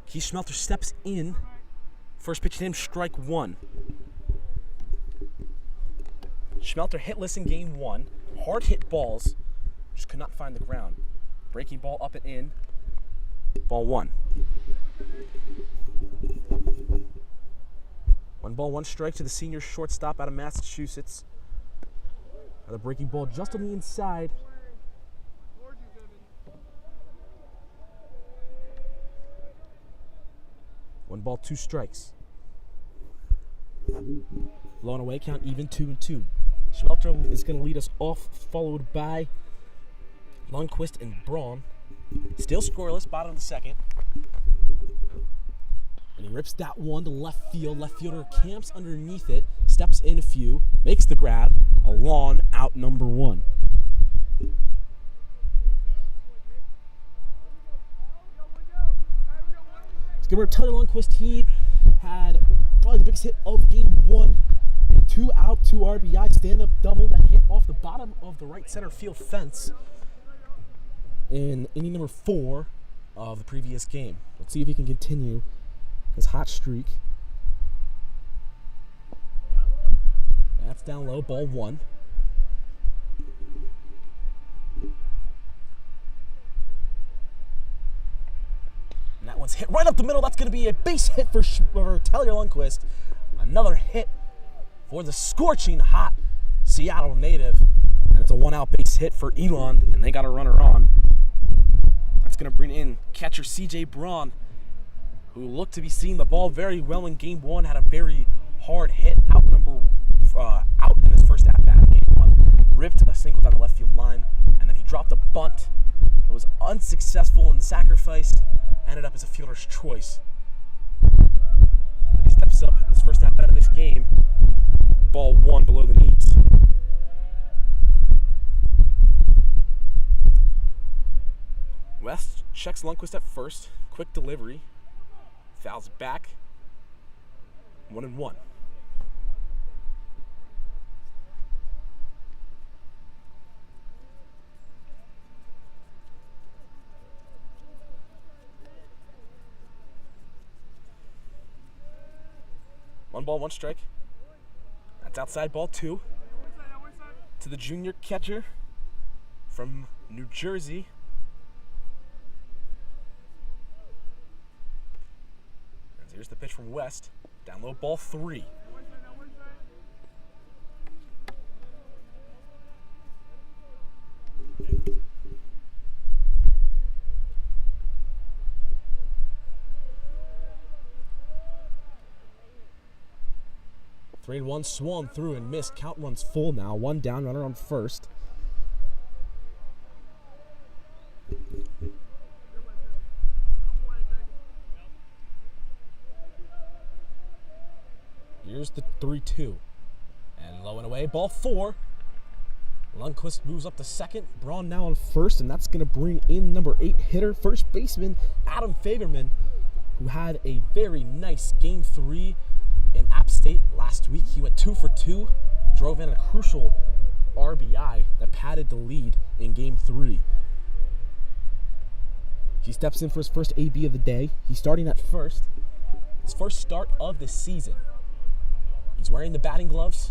Keith Schmelter steps in. First pitch to him, strike 1. Schmelter hitless in game 1. Hard hit balls, just could not find the ground. Breaking ball up and in. Ball 1. 1 ball, 1 strike to the senior shortstop out of Massachusetts. Another breaking ball just on the inside. 1 ball, 2 strikes. Low and away count, even 2-2. Schmelter is going to lead us off, followed by Lundqvist and Braun. Still scoreless, bottom of the second. And he rips that one to left field. Left fielder camps underneath it, steps in a few, makes the grab. A lawn out number 1. Give her Tyler Lundqvist. He had probably the biggest hit of game 1. A 2 out, 2 RBI stand-up double that hit off the bottom of the right center field fence in inning number 4 of the previous game. Let's see if he can continue his hot streak. That's down low, ball 1. And that one's hit right up the middle. That's going to be a base hit for Tyler Lundqvist. Another hit for the scorching hot Seattle native. And it's a 1-out base hit for Elon, and they got a runner on. That's going to bring in catcher CJ Braun, who looked to be seeing the ball very well in game 1, had a very hard hit out in his first at-bat in game 1. Ripped a single down the left field line, and then he dropped slice ended up as a fielder's choice. He steps up in this first at bat of this game. Ball 1 below the knees. West checks Lundqvist at first. Quick delivery. Fouls back. 1-1. One ball, one strike. That's outside ball 2. To the junior catcher from New Jersey. And here's the pitch from West. Down low, ball 3. Three and one, swung through and missed. Count runs full now. One down, runner on first. Here's the 3-2. And low and away, ball 4. Lundqvist moves up to second. Braun now on first, and that's going to bring in number 8 hitter, first baseman Adam Fagerman, who had a very nice Game 3 in App State last week. He went 2 for 2, drove in a crucial RBI that padded the lead in Game 3. He steps in for his first AB of the day. He's starting at first. His first start of the season. He's wearing the batting gloves,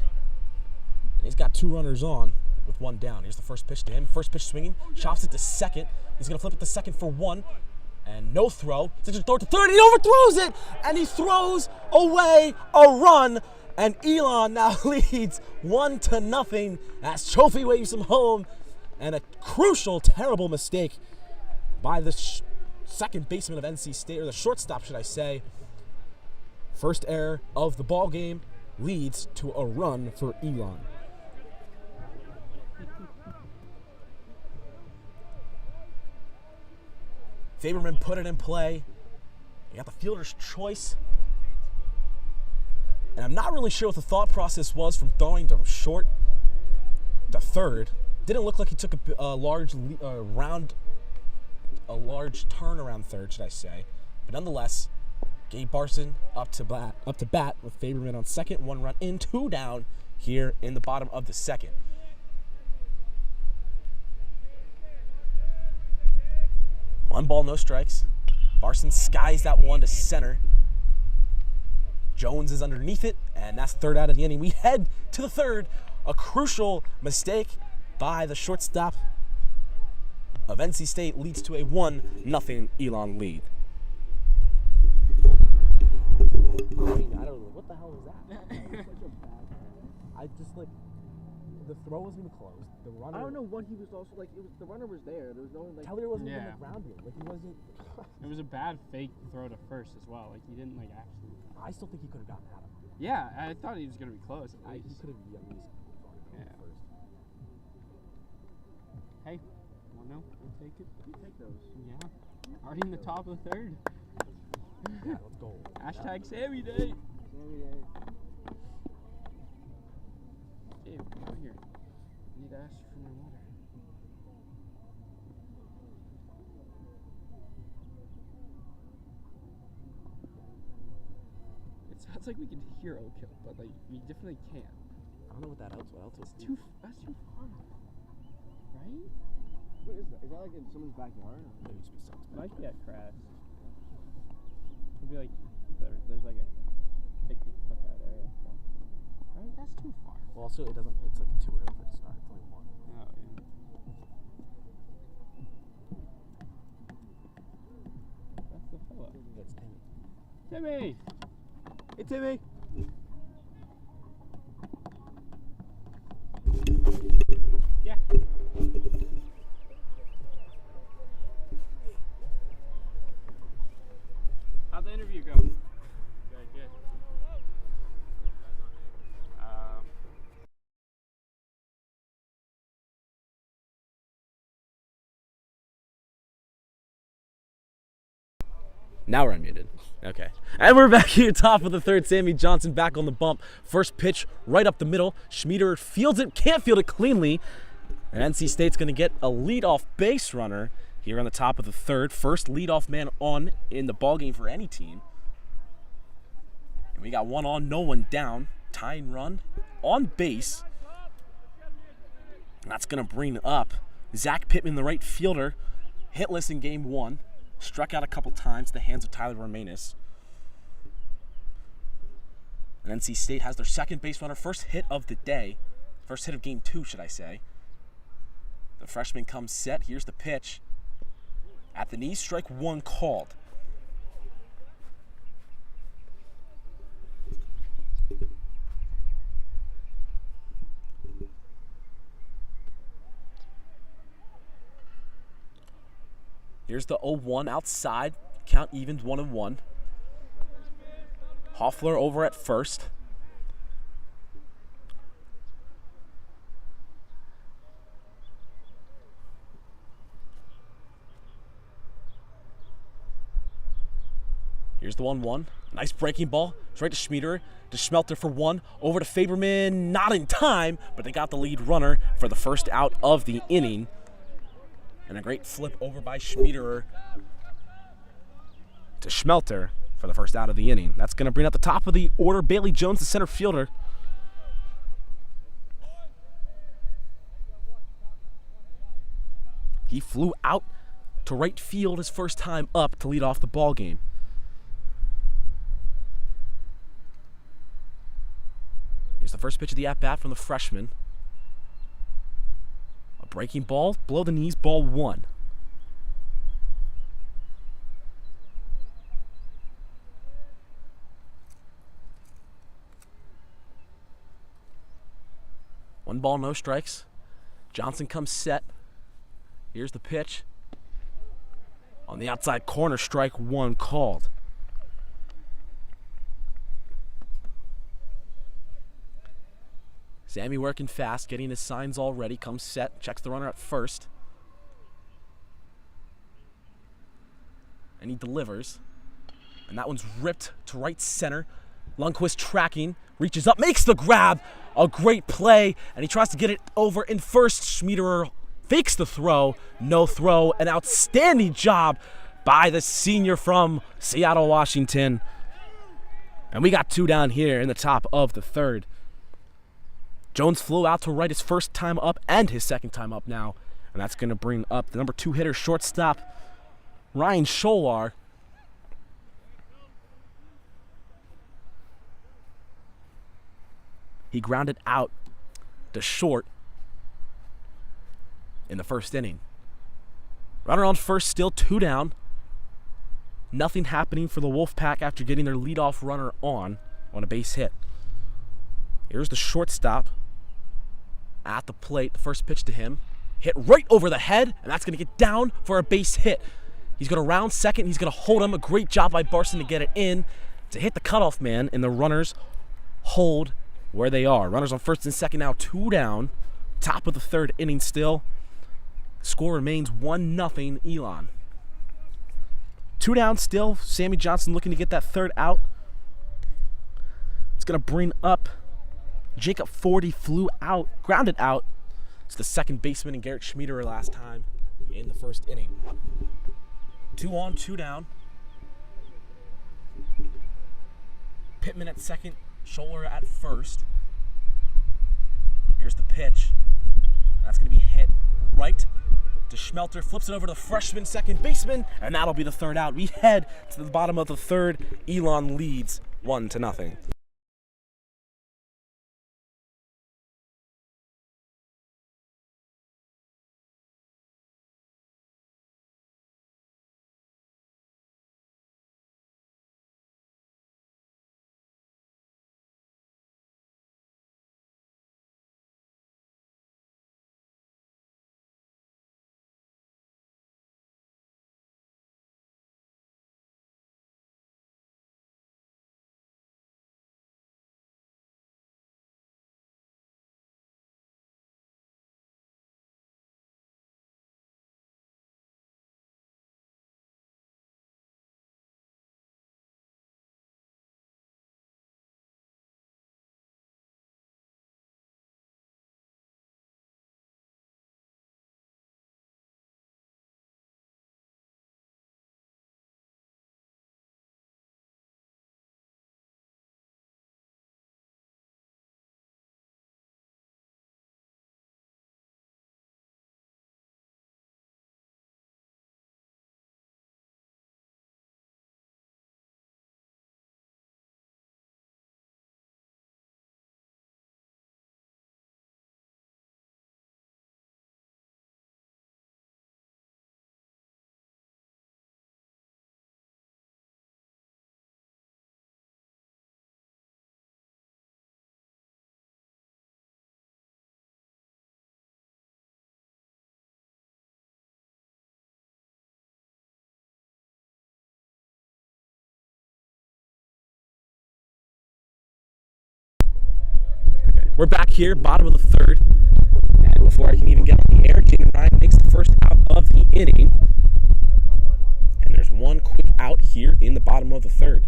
and he's got 2 runners on with 1 down. Here's the first pitch to him. First pitch swinging, chops it to second. He's going to flip it to second for 1. And no throw. He's going to throw it to third. He overthrows it, and he throws away a run. And Elon now leads 1-0 as Trophy waves him home. And a crucial, terrible mistake by the second baseman of NC State, or the shortstop, should I say. First error of the ball game leads to a run for Elon. Faberman put it in play. He got the fielder's choice. And I'm not really sure what the thought process was from throwing to short to third. Didn't look like he took a large turn around third, should I say. But nonetheless, Gabe Barson up to bat with Faberman on second. 1 run in, 2 down here in the bottom of the second. One ball, no strikes. Barson skies that one to center. Jones is underneath it, and that's third out of the inning. We head to the third. A crucial mistake by the shortstop of NC State leads to a 1-0 Elon lead. I mean, I don't know. What the hell was that? I just, like, the throw wasn't even closed. The runner. I don't know what he was also like. It was the runner was there. There was no like. Tellier wasn't even around him. Like he wasn't. It was a bad fake throw to first as well. Like he didn't like actually. I still think he could have gotten at him. Yeah, I thought he was gonna be close. He could have at least. Yeah. First. Hey, well, no, we'll take it. You take those. Yeah. Already in the top of the third. Yeah, let's go. Hashtag Sammy Day. Sammy Day. Gabe, come here. I need to ask you for my water. It sounds like we can hero kill, but like we definitely can't. I don't know what else was. That's too far, right? What is that? Is that like in someone's backyard? Maybe it should be something. Might be at Crass. It'd be like there's like a picnic cookout area. So. Right? That's too far. Well, also it doesn't. It's like too early for it to start. It's only 1. Oh yeah. That's the fella. That's Timmy. Timmy! Hey, Timmy. Yeah. How'd the interview go? Now we're unmuted. Okay. And we're back here, top of the third. Sammy Johnson back on the bump. First pitch right up the middle. Schmieder fields it, can't field it cleanly. And NC State's going to get a leadoff base runner here on the top of the third. First leadoff man on in the ballgame for any team. And we got one on, no one down. Tying run on base. And that's going to bring up Zach Pittman, the right fielder, hitless in game one. Struck out a couple times at the hands of Tyler Romanus. And NC State has their second base runner, first hit of the day. First hit of game two, should I say. The freshman comes set. Here's the pitch. At the knees, strike one called. Here's the 0-1 outside. Count evens 1-1. Hoffler over at first. Here's the 1-1. Nice breaking ball. Straight to Schmieder. To Schmelter for one. Over to Faberman. Not in time, but they got the lead runner for the first out of the inning. And a great flip over by Schmiederer to Schmelter for the first out of the inning. That's going to bring up the top of the order Bailey Jones, the center fielder. He flew out to right field his first time up to lead off the ball game. Here's the first pitch of the at-bat from the freshman. Breaking ball, below the knees, ball one. One ball, no strikes. Johnson comes set. Here's the pitch. On the outside corner, strike one called. Sammy working fast, getting his signs all ready, comes set, checks the runner at first. And he delivers. And that one's ripped to right center. Lundqvist tracking, reaches up, makes the grab. A great play, and he tries to get it over in first. Schmiederer fakes the throw, no throw. An outstanding job by the senior from Seattle, Washington. And we got two down here in the top of the third. Jones flew out to right his first time up and his second time up now. And that's going to bring up the number 2 hitter, shortstop, Ryan Scholar. He grounded out to short in the first inning. Runner on first, still 2 down. Nothing happening for the Wolfpack after getting their leadoff runner on a base hit. Here's the shortstop at the plate. The first pitch to him. Hit right over the head, and that's going to get down for a base hit. He's going to round second. He's going to hold him. A great job by Barson to get it in, to hit the cutoff man, and the runners hold where they are. Runners on first and second now, 2 down. Top of the third inning still. Score remains 1-0 Elon. 2 down still. Sammy Johnson looking to get that third out. It's going to bring up Jacob Ford. He flew out, grounded out. It's the second baseman and Garrett Schmiederer last time in the first inning. 2 on, 2 down. Pittman at second, Scholar at first. Here's the pitch. That's going to be hit right to Schmelter. Flips it over to the freshman second baseman, and that'll be the third out. We head to the bottom of the third. Elon leads 1-0. We're back here, bottom of the third. And before I can even get on the air, Jaden Ryan makes the first out of the inning. And there's one quick out here in the bottom of the third.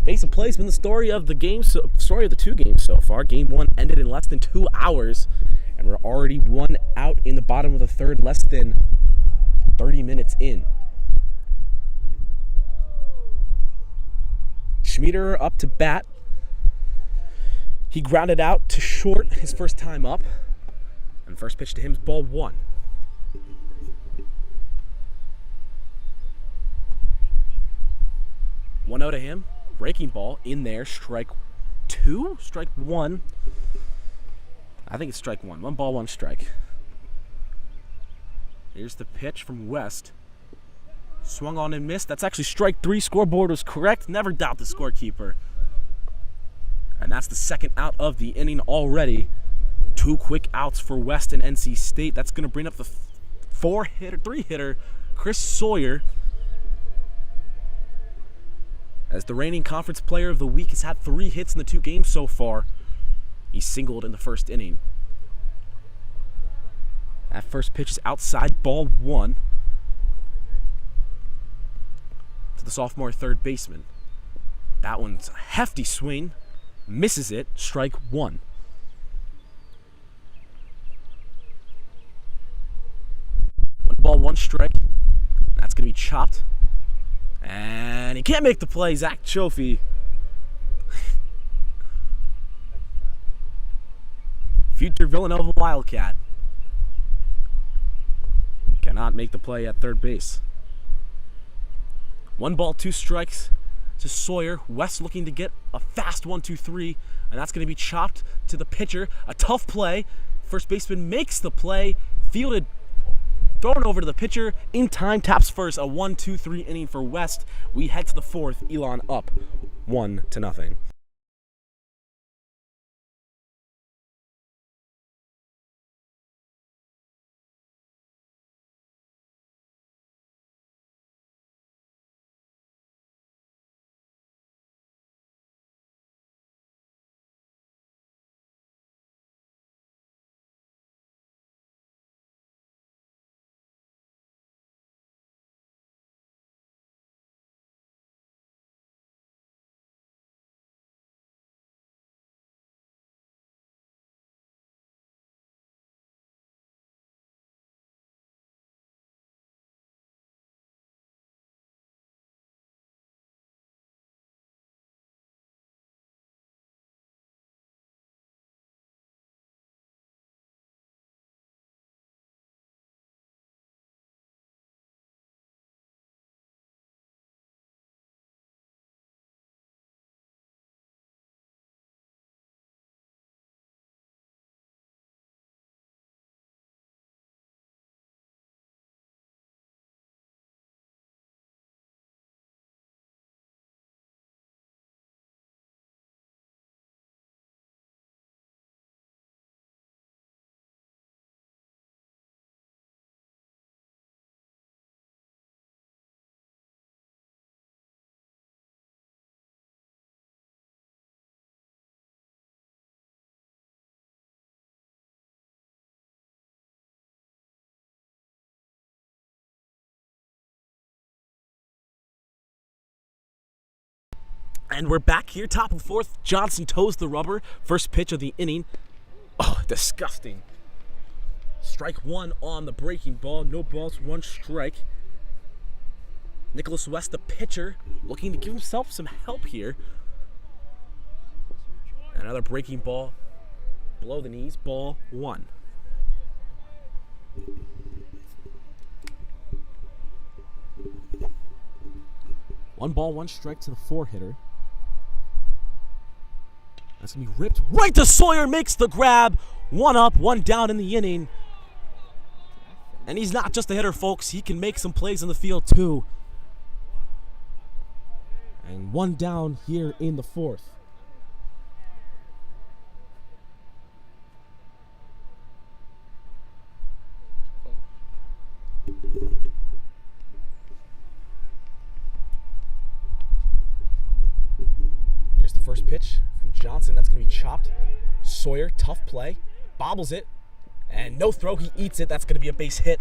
Base of play's been the story of the game, story of the two games so far. Game one ended in less than 2 hours, and we're already one out in the bottom of the third, less than 30 minutes in. Schmieder up to bat. He grounded out to short his first time up. And first pitch to him is ball 1. One out to him. Breaking ball in there. Strike 2? Strike 1. I think it's strike 1. 1 ball, 1 strike. Here's the pitch from West. Swung on and missed. That's actually strike 3. Scoreboard was correct. Never doubt the scorekeeper. And that's the second out of the inning already. 2 quick outs for West and NC State. That's going to bring up the 3-hitter, Chris Sawyer. As the reigning conference player of the week, has had 3 hits in the 2 games so far. He singled in the first inning. That first pitch is outside, ball 1. To the sophomore third baseman. That one's a hefty swing. Misses it, strike 1. 1 ball, 1 strike. That's going to be chopped. And he can't make the play, Zach Chofie. Future Villanova Wildcat. Cannot make the play at third base. 1 ball, 2 strikes to Sawyer. West looking to get a fast 1-2-3, and that's going to be chopped to the pitcher. A tough play. First baseman makes the play. Fielded, thrown over to the pitcher. In time, taps first. A 1-2-3 inning for West. We head to the 4th. Elon up 1-0. And we're back here, top of the 4th. Johnson toes the rubber. First pitch of the inning. Oh, disgusting. Strike 1 on the breaking ball. No balls, 1 strike. Nicholas West, the pitcher, looking to give himself some help here. Another breaking ball below the knees. Ball 1. One ball, 1 strike to the 4-hitter. That's going to be ripped right to Sawyer. Makes the grab. 1 up, 1 down in the inning. And he's not just a hitter, folks. He can make some plays in the field, too. And 1 down here in the 4th. Here's the first pitch from Johnson. That's going to be chopped. Sawyer, tough play. Bobbles it. And no throw. He eats it. That's going to be a base hit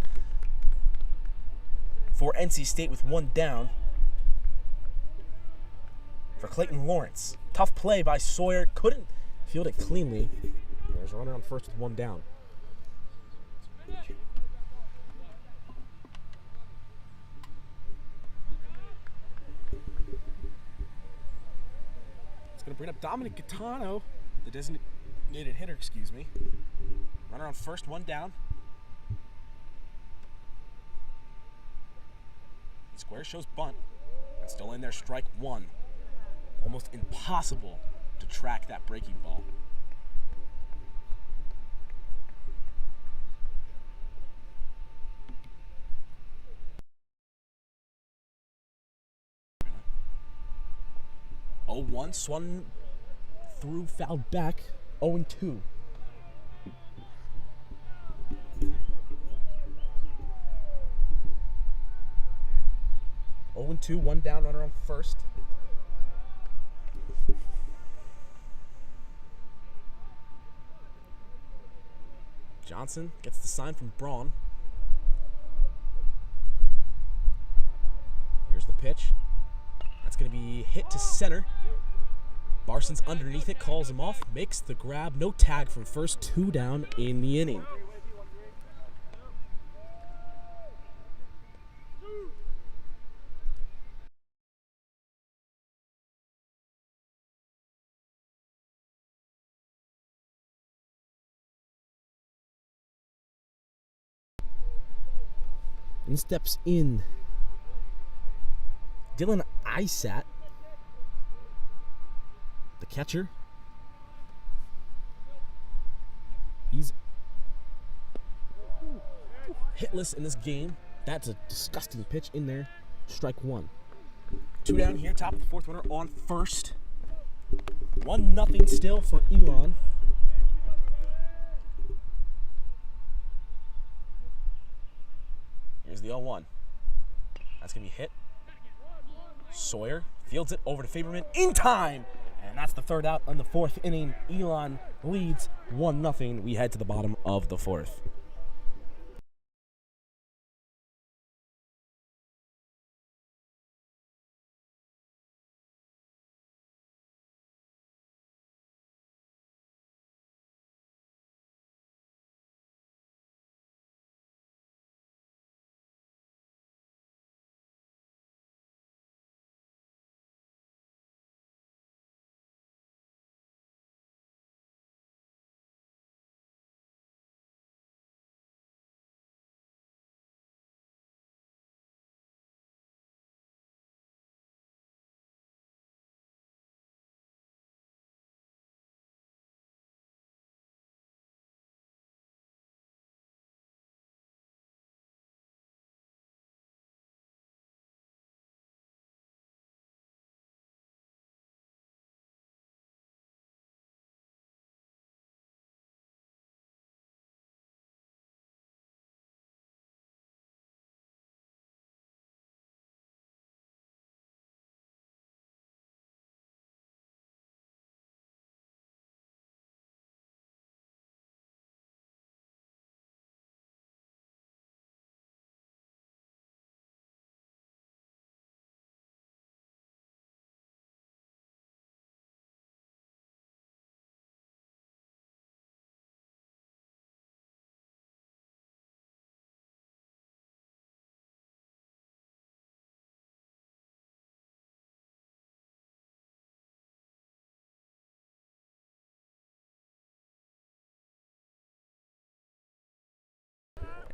for NC State with one down. For Clayton Lawrence. Tough play by Sawyer. Couldn't field it cleanly. There's a runner on first with one down. It's going to bring up Dominic Gaetano, the designated hitter, excuse me. Runner on first, one down. Square shows bunt. That's still in there, strike one. Almost impossible to track that breaking ball. Oh, 1 swung through, fouled back. 0-2. Oh and 2, one down, runner on first. Johnson gets the sign from Braun. Here's the pitch. That's going to be hit to center. Barson's underneath it, calls him off, makes the grab. No tag from first, 2 down in the inning. And steps in Dylan Isat, the catcher. He's hitless in this game. That's a disgusting pitch in there. Strike one. 2 down here, top of the fourth, runner on first. 1-0 still for Elon. Here's the 0-1. That's going to be hit. Sawyer fields it over to Faberman in time. And that's the third out on the fourth inning. Elon leads 1-0. We head to the bottom of the fourth.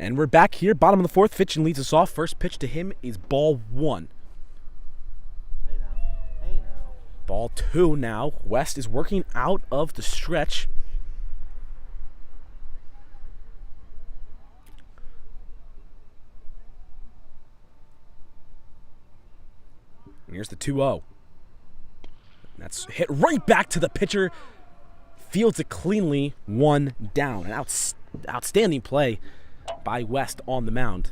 And we're back here, bottom of the fourth. Fitchin leads us off. First pitch to him is ball 1. Hey now. Ball 2 now. West is working out of the stretch. And here's the 2-0. That's hit right back to the pitcher. Fields it cleanly, 1 down. An outstanding play by West on the mound.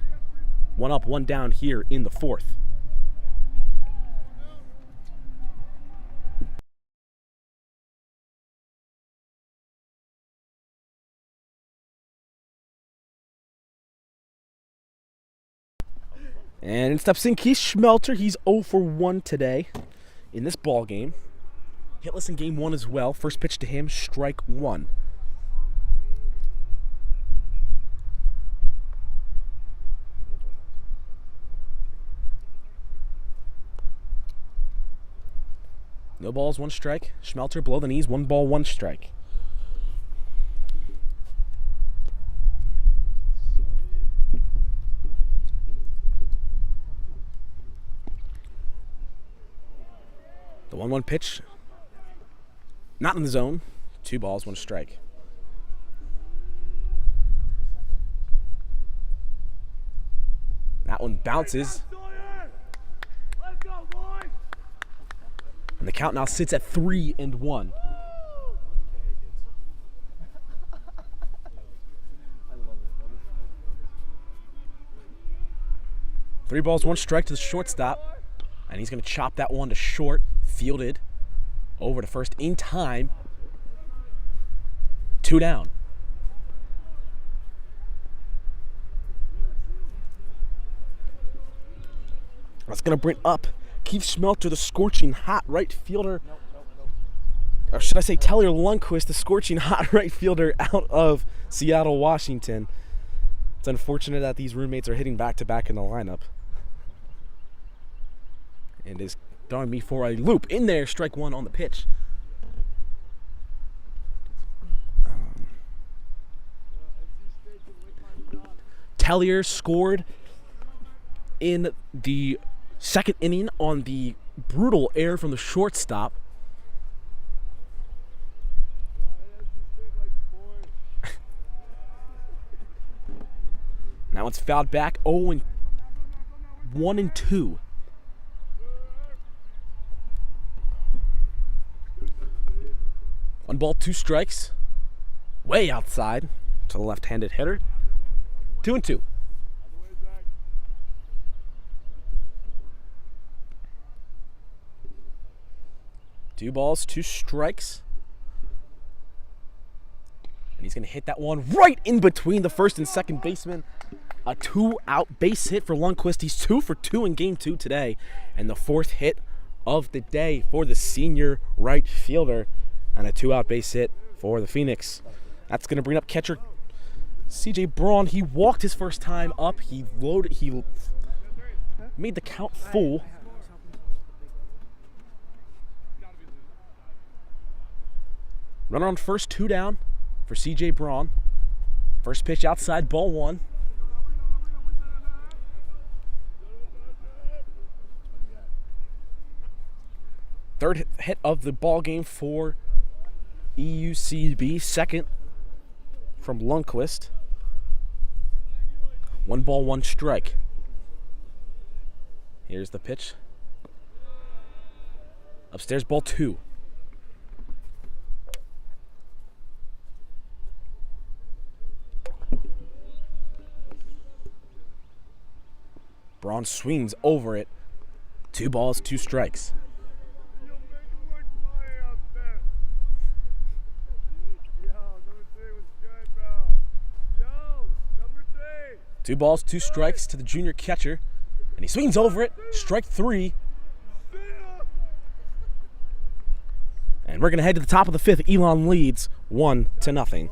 1 up, 1 down here in the fourth. And in steps in Keith Schmelter. He's 0 for 1 today in this ball game. Hitless in game 1 as well. First pitch to him, strike 1. No balls, 1 strike. Schmelter below the knees, 1 ball, 1 strike. The 1-1 pitch, not in the zone. 2 balls, 1 strike. That one bounces. And the count now sits at 3-1. Three balls, 1 strike to the shortstop. And he's going to chop that one to short. Fielded over to first in time. 2 down. That's going to bring up Keith Schmelter, the scorching hot right fielder. Or should I say Taylor Lundquist, the scorching hot right fielder out of Seattle, Washington. It's unfortunate that these roommates are hitting back-to-back in the lineup. And is throwing me for a loop. In there, strike 1 on the pitch. Tellier scored in the second inning on the brutal error from the shortstop. Now it's fouled back. 0-1 and 2. One ball, 2 strikes. Way outside to the left-handed hitter. 2-2. Two balls, 2 strikes. And he's going to hit that one right in between the first and second baseman. A 2-out base hit for Lundquist. He's 2 for 2 in game 2 today. And the 4th hit of the day for the senior right fielder. And a 2-out base hit for the Phoenix. That's going to bring up catcher CJ Braun. He walked his first time up. He made the count full. Runner on first, 2 down for CJ Braun. First pitch outside, ball 1. Third hit of the ball game for EUCB. Second from Lundquist. 1 ball, 1 strike. Here's the pitch. Upstairs, ball 2. Braun swings over it. 2 balls, 2 strikes. Two balls, 2 strikes to the junior catcher. And he swings over it. Strike 3. And we're going to head to the top of the 5th. Elon leads 1-0.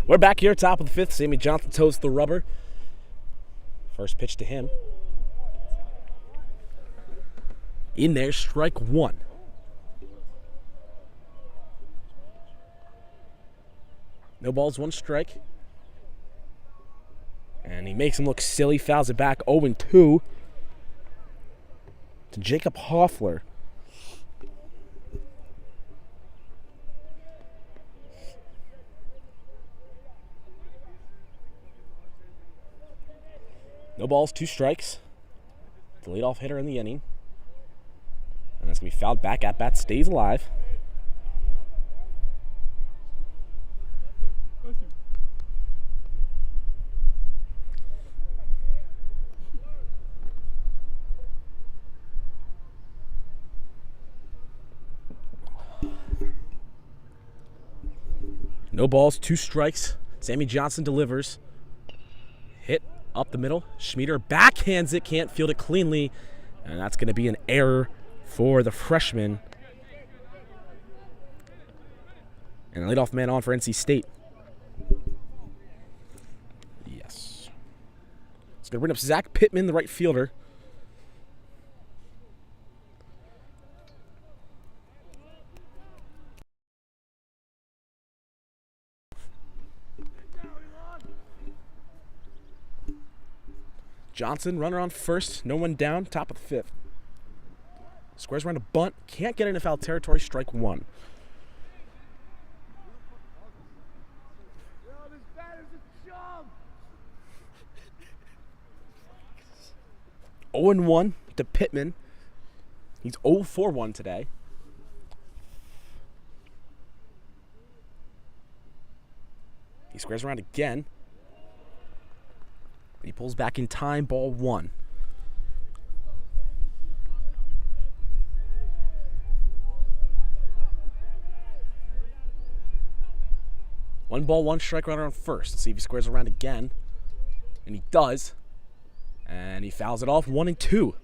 We're back here, top of the fifth. Sammy Johnson toes the rubber. First pitch to him. In there, strike one. No balls, one strike. And he makes him look silly, fouls it back, 0-2 to Jacob Hoffler. No balls, two strikes. The leadoff hitter in the inning. And that's going to be fouled back. At bat stays alive. No balls, two strikes. Sammy Johnson delivers. Hit up the middle. Schmieder backhands it, can't field it cleanly. And that's going to be an error for the freshman. And a leadoff man on for NC State. Yes. It's going to bring up Zach Pittman, the right fielder. Johnson, runner on first, no one down, top of the fifth. Squares around a bunt, can't get into foul territory, strike one. Yo, 0-1 to Pittman. He's 0-4-1 today. He squares around again. He pulls back in time, ball one. One ball, one strike, runner on first. Let's see if he squares around again. And he does. And he fouls it off, 1-2. You're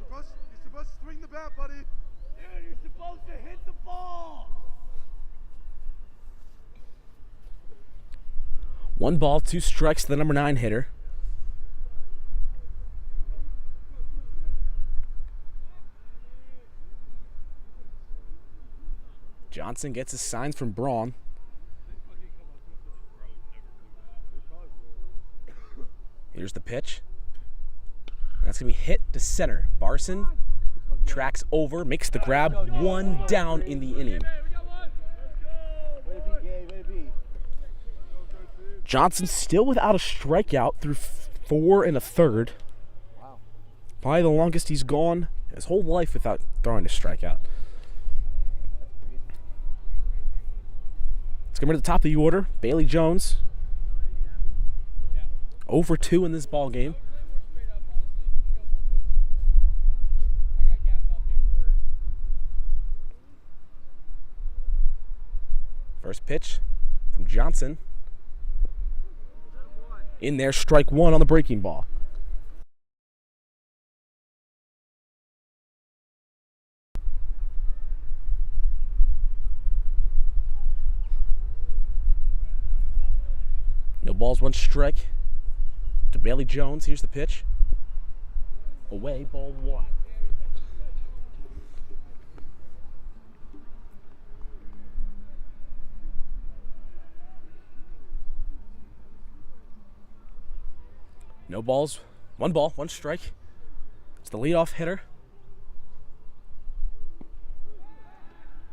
supposed to swing the bat, buddy. Dude, you're supposed to hit the ball. One ball, two strikes to the number 9 hitter. Johnson gets his signs from Braun. Here's the pitch. That's going to be hit to center. Barson tracks over, makes the grab, one down in the inning. Johnson still without a strikeout through 4 1/3. Wow. Probably the longest he's gone his whole life without throwing a strikeout. Let's come to the top of the order. Bailey Jones. 0-2 in this ball game. First pitch from Johnson. In there, strike one on the breaking ball. No balls, one strike to Bailey Jones. Here's the pitch. Away, ball one. No balls, one ball, one strike. It's the leadoff hitter.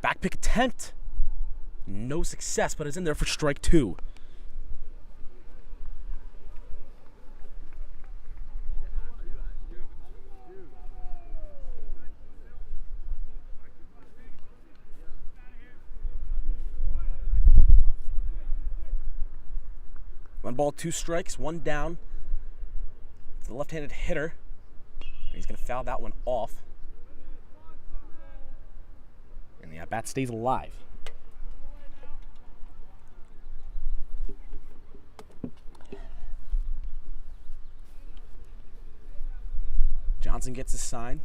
Back pick attempt. No success, but it's in there for strike two. One ball, two strikes, one down. It's the left-handed hitter. He's going to foul that one off. And the at-bat stays alive. Johnson gets his sign.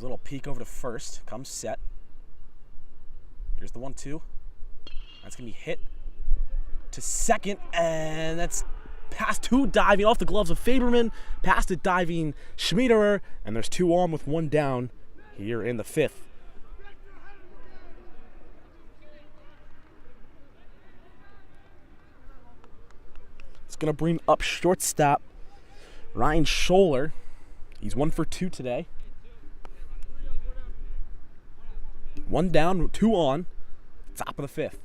a little peek over to first. Comes set. Here's the 1-2. That's going to be hit to second, and that's past two diving off the gloves of Faberman, past it diving Schmiederer, and there's 2 on with 1 down here in the 5th. It's going to bring up shortstop Ryan Scholler. He's 1 for 2 today. 1 down, 2 on, top of the 5th.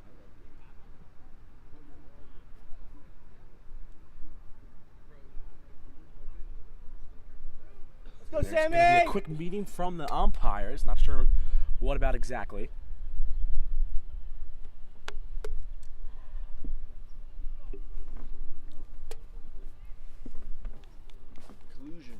Let's go, Sammy! There's gonna be a quick meeting from the umpires. Not sure what about exactly. Collusion.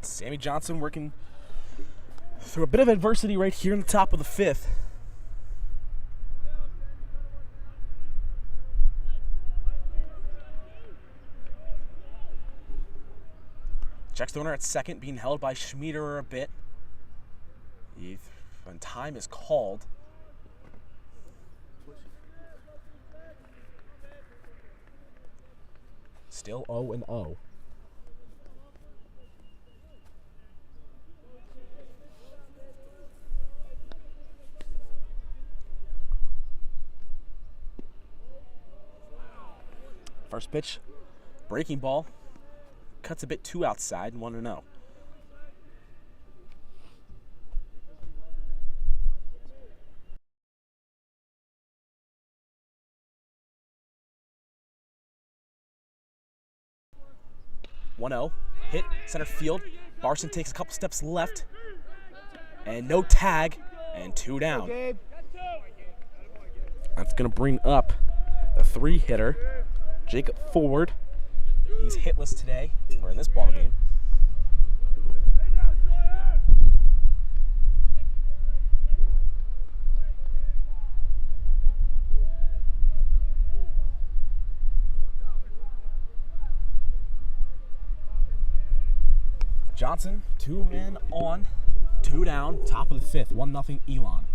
Sammy Johnson working through a bit of adversity right here in the top of the 5th. Checks the runner at second, being held by Schmiederer a bit. When time is called. Still 0-0. First pitch, breaking ball, cuts a bit too outside, 1-0. Hit center field. Barson takes a couple steps left, and no tag, and 2 down. That's gonna bring up a 3-hitter. Jacob Ford, he's hitless today, or in this ball game. Johnson, 2 men on, 2 down, top of the 5th, 1-0 Elon.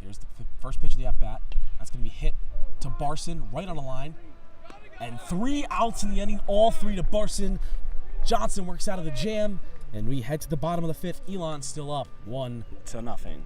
Here's the first pitch of the at-bat. That's going to be hit to Barson, right on the line. And 3 outs in the inning, all 3 to Barson. Johnson works out of the jam, and we head to the bottom of the 5th. Elon still up 1-0.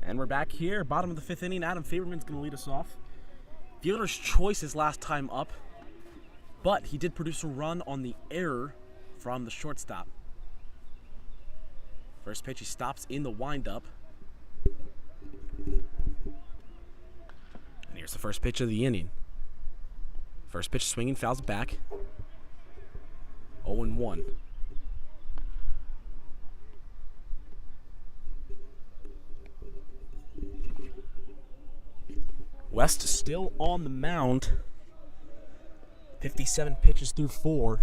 And we're back here, bottom of the 5th inning. Adam Faberman's going to lead us off. Fielder's choice his last time up, but he did produce a run on the error from the shortstop. First pitch, he stops in the windup. And here's the first pitch of the inning. First pitch swinging, fouls it back. 0-1. West still on the mound. 57 pitches through 4.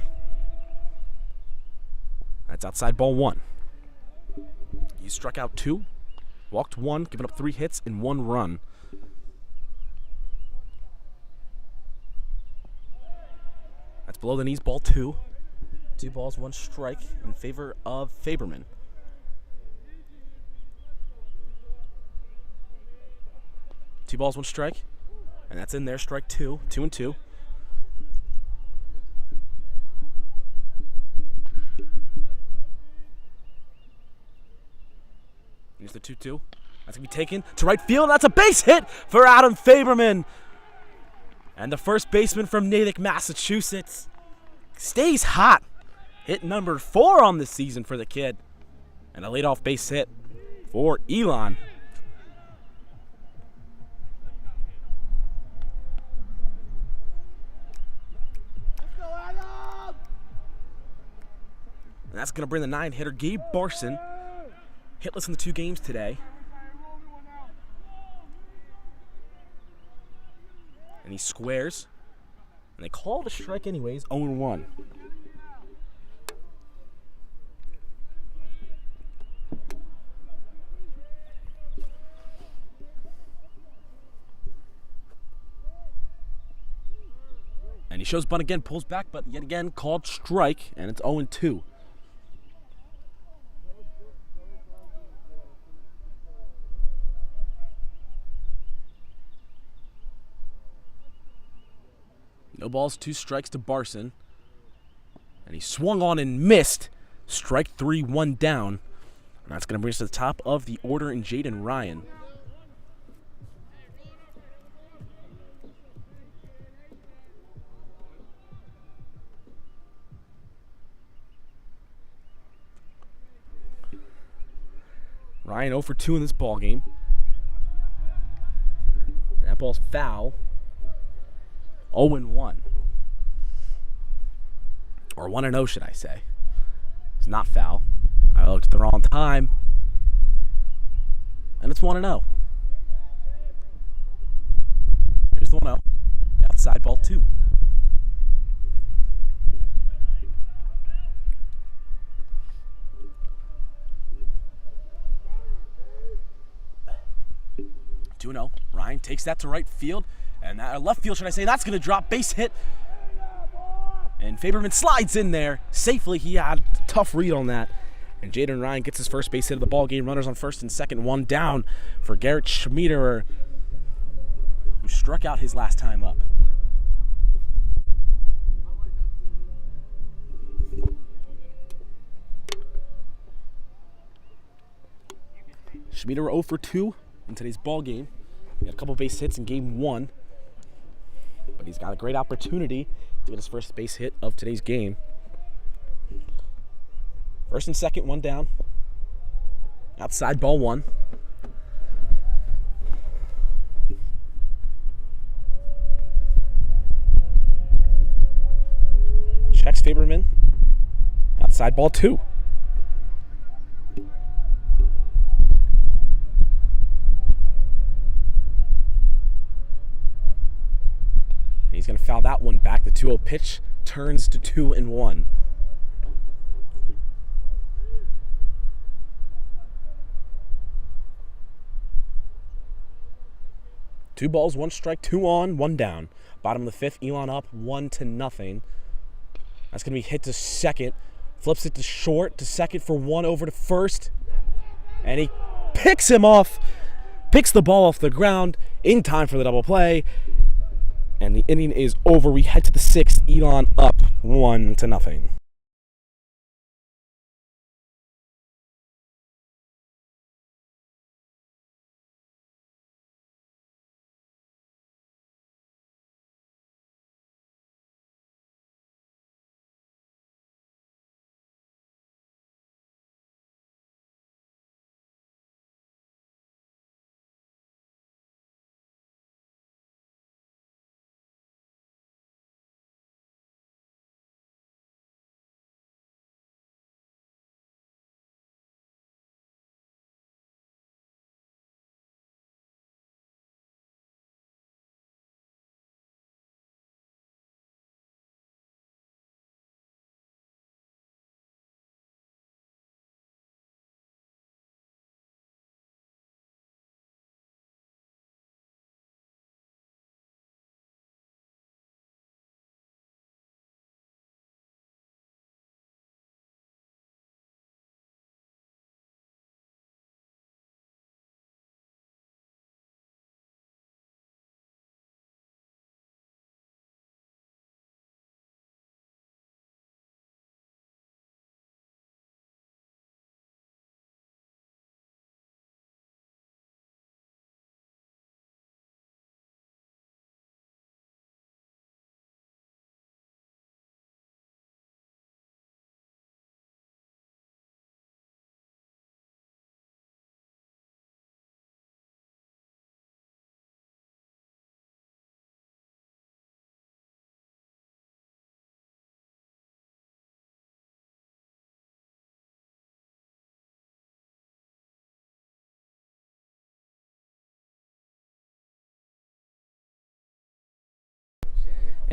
That's outside ball 1. He struck out 2, walked 1, giving up 3 hits and 1 run. That's below the knees, ball 2. 2 balls, 1 strike in favor of Faberman. Two balls, 1 strike. And that's in there, strike 2. 2-2. Here's the 2-2. That's going to be taken to right field. That's a base hit for Adam Faberman. And the first baseman from Natick, Massachusetts, stays hot. Hit number 4 on the season for the kid. And a leadoff base hit for Elon. And that's going to bring the 9-hitter Gabe Barson hitless in the 2 games today. And he squares. And they call it a strike anyways, 0-1. And he shows bunt again, pulls back, but yet again called strike, and it's 0-2. No balls, 2 strikes to Barson. And he swung on and missed. Strike 3, 1 down. And that's going to bring us to the top of the order in Jaden Ryan. Ryan 0 for 2 in this ball game. And that ball's foul. 0-1. Or 1-0, should I say. It's not foul. I looked at the wrong time. And it's 1-0. Here's the 1-0. Outside ball 2. Ryan takes that to right field. And left field, should I say. That's going to drop. Base hit. And Faberman slides in there safely. He had a tough read on that. And Jaden Ryan gets his first base hit of the ball game. Runners on first and second. 1 down for Garrett Schmiederer, who struck out his last time up. Schmiederer 0 for 2 in today's ball game. He had a couple base hits in game 1. But he's got a great opportunity to get his first base hit of today's game. First and second, 1 down. Outside ball 1. Checks Faberman. Outside ball 2. He's going to foul that one back. The 2-0 pitch turns to 2-1. Two balls, 1 strike, 2 on, 1 down. Bottom of the 5th, Elon up 1-0. That's going to be hit to second. Flips it to short, to second for 1, over to first. And he picks him off. Picks the ball off the ground in time for the double play. And the inning is over. We head to the 6th. Elon up 1-0.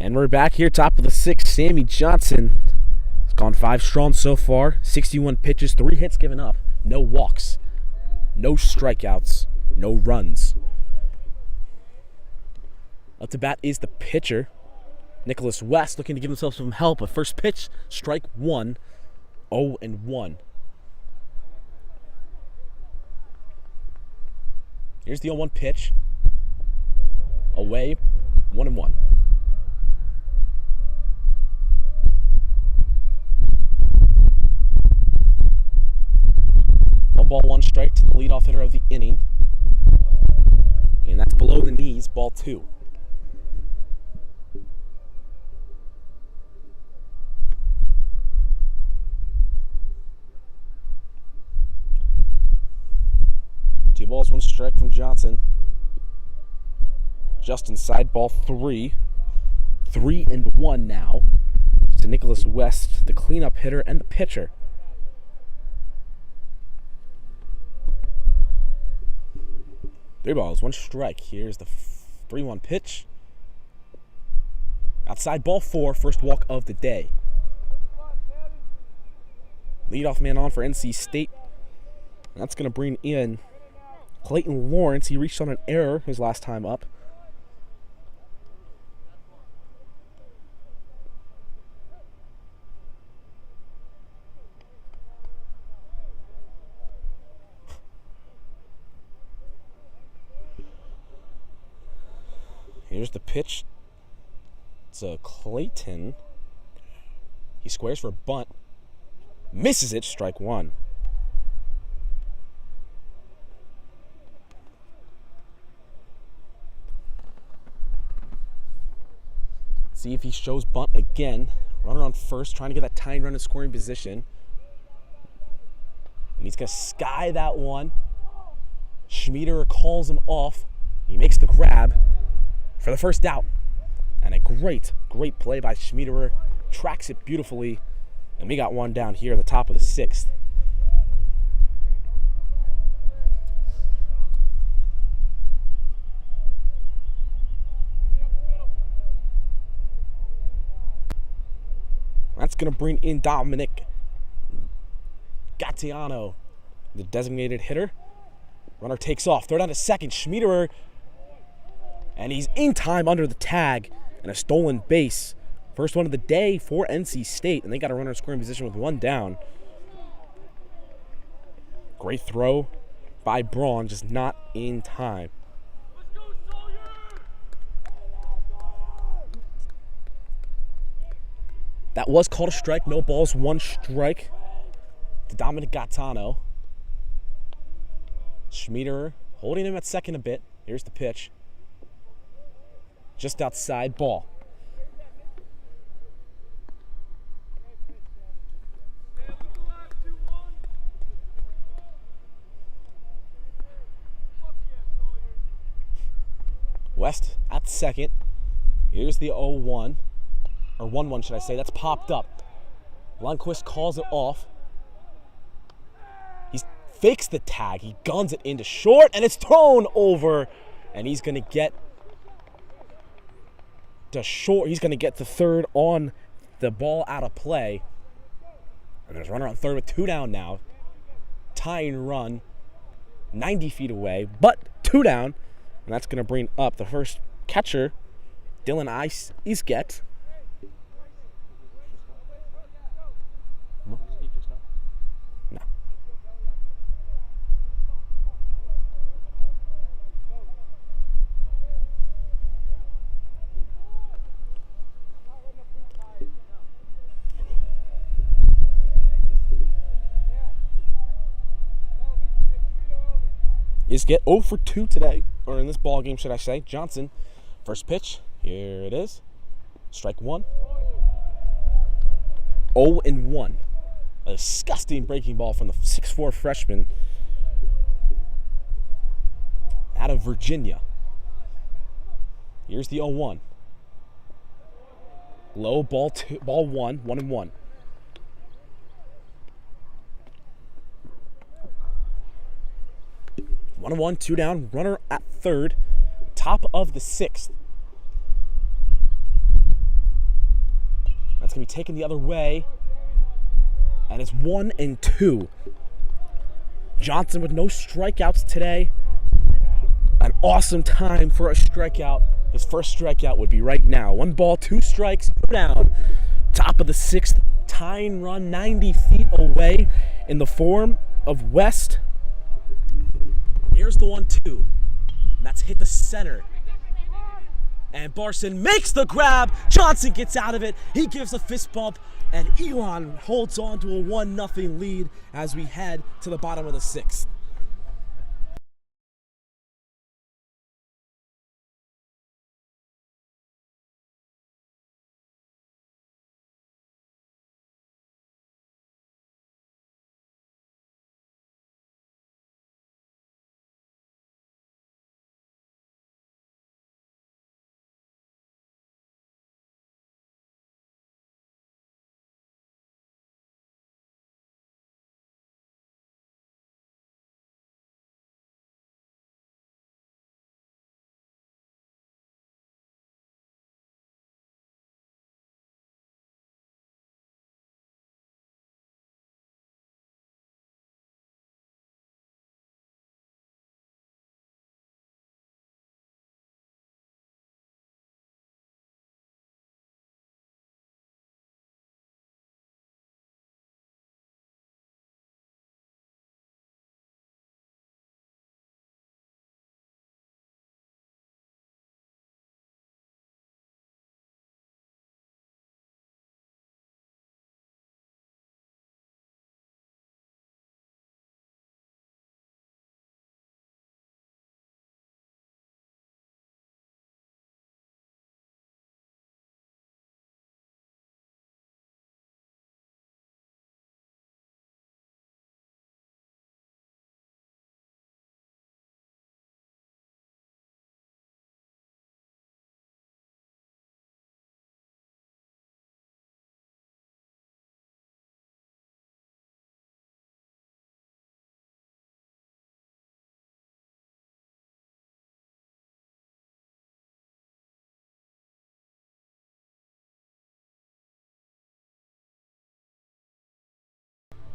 And we're back here, top of the 6th. Sammy Johnson has gone 5 strong so far. 61 pitches, 3 hits given up. No walks, no strikeouts, no runs. Up to bat is the pitcher, Nicholas West, looking to give himself some help. A first pitch, strike 1, 0-1. Here's the 0-1 pitch. Away, 1-1. 1 ball, 1 strike to the leadoff hitter of the inning. And that's below the knees, ball 2. Two balls, 1 strike from Johnson. Just inside, ball 3. 3-1 now to Nicholas West, the cleanup hitter and the pitcher. Three balls, 1 strike. Here's the 3-1 pitch. Outside, ball 4, first walk of the day. Leadoff man on for NC State. That's going to bring in Clayton Lawrence. He reached on an error his last time up. Here's the pitch. It's a Clayton. He squares for a bunt. Misses it, strike 1. See if he shows bunt again. Runner on first, trying to get that tying run in scoring position. And he's going to sky that one. Schmieder calls him off. He makes the grab for the first out. And a great play by Schmiederer. Tracks it beautifully. And we got one down here at the top of the 6th. That's going to bring in Dominic Gattiano, the designated hitter. Runner takes off. Throw down to second. Schmiederer. And he's in time under the tag. And a stolen base. First one of the day for NC State. And they got a runner in scoring position with 1 down. Great throw by Braun, just not in time. That was called a strike. No balls, 1 strike to Dominic Gattano. Schmiederer holding him at second a bit. Here's the pitch. Just outside, ball. West at second. Here's the 0-1. Or 1-1, should I say. That's popped up. Lundqvist calls it off. He fakes the tag. He guns it into short, and it's thrown over. And he's going to get to short. He's going to get to third on the ball out of play. And there's a runner on third with 2 down now. Tying run 90 feet away, but 2 down. And that's going to bring up the first catcher, Dylan Isget. No. Isget 0 for 2 today, or in this ball game, should I say. Johnson, first pitch. Here it is. Strike 1. 0-1. A disgusting breaking ball from the 6'4" freshman out of Virginia. Here's the 0-1. Low ball 2, ball 1, 1-1. One and 1, 2 down, runner at third, top of the 6th. That's going to be taken the other way. And it's 1-2. Johnson with no strikeouts today. An awesome time for a strikeout. His first strikeout would be right now. 1 ball, 2 strikes, 2 down. Top of the 6th, tying run 90 feet away in the form of West. Here's the 1-2. And that's hit the center. And Barson makes the grab. Johnson gets out of it. He gives a fist bump. And Elon holds on to a 1-0 lead as we head to the bottom of the 6th.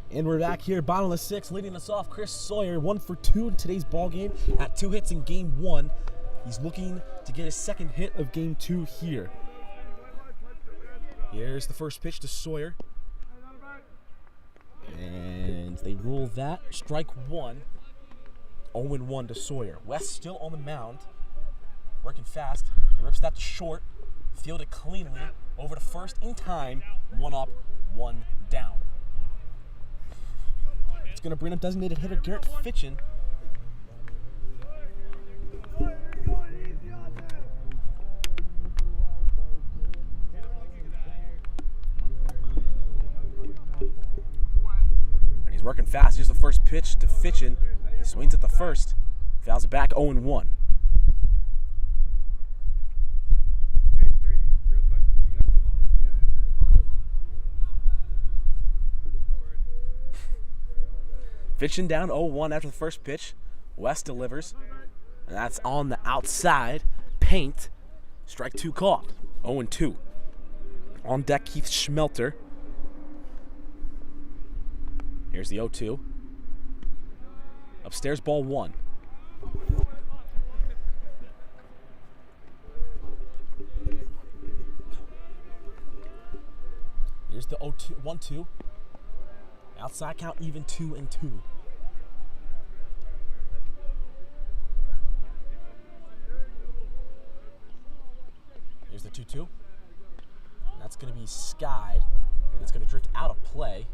And we're back here, bottom of the 6th, leading us off, Chris Sawyer, 1 for 2 in today's ball game at 2 hits in game 1. He's looking to get his second hit of game 2 here. Here's the first pitch to Sawyer. And they rule that. Strike 1. 0-1 to Sawyer. West still on the mound. Working fast. He rips that to short. Fielded cleanly. Over to first in time. 1 up, 1 down. It's going to bring up designated hitter Garrett Fitchin. And he's working fast. Here's the first pitch to Fitchin. He swings at the first. Fouls it back, 0-1. Fitchin down 0-1 after the first pitch. West delivers. And that's on the outside. Paint. Strike 2 called. 0-2. On deck, Keith Schmelter. Here's the 0-2. Upstairs, ball 1. Here's the 0-2, 1-2. Outside count, even 2-2. Here's the 2-2. That's going to be skied, and it's going to drift out of play.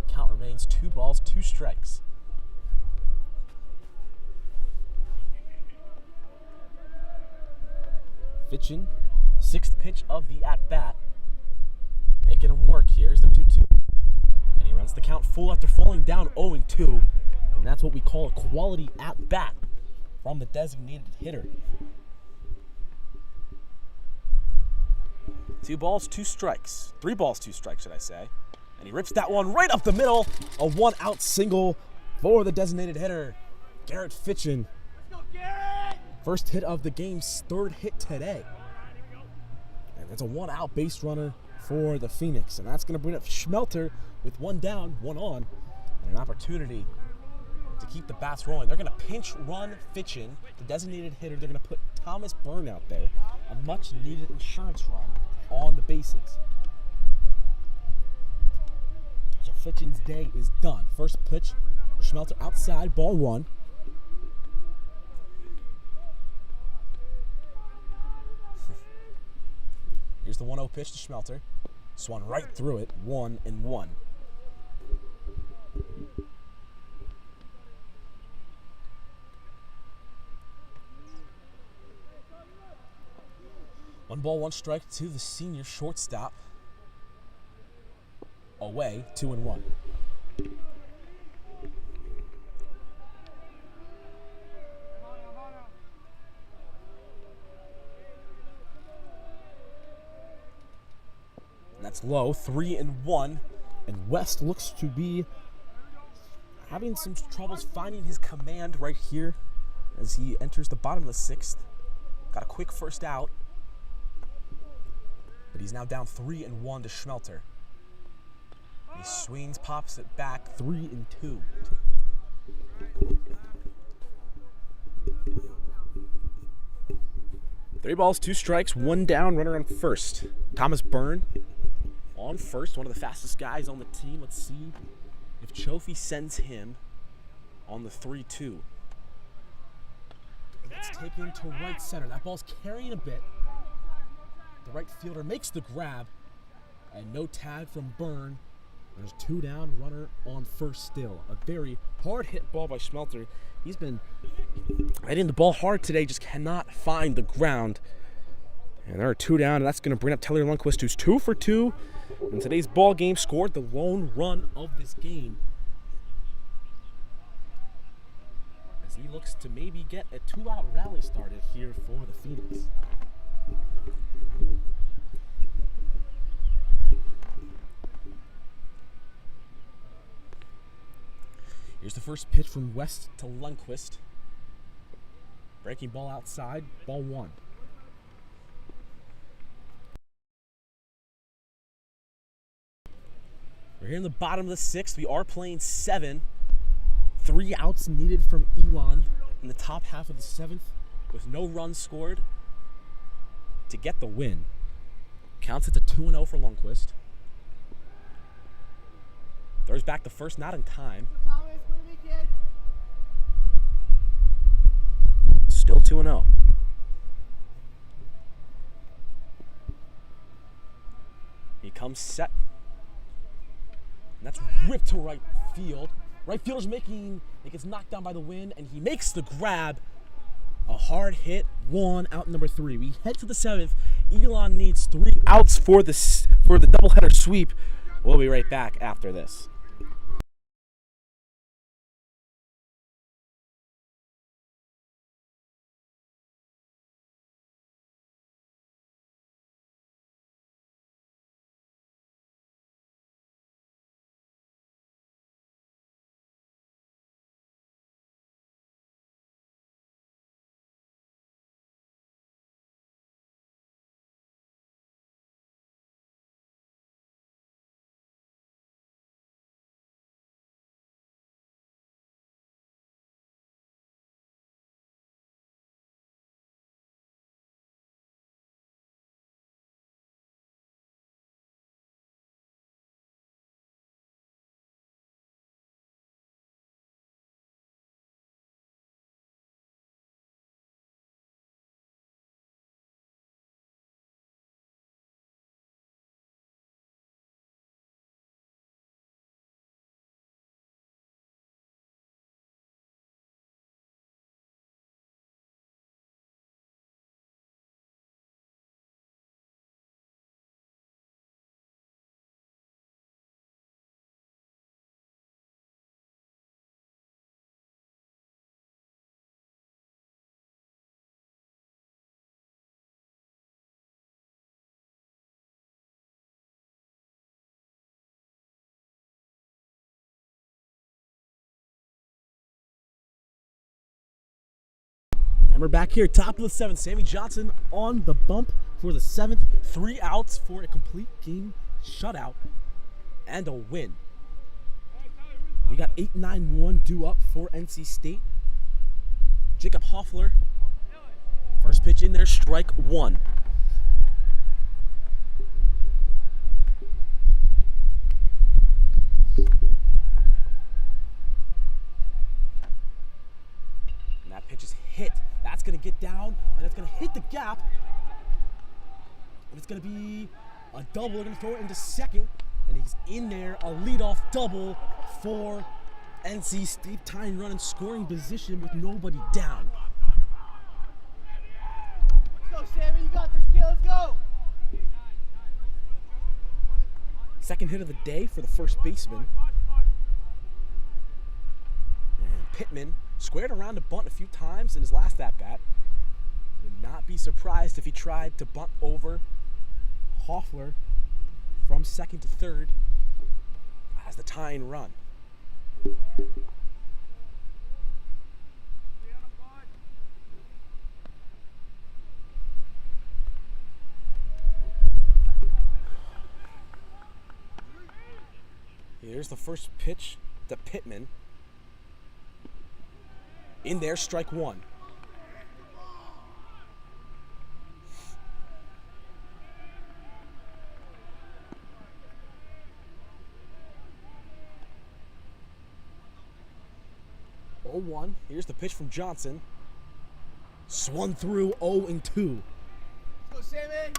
Count remains 2 balls, 2 strikes. Fitchin, 6th pitch of the at-bat. Making him work here. Here's the 2-2. And he runs the count full after falling down 0-2. And that's what we call a quality at-bat from the designated hitter. 2 balls, 2 strikes. 3 balls, 2 strikes, should I say. And he rips that one right up the middle. A 1-out single for the designated hitter, Garrett Fitchin. First hit of the game's 3rd hit today. And it's a 1-out base runner for the Phoenix. And that's going to bring up Schmelter with 1 down, 1 on, and an opportunity to keep the bats rolling. They're going to pinch run Fitchin, the designated hitter. They're going to put Thomas Byrne out there, a much-needed insurance run on the bases. So Fitchin's day is done. First pitch, Schmelter outside, ball 1. Here's the 1-0 pitch to Schmelter. Swung right through it, 1-1. One ball, 1 strike to the senior shortstop. Away, 2-1. And that's low, 3-1. And West looks to be having some troubles finding his command right here as he enters the bottom of the 6th. Got a quick first out. But he's now down 3-1 to Schmelter. He swings, pops it back, 3-2. Three balls, 2 strikes, 1 down, runner on first. Thomas Byrne on first, one of the fastest guys on the team. Let's see if Chofie sends him on the 3-2. It's taken to right center. That ball's carrying a bit. The right fielder makes the grab, and no tag from Byrne. There's 2 down, runner on first still. A very hard hit ball by Schmelter. He's been hitting the ball hard today, just cannot find the ground. And there are 2 down, and that's going to bring up Taylor Lundquist, who's 2 for 2 in today's ball game, scored the lone run of this game. As he looks to maybe get a 2-out rally started here for the Phoenix. Here's the first pitch from West to Lundquist. Breaking ball outside, ball 1. We're here in the bottom of the 6th. We are playing 7. 3 outs needed from Elon in the top half of the 7th with no runs scored to get the win. Counts it to 2-0 for Lundquist. Throws back the first, not in time. Still 2-0. He comes set. And that's ripped to right field. Right fielder's it gets knocked down by the wind, and he makes the grab. A hard hit, 1 out, number 3. We head to the 7th. Elon needs 3 outs for the doubleheader sweep. We'll be right back after this. And we're back here, top of the 7th. Sammy Johnson on the bump for the 7th. 3 outs for a complete game shutout and a win. We got 8-9-1 due up for NC State. Jacob Hoffler. First pitch in there, strike 1. And that pitch is hit. That's going to get down, and it's going to hit the gap. And it's going to be a double. They're going to throw it into second, and he's in there. A leadoff double for NC State, tying run in scoring position with nobody down. Let's go, Sammy. You got this, kid. Let's go. Second hit of the day for the first baseman. And Pittman squared around to bunt a few times in his last at-bat. Would not be surprised if he tried to bunt over Hoffler from second to third as the tying run. Here's the first pitch to Pittman. In there, strike 1. Oh, 1. Here's the pitch from Johnson. Swung through 0-2. Let's go, Sammy.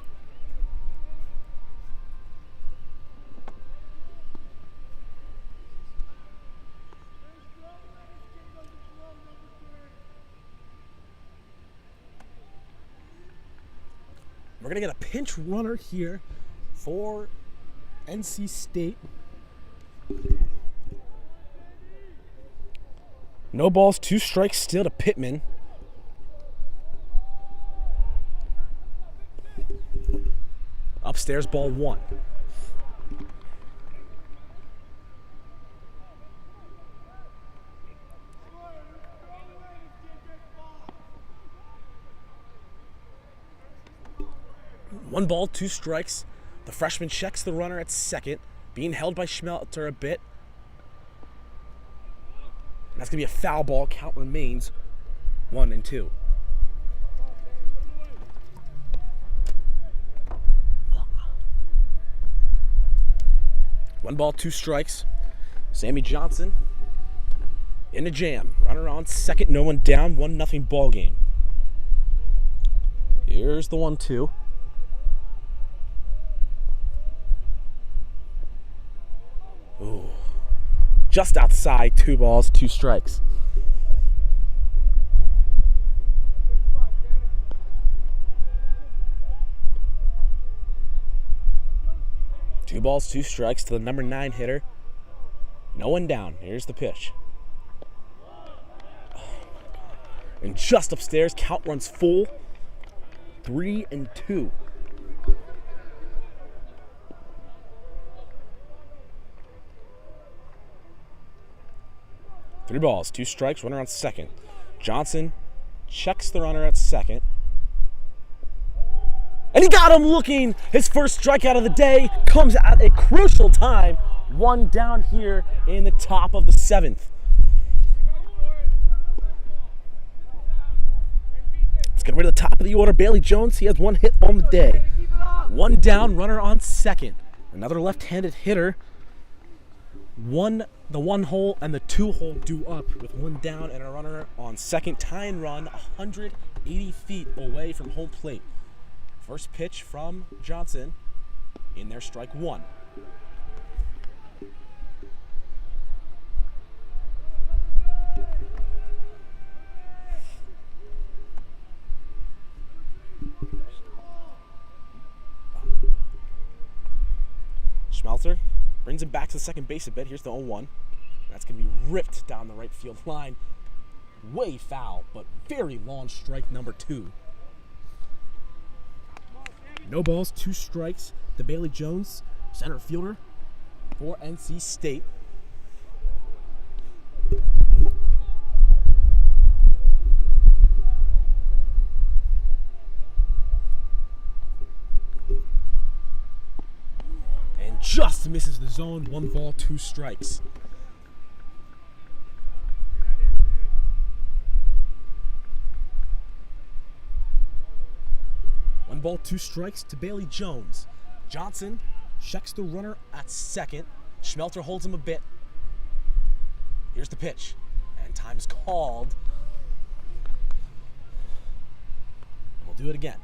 We're going to get a pinch runner here for NC State. No balls, 2 strikes still to Pittman. Upstairs, ball 1. One ball, 2 strikes. The freshman checks the runner at second, being held by Schmelter a bit. And that's going to be a foul ball. Count remains 1-2. One ball, 2 strikes. Sammy Johnson in a jam. Runner on second, no one down, 1-0 ball game. Here's the 1-2. Ooh. Just outside, 2 balls, 2 strikes. Two balls, 2 strikes to the number 9 hitter. No one down. Here's the pitch. And just upstairs, count runs full. 3-2. Three balls, 2 strikes, runner on second. Johnson checks the runner at second. And he got him looking. His first strikeout of the day comes at a crucial time. 1 down here in the top of the 7th. Let's get rid of the top of the order. Bailey Jones, he has 1 hit on the day. 1 down, runner on second. Another left-handed hitter. The 1 hole and the 2 hole due up with 1 down and a runner on second. Tie and run 180 feet away from home plate. First pitch from Johnson. In there, strike 1. Schmelter brings him back to the second base a bit. Here's the 0-1. That's going to be ripped down the right field line. Way foul, but very long strike number 2. No balls, 2 strikes to Bailey Jones, center fielder for NC State. misses the zone. 1 ball, 2 strikes. One ball, 2 strikes to Bailey Jones. Johnson checks the runner at second. Schmelter holds him a bit. Here's the pitch, and time's called. And we'll do it again.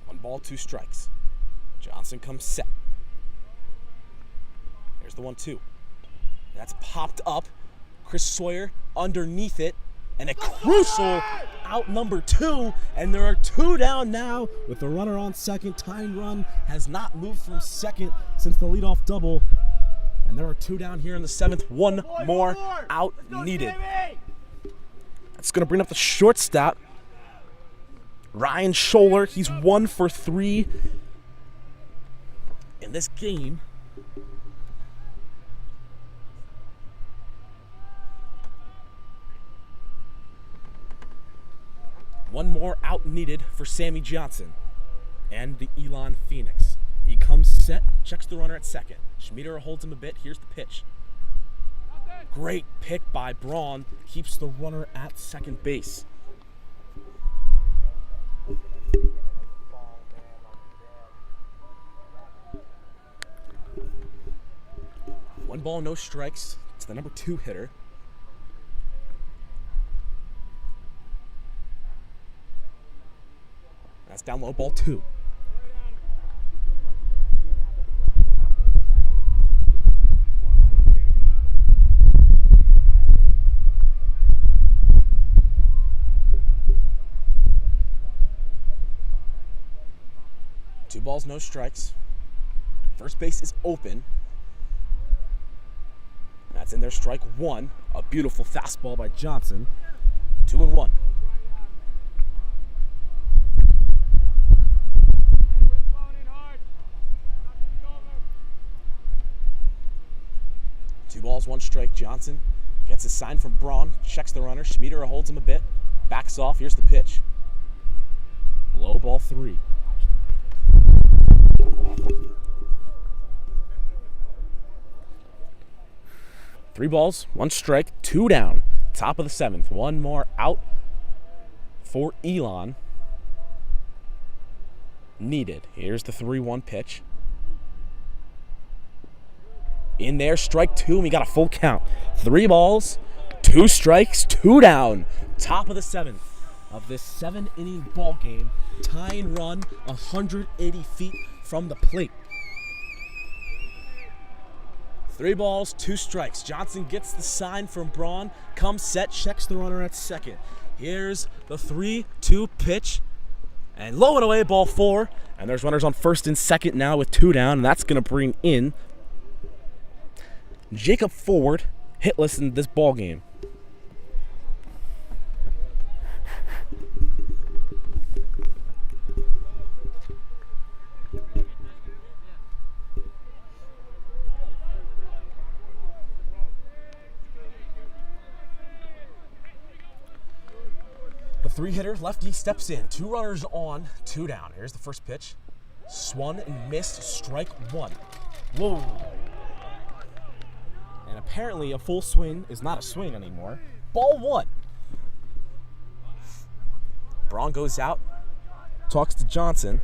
One ball, 2 strikes. Johnson comes set. Here's the 1-2. That's popped up. Chris Sawyer underneath it. And a crucial out number 2. And there are 2 down now with the runner on second. Tying run has not moved from second since the leadoff double. And there are 2 down here in the 7th. One more out needed. That's going to bring up the shortstop, Ryan Scholler. He's 1 for 3 in this game. One more out needed for Sammy Johnson and the Elon Phoenix. He comes set, checks the runner at second. Schmieder holds him a bit. Here's the pitch. Great pick by Braun. Keeps the runner at second base. One ball, no strikes to the number 2 hitter. That's down low, ball 2. Two balls, no strikes. First base is open. That's in there, strike 1. A beautiful fastball by Johnson. 2-1. Two balls, 1 strike. Johnson gets a sign from Braun, checks the runner. Schmieder holds him a bit, backs off. Here's the pitch. Low, ball 3. Three balls, 1 strike, 2 down. Top of the 7th. One more out for Elon. Needed. Here's the 3-1 pitch. In there, strike 2, and we got a full count. 3 balls, 2 strikes, 2 down. Top of the 7th of this 7-inning ball game. Tying run 180 feet from the plate. 3 balls, 2 strikes. Johnson gets the sign from Braun, comes set, checks the runner at second. Here's the 3-2 pitch, and low and away, ball 4. And there's runners on first and second now with 2 down, and that's going to bring in Jacob Forward, hitless in this ball game. The 3-hitter, lefty, steps in. 2 runners on, 2 down. Here's the first pitch. Swung and missed, strike 1. Whoa. And apparently a full swing is not a swing anymore. Ball 1. Braun goes out, talks to Johnson.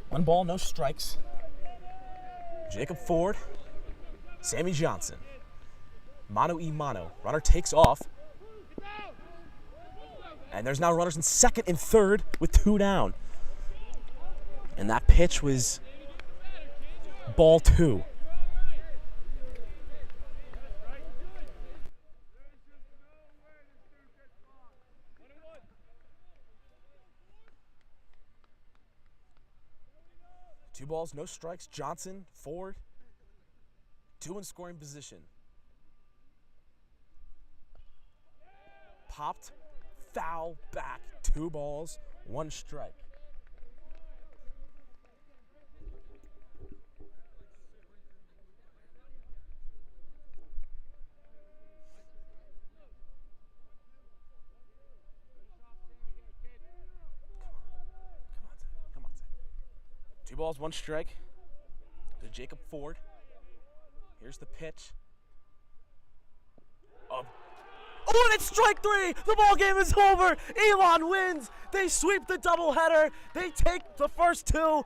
One ball, no strikes. Jacob Ford, Sammy Johnson. Mano y mano. Runner takes off. And there's now runners in second and third with 2 down. And that pitch was ball 2. Two balls, no strikes. Johnson, Ford, 2 in scoring position. popped, foul back, 2 balls, 1 strike. Come on, Sam. 2 balls, 1 strike to Jacob Ford. Here's the pitch. Oh, and it's strike 3! The ball game is over! Elon wins! They sweep the doubleheader! They take the first 2!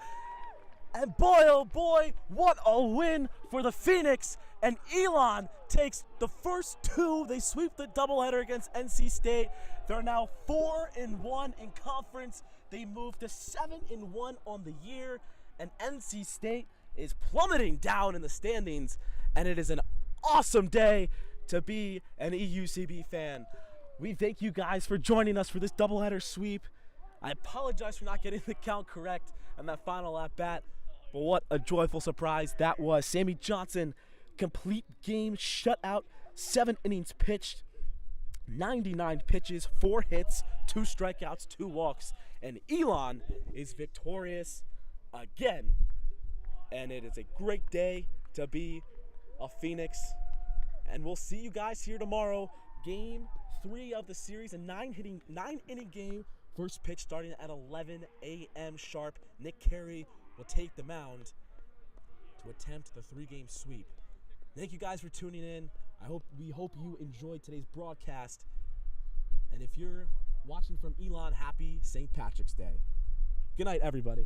And boy, oh boy, what a win for the Phoenix! And Elon takes the first 2. They sweep the doubleheader against NC State. They're now 4-1 in conference. They move to 7-1 on the year. And NC State is plummeting down in the standings. And it is an awesome day to be an EUCB fan. We thank you guys for joining us for this doubleheader sweep. I apologize for not getting the count correct on that final at bat, but what a joyful surprise that was. Sammy Johnson, complete game shutout, 7 innings pitched, 99 pitches, 4 hits, 2 strikeouts, 2 walks, and Elon is victorious again. And it is a great day to be a Phoenix. And we'll see you guys here tomorrow. Game 3 of the series, a 9-inning game. First pitch starting at 11 a.m. sharp. Nick Carey will take the mound to attempt the 3-game sweep. Thank you guys for tuning in. We hope you enjoyed today's broadcast. And if you're watching from Elon, happy St. Patrick's Day. Good night, everybody.